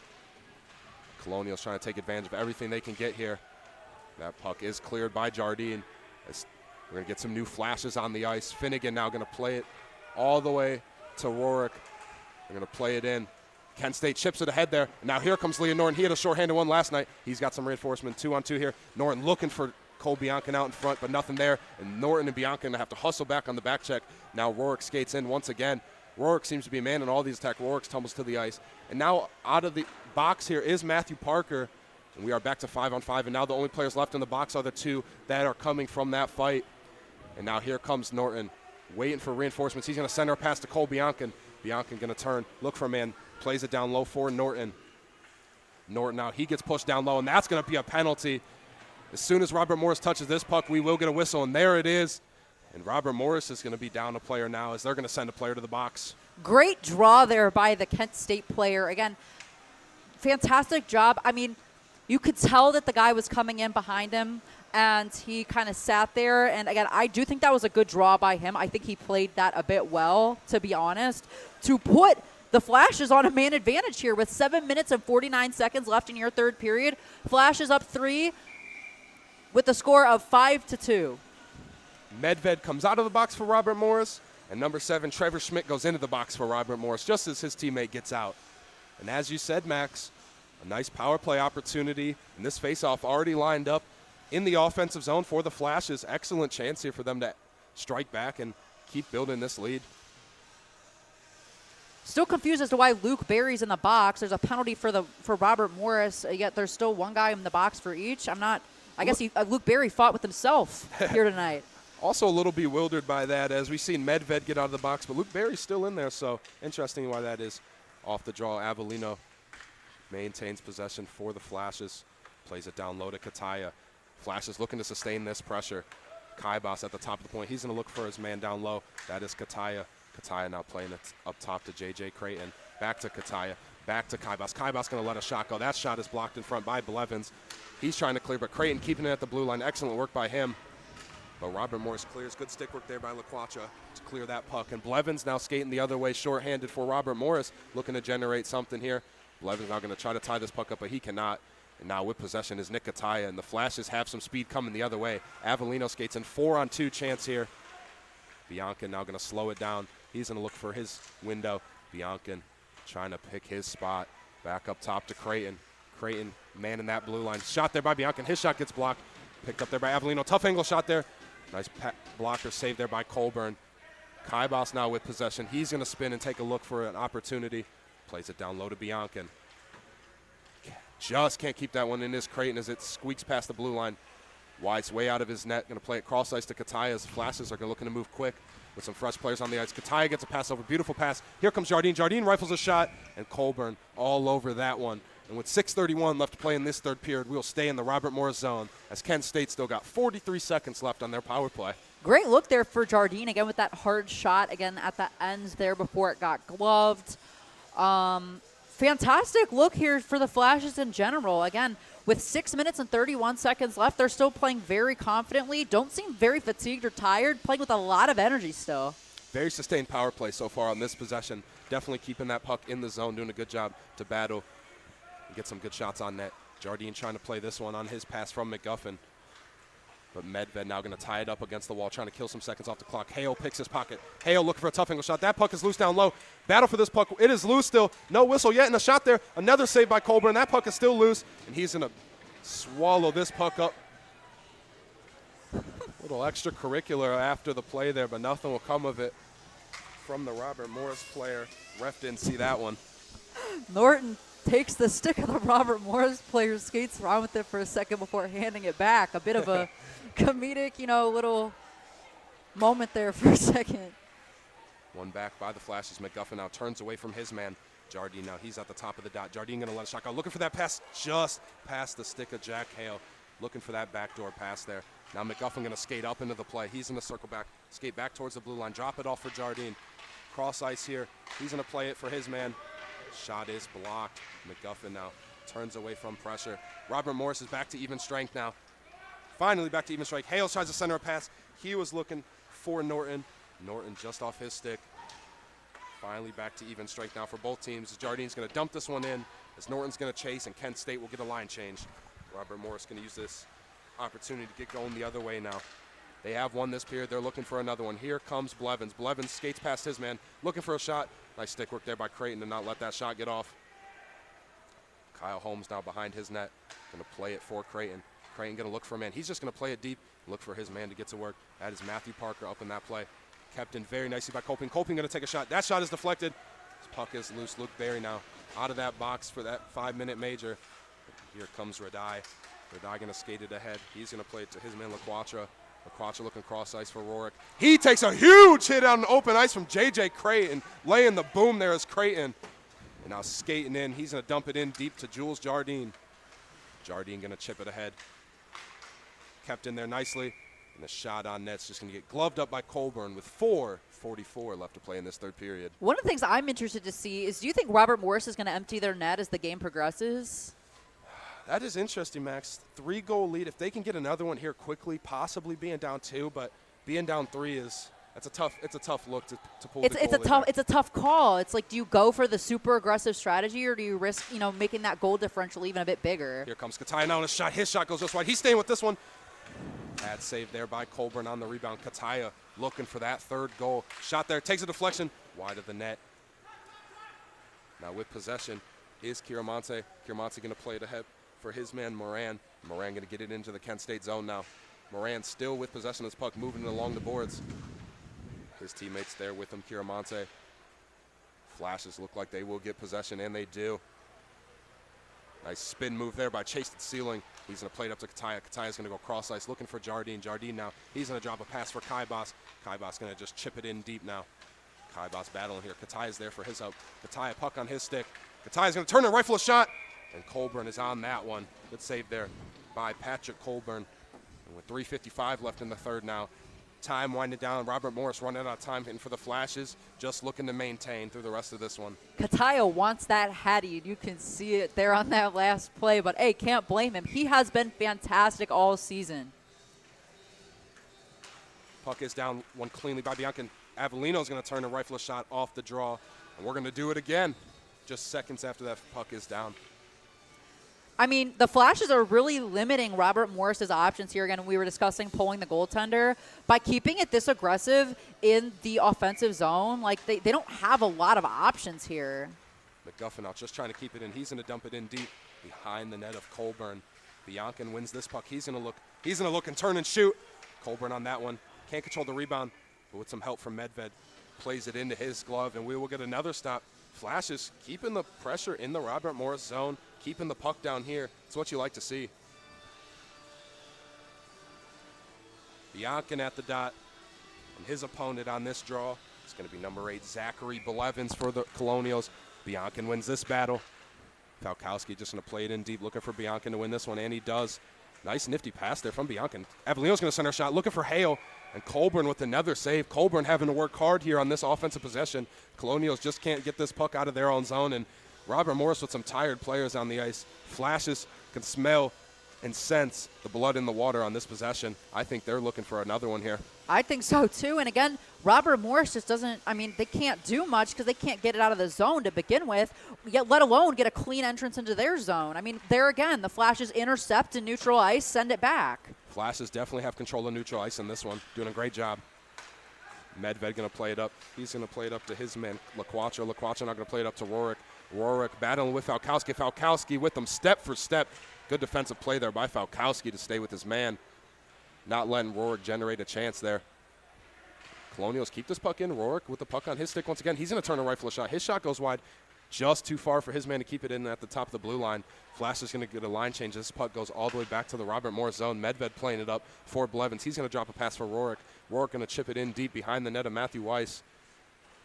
Colonials trying to take advantage of everything they can get here. That puck is cleared by Jardine. We're going to get some new flashes on the ice. Finnegan now going to play it all the way to Rourke. They're going to play it in. Kent State chips it ahead there. Now here comes Leon Norton. He had a shorthanded one last night. He's got some reinforcement 2-on-2 here. Norton looking for Cole Biancan out in front, but nothing there. And Norton and Biancan going to have to hustle back on the back check. Now Rourke skates in once again. Rourke seems to be a man in all these attacks. Rourke tumbles to the ice. And now out of the box here is Matthew Parker. And we are back to 5-on-5. And now the only players left in the box are the two that are coming from that fight. And now here comes Norton, waiting for reinforcements. He's going to send her pass to Cole Biancan. Biancan going to turn, look for a man, plays it down low for Norton. Norton out, he gets pushed down low, and that's going to be a penalty. As soon as Robert Morris touches this puck, we will get a whistle, and there it is. And Robert Morris is going to be down a player now as they're going to send a player to the box. Great draw there by the Kent State player. Again, fantastic job. I mean, you could tell that the guy was coming in behind him, and he kind of sat there. And, again, I do think that was a good draw by him. I think he played that a bit well, to be honest, to put the Flashes on a man advantage here with 7 minutes and 49 seconds left in your third period. Flashes up 3 with the score of 5-2. Medved comes out of the box for Robert Morris, and number 7, Trevor Schmidt, goes into the box for Robert Morris just as his teammate gets out. And as you said, Max, a nice power play opportunity, and this faceoff already lined up in the offensive zone for the Flashes. Excellent chance here for them to strike back and keep building this lead. Still confused as to why Luke Berry's in the box. There's a penalty for Robert Morris, yet there's still one guy in the box for each. I guess Luke Berry fought with himself here tonight. Also a little bewildered by that as we've seen Medved get out of the box, but Luke Berry's still in there, so interesting why that is. Off the draw, Avellino maintains possession for the Flashes. Plays it down low to Kataya. Flash is looking to sustain this pressure. Kaibas at the top of the point. He's going to look for his man down low. That is Kataya. Kataya now playing it up top to JJ Creighton. Back to Kataya. Back to Kaibas. Kaibas going to let a shot go. That shot is blocked in front by Blevins. He's trying to clear, but Creighton keeping it at the blue line. Excellent work by him. But Robert Morris clears. Good stick work there by LaQuacha to clear that puck. And Blevins now skating the other way, shorthanded for Robert Morris, looking to generate something here. Blevins now going to try to tie this puck up, but he cannot. And now with possession is Nick Kataya, and the Flashes have some speed coming the other way. Avellino skates in 4-on-2 chance here. Bianca now going to slow it down. He's going to look for his window. Bianca trying to pick his spot. Back up top to Creighton. Creighton manning that blue line. Shot there by Bianca, and his shot gets blocked. Picked up there by Avellino. Tough angle shot there. Nice blocker save there by Colburn. Kaibas now with possession. He's going to spin and take a look for an opportunity. Plays it down low to Bianca. Just can't keep that one in his Creighton as it squeaks past the blue line. White's way out of his net. Going to play it cross ice to Kataya as Flashes are looking to move quick with some fresh players on the ice. Kataya gets a pass over. Beautiful pass. Here comes Jardine. Jardine rifles a shot, and Colburn all over that one. And with 6:31 left to play in this third period, we'll stay in the Robert Morris zone as Kent State still got 43 seconds left on their power play. Great look there for Jardine, again with that hard shot, again at the end there before it got gloved. Fantastic look here for the Flashes in general. Again, with 6 minutes and 31 seconds left, they're still playing very confidently. Don't seem very fatigued or tired, playing with a lot of energy still. Very sustained power play so far on this possession. Definitely keeping that puck in the zone, doing a good job to battle and get some good shots on net. Jardine trying to play this one on his pass from McGuffin. But Medved now going to tie it up against the wall, trying to kill some seconds off the clock. Hale picks his pocket. Hale looking for a tough angle shot. That puck is loose down low. Battle for this puck. It is loose still. No whistle yet, and a shot there. Another save by Colburn. That puck is still loose, and he's going to swallow this puck up. A little extracurricular after the play there, but nothing will come of it from the Robert Morris player. Ref didn't see that one. Norton takes the stick of the Robert Morris player, skates around with it for a second before handing it back. A bit of a comedic, little moment there for a second. One back by the Flashes. McGuffin now turns away from his man. Jardine now, he's at the top of the dot. Jardine going to let a shot go. Looking for that pass just past the stick of Jack Hale. Looking for that backdoor pass there. Now McGuffin going to skate up into the play. He's going to circle back, skate back towards the blue line. Drop it off for Jardine. Cross ice here. He's going to play it for his man. Shot is blocked. McGuffin now turns away from pressure. Robert Morris is back to even strength now. Finally back to even strength. Hale tries to center a pass. He was looking for Norton. Norton just off his stick. Finally back to even strength now for both teams. Jardine's going to dump this one in as Norton's going to chase, and Kent State will get a line change. Robert Morris going to use this opportunity to get going the other way now. They have won this period. They're looking for another one. Here comes Blevins. Blevins skates past his man, looking for a shot. Nice stick work there by Creighton to not let that shot get off. Kyle Holmes now behind his net. Going to play it for Creighton. Creighton going to look for a man. He's just going to play it deep, look for his man to get to work. That is Matthew Parker up in that play. Kept in very nicely by Colping. Colping going to take a shot. That shot is deflected. His puck is loose. Luke Berry now out of that box for that 5-minute major. Here comes Radai. Radai going to skate it ahead. He's going to play it to his man LaQuacha. LaQuacha looking cross ice for Rorick. He takes a huge hit out on open ice from JJ Creighton. Laying the boom there is Creighton. And now skating in. He's going to dump it in deep to Jules Jardine. Jardine going to chip it ahead. Kept in there nicely. And the shot on net's just going to get gloved up by Colburn with 4:44 left to play in this third period. One of the things I'm interested to see is, do you think Robert Morris is going to empty their net as the game progresses? That is interesting, Max. 3-goal lead. If they can get another one here quickly, possibly being down 2, but being down 3 it's a tough look to pull. It's a tough call. It's like, do you go for the super aggressive strategy, or do you risk making that goal differential even a bit bigger? Here comes Kataya now on a shot. His shot goes just wide. He's staying with this one. Bad save there by Colburn on the rebound. Kataya looking for that third goal. Shot there, takes a deflection, wide of the net. Now with possession is Kiramonte. Kiramonte going to play it ahead for his man Moran. Moran going to get it into the Kent State zone now. Moran still with possession of this puck, moving it along the boards. His teammates there with him, Kiramonte. Flashes look like they will get possession, and they do. Nice spin move there by Chase Sealing. He's going to play it up to Kataya. Kataya's going to go cross ice, looking for Jardine. Jardine now, he's going to drop a pass for Kaibas. Kaibas going to just chip it in deep now. Kaibas battling here. Kataya's there for his help. Kataya puck on his stick. Kataya's going to turn and rifle a shot. And Colburn is on that one. Good save there by Patrick Colburn. And with 3:55 left in the third now, time winding down. Robert Morris running out of time, hitting for the flashes, just looking to maintain through the rest of this one. Katayo wants that Hattie. You can see it there on that last play, but hey, can't blame him. He has been fantastic all season. Puck is down, one cleanly by Bianca. Avellino's going to turn and rifle a shot off the draw, and we're going to do it again just seconds after that puck is down. I mean, the Flashes are really limiting Robert Morris's options here. Again, we were discussing pulling the goaltender. By keeping it this aggressive in the offensive zone, like they don't have a lot of options here. McGuffin out just trying to keep it in. He's going to dump it in deep behind the net of Colburn. Biancan wins this puck. He's going to look and turn and shoot. Colburn on that one. Can't control the rebound, but with some help from Medved, plays it into his glove, and we will get another stop. Flashes keeping the pressure in the Robert Morris zone, keeping the puck down here. It's what you like to see. Biancan at the dot, and his opponent on this draw is going to be number 8, Zachary Blevins for the Colonials. Biancan wins this battle. Falkowski just going to play it in deep, looking for Biancan to win this one, and he does. Nice nifty pass there from Biancan. Avellino's going to send her shot, looking for Hale, and Colburn with another save. Colburn having to work hard here on this offensive possession. Colonials just can't get this puck out of their own zone, and Robert Morris with some tired players on the ice. Flashes can smell and sense the blood in the water on this possession. I think they're looking for another one here. I think so too. And again, Robert Morris just doesn't, I mean, they can't do much because they can't get it out of the zone to begin with, yet let alone get a clean entrance into their zone. I mean, there again, the Flashes intercept in neutral ice, send it back. Flashes definitely have control of neutral ice in this one, doing a great job. Medved going to play it up. He's going to play it up to his man, LaQuacho. LaQuacho not going to play it up to Rorik. Rorik battling with Falkowski. Falkowski with them step for step. Good defensive play there by Falkowski to stay with his man. Not letting Rorik generate a chance there. Colonials keep this puck in. Rorik with the puck on his stick once again. He's going to turn and rifle a shot. His shot goes wide, just too far for his man to keep it in at the top of the blue line. Flash is going to get a line change. This puck goes all the way back to the Robert Morris zone. Medved playing it up for Blevins. He's going to drop a pass for Rorik. Rorik going to chip it in deep behind the net of Matthew Weiss.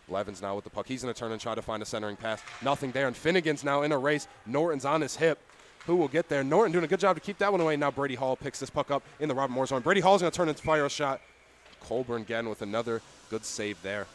Blevins now with the puck. He's going to turn and try to find a centering pass. Nothing there, and Finnegan's now in a race. Norton's on his hip. Who will get there? Norton doing a good job to keep that one away. Now Brady Hall picks this puck up in the Robert Morris zone. Brady Hall's going to turn and fire a shot. Colburn again with another good save there.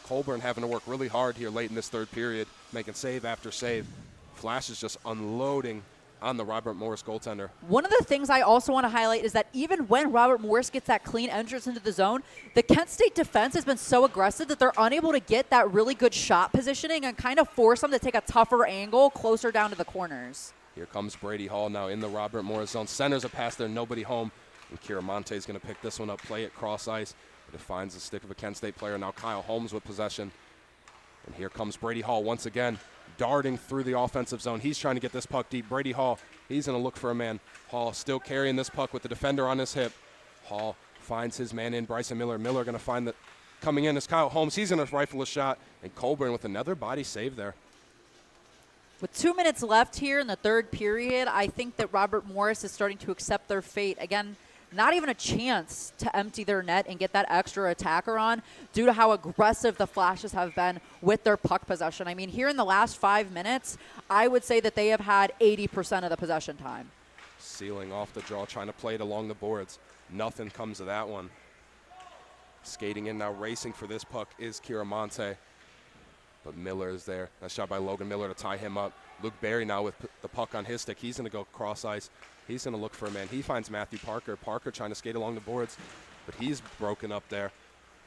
Colburn having to work really hard here late in this third period, making save after save. Flash is just unloading on the Robert Morris goaltender. One of the things I also want to highlight is that even when Robert Morris gets that clean entrance into the zone, the Kent State defense has been so aggressive that they're unable to get that really good shot positioning and kind of force them to take a tougher angle closer down to the corners. Here comes Brady Hall now in the Robert Morris zone. Centers a pass there, nobody home. And Kiramonte is going to pick this one up, play it cross ice. But it finds the stick of a Kent State player. Now Kyle Holmes with possession. And here comes Brady Hall once again, darting through the offensive zone. He's trying to get this puck deep. Brady Hall, he's going to look for a man. Hall still carrying this puck with the defender on his hip. Hall finds his man in, Bryson Miller. Miller going to find the coming in is Kyle Holmes. He's going to rifle a shot. And Colburn with another body save there. With 2 minutes left here in the third period, I think that Robert Morris is starting to accept their fate. Again, not even a chance to empty their net and get that extra attacker on due to how aggressive the Flashes have been with their puck possession. I mean, here in the last 5 minutes, I would say that they have had 80% of the possession time. Sealing off the draw, trying to play it along the boards. Nothing comes of that one. Skating in now, racing for this puck is Kiramonte. But Miller is there. Nice shot by Logan Miller to tie him up. Luke Berry now with the puck on his stick. He's going to go cross ice. He's going to look for a man. He finds Matthew Parker. Parker trying to skate along the boards, but he's broken up there.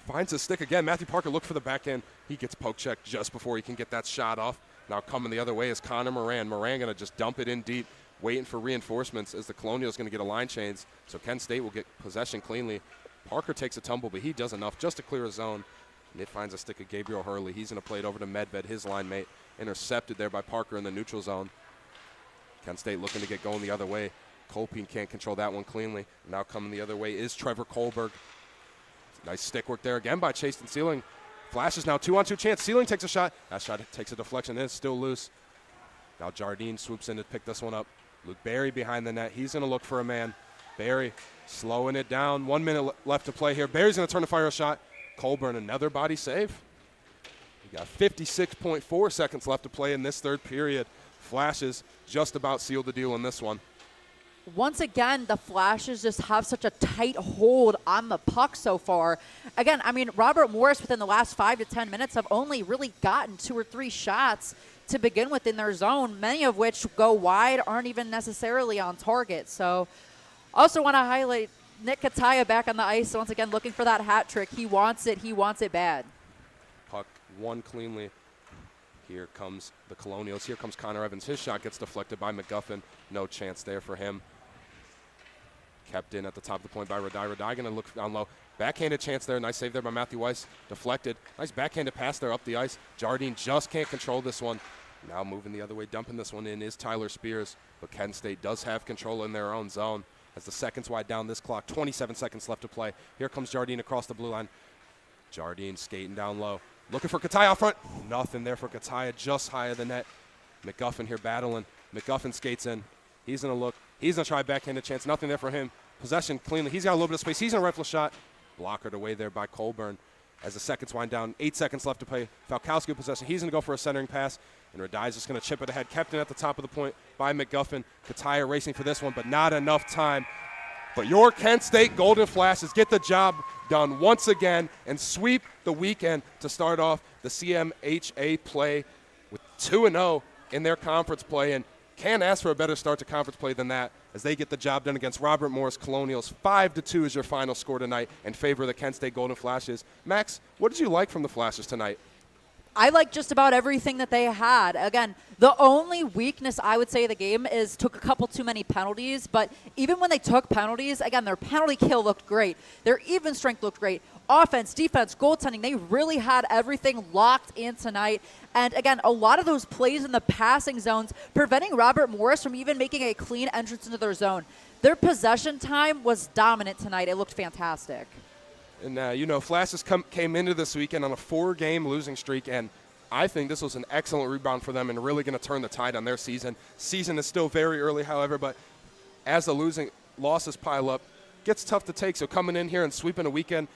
Finds his stick again. Matthew Parker look for the back end. He gets poke checked just before he can get that shot off. Now coming the other way is Connor Moran. Moran going to just dump it in deep, waiting for reinforcements as the Colonials going to get a line change. So Kent State will get possession cleanly. Parker takes a tumble, but he does enough just to clear a zone. And it finds a stick of Gabriel Hurley. He's going to play it over to Medved, his line mate. Intercepted there by Parker in the neutral zone. Kent State looking to get going the other way. Colpine can't control that one cleanly. Now coming the other way is Trevor Kohlberg. Nice stick work there again by Chasten Sealing. Flash is now 2-on-2 chance. Sealing takes a shot. That shot takes a deflection. It's still loose. Now Jardine swoops in to pick this one up. Luke Berry behind the net. He's going to look for a man. Berry slowing it down. 1 minute left to play here. Berry's going to turn to fire a shot. Colburn another body save. We got 56.4 seconds left to play in this third period. Flashes just about sealed the deal in this one. Once again, the Flashes just have such a tight hold on the puck so far. Again, I mean, Robert Morris within the last 5 to 10 minutes have only really gotten 2 or 3 shots to begin with in their zone, many of which go wide, aren't even necessarily on target. So also want to highlight Nick Kataya back on the ice, once again looking for that hat trick. He wants it bad. Puck won cleanly. Here comes the Colonials. Here comes Connor Evans. His shot gets deflected by McGuffin. No chance there for him. Kept in at the top of the point by Radai. Radai going to look down low. Backhanded chance there. Nice save there by Matthew Weiss. Deflected. Nice backhanded pass there up the ice. Jardine just can't control this one. Now moving the other way, dumping this one in is Tyler Spears. But Kent State does have control in their own zone. As the seconds wide down this clock, 27 seconds left to play. Here comes Jardine across the blue line. Jardine skating down low. Looking for Kataya out front. Nothing there for Kataya, just high of the net. McGuffin here battling. McGuffin skates in. He's going to look. He's going to try a backhanded chance. Nothing there for him. Possession cleanly. He's got a little bit of space. He's going to rifle a shot. Blockered away there by Colburn. As the seconds wind down, 8 seconds left to play. Falkowski possession. He's going to go for a centering pass. And Radai's just going to chip it ahead. Kept in at the top of the point by McGuffin. Kataya racing for this one, but not enough time. But your Kent State Golden Flashes get the job done once again and sweep the weekend to start off the CMHA play with 2-0 in their conference play. And can't ask for a better start to conference play than that as they get the job done against Robert Morris Colonials. 5-2 is your final score tonight in favor of the Kent State Golden Flashes. Max, what did you like from the Flashes tonight? I like just about everything that they had. Again, the only weakness I would say of the game is took a couple too many penalties, but even when they took penalties, again, their penalty kill looked great. Their even strength looked great. Offense, defense, goaltending, they really had everything locked in tonight. And again, a lot of those plays in the passing zones preventing Robert Morris from even making a clean entrance into their zone. Their possession time was dominant tonight. It looked fantastic. And, Flashes came into this weekend on a 4-game losing streak, and I think this was an excellent rebound for them and really going to turn the tide on their season. Season is still very early, however, but as the losses pile up, gets tough to take. So coming in here and sweeping a weekend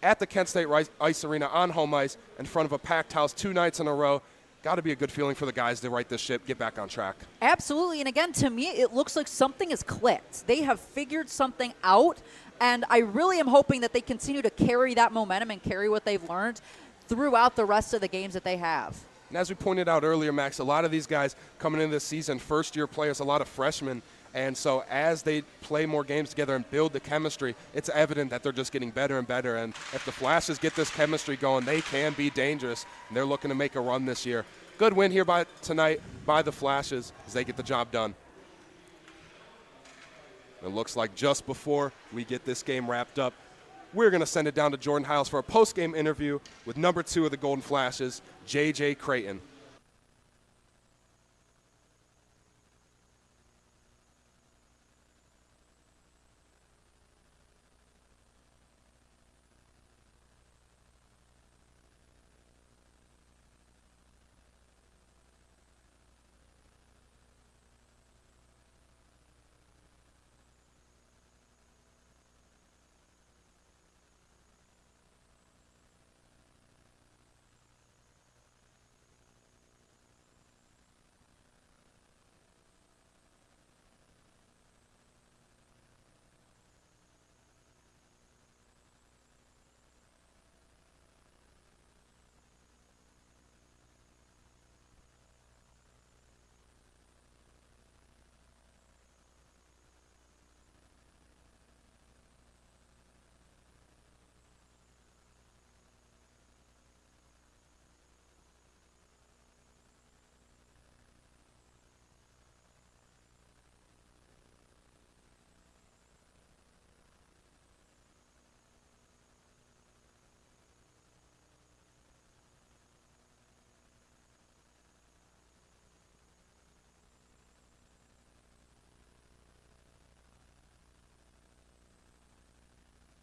at the Kent State Ice Arena on home ice in front of a packed house 2 nights in a row, got to be a good feeling for the guys to right this ship, get back on track. Absolutely, and again, to me, it looks like something has clicked. They have figured something out. And I really am hoping that they continue to carry that momentum and carry what they've learned throughout the rest of the games that they have. And as we pointed out earlier, Max, a lot of these guys coming into this season, first-year players, a lot of freshmen. And so as they play more games together and build the chemistry, it's evident that they're just getting better and better. And if the Flashes get this chemistry going, they can be dangerous. And they're looking to make a run this year. Good win here tonight by the Flashes as they get the job done. It looks like just before we get this game wrapped up, we're going to send it down to Jordan Hiles for a post-game interview with number 2 of the Golden Flashes, J.J. Creighton.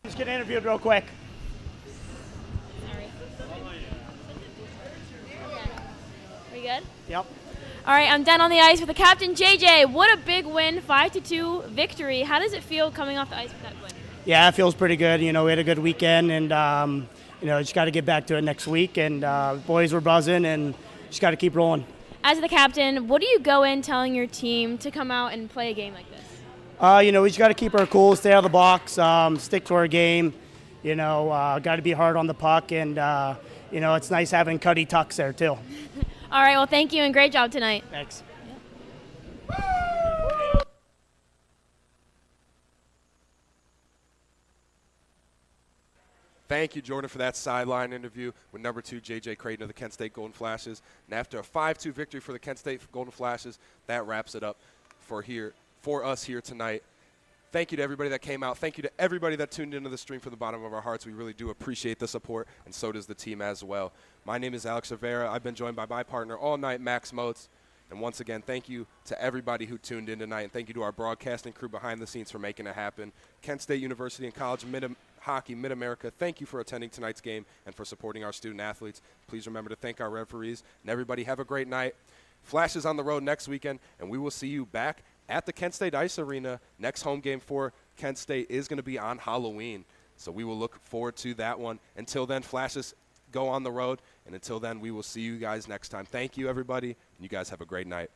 Just get interviewed real quick. Sorry. We good? Yep. All right, I'm down on the ice with the captain, JJ. What a big win, 5-2 victory. How does it feel coming off the ice with that win? Yeah, it feels pretty good. We had a good weekend, and just got to get back to it next week. And boys were buzzing, and just got to keep rolling. As the captain, what do you go in telling your team to come out and play a game like this? We just got to keep our cool, stay out of the box, stick to our game. Got to be hard on the puck, and it's nice having Cuddy Tucks there too. All right, well, thank you and great job tonight. Thanks. Thank you, Jordan, for that sideline interview with number 2, J.J. Creighton of the Kent State Golden Flashes. And after a 5-2 victory for the Kent State Golden Flashes, that wraps it up for us here tonight. Thank you to everybody that came out. Thank you to everybody that tuned into the stream from the bottom of our hearts. We really do appreciate the support, and so does the team as well. My name is Alex Rivera. I've been joined by my partner all night, Max Motes. And once again, thank you to everybody who tuned in tonight, and thank you to our broadcasting crew behind the scenes for making it happen. Kent State University and College Hockey Mid-America, thank you for attending tonight's game and for supporting our student athletes. Please remember to thank our referees, and everybody have a great night. Flashes on the road next weekend, and we will see you back at the Kent State Ice Arena. Next home game for Kent State is going to be on Halloween, so we will look forward to that one. Until then, Flashes go on the road, and until then, we will see you guys next time. Thank you, everybody, and you guys have a great night.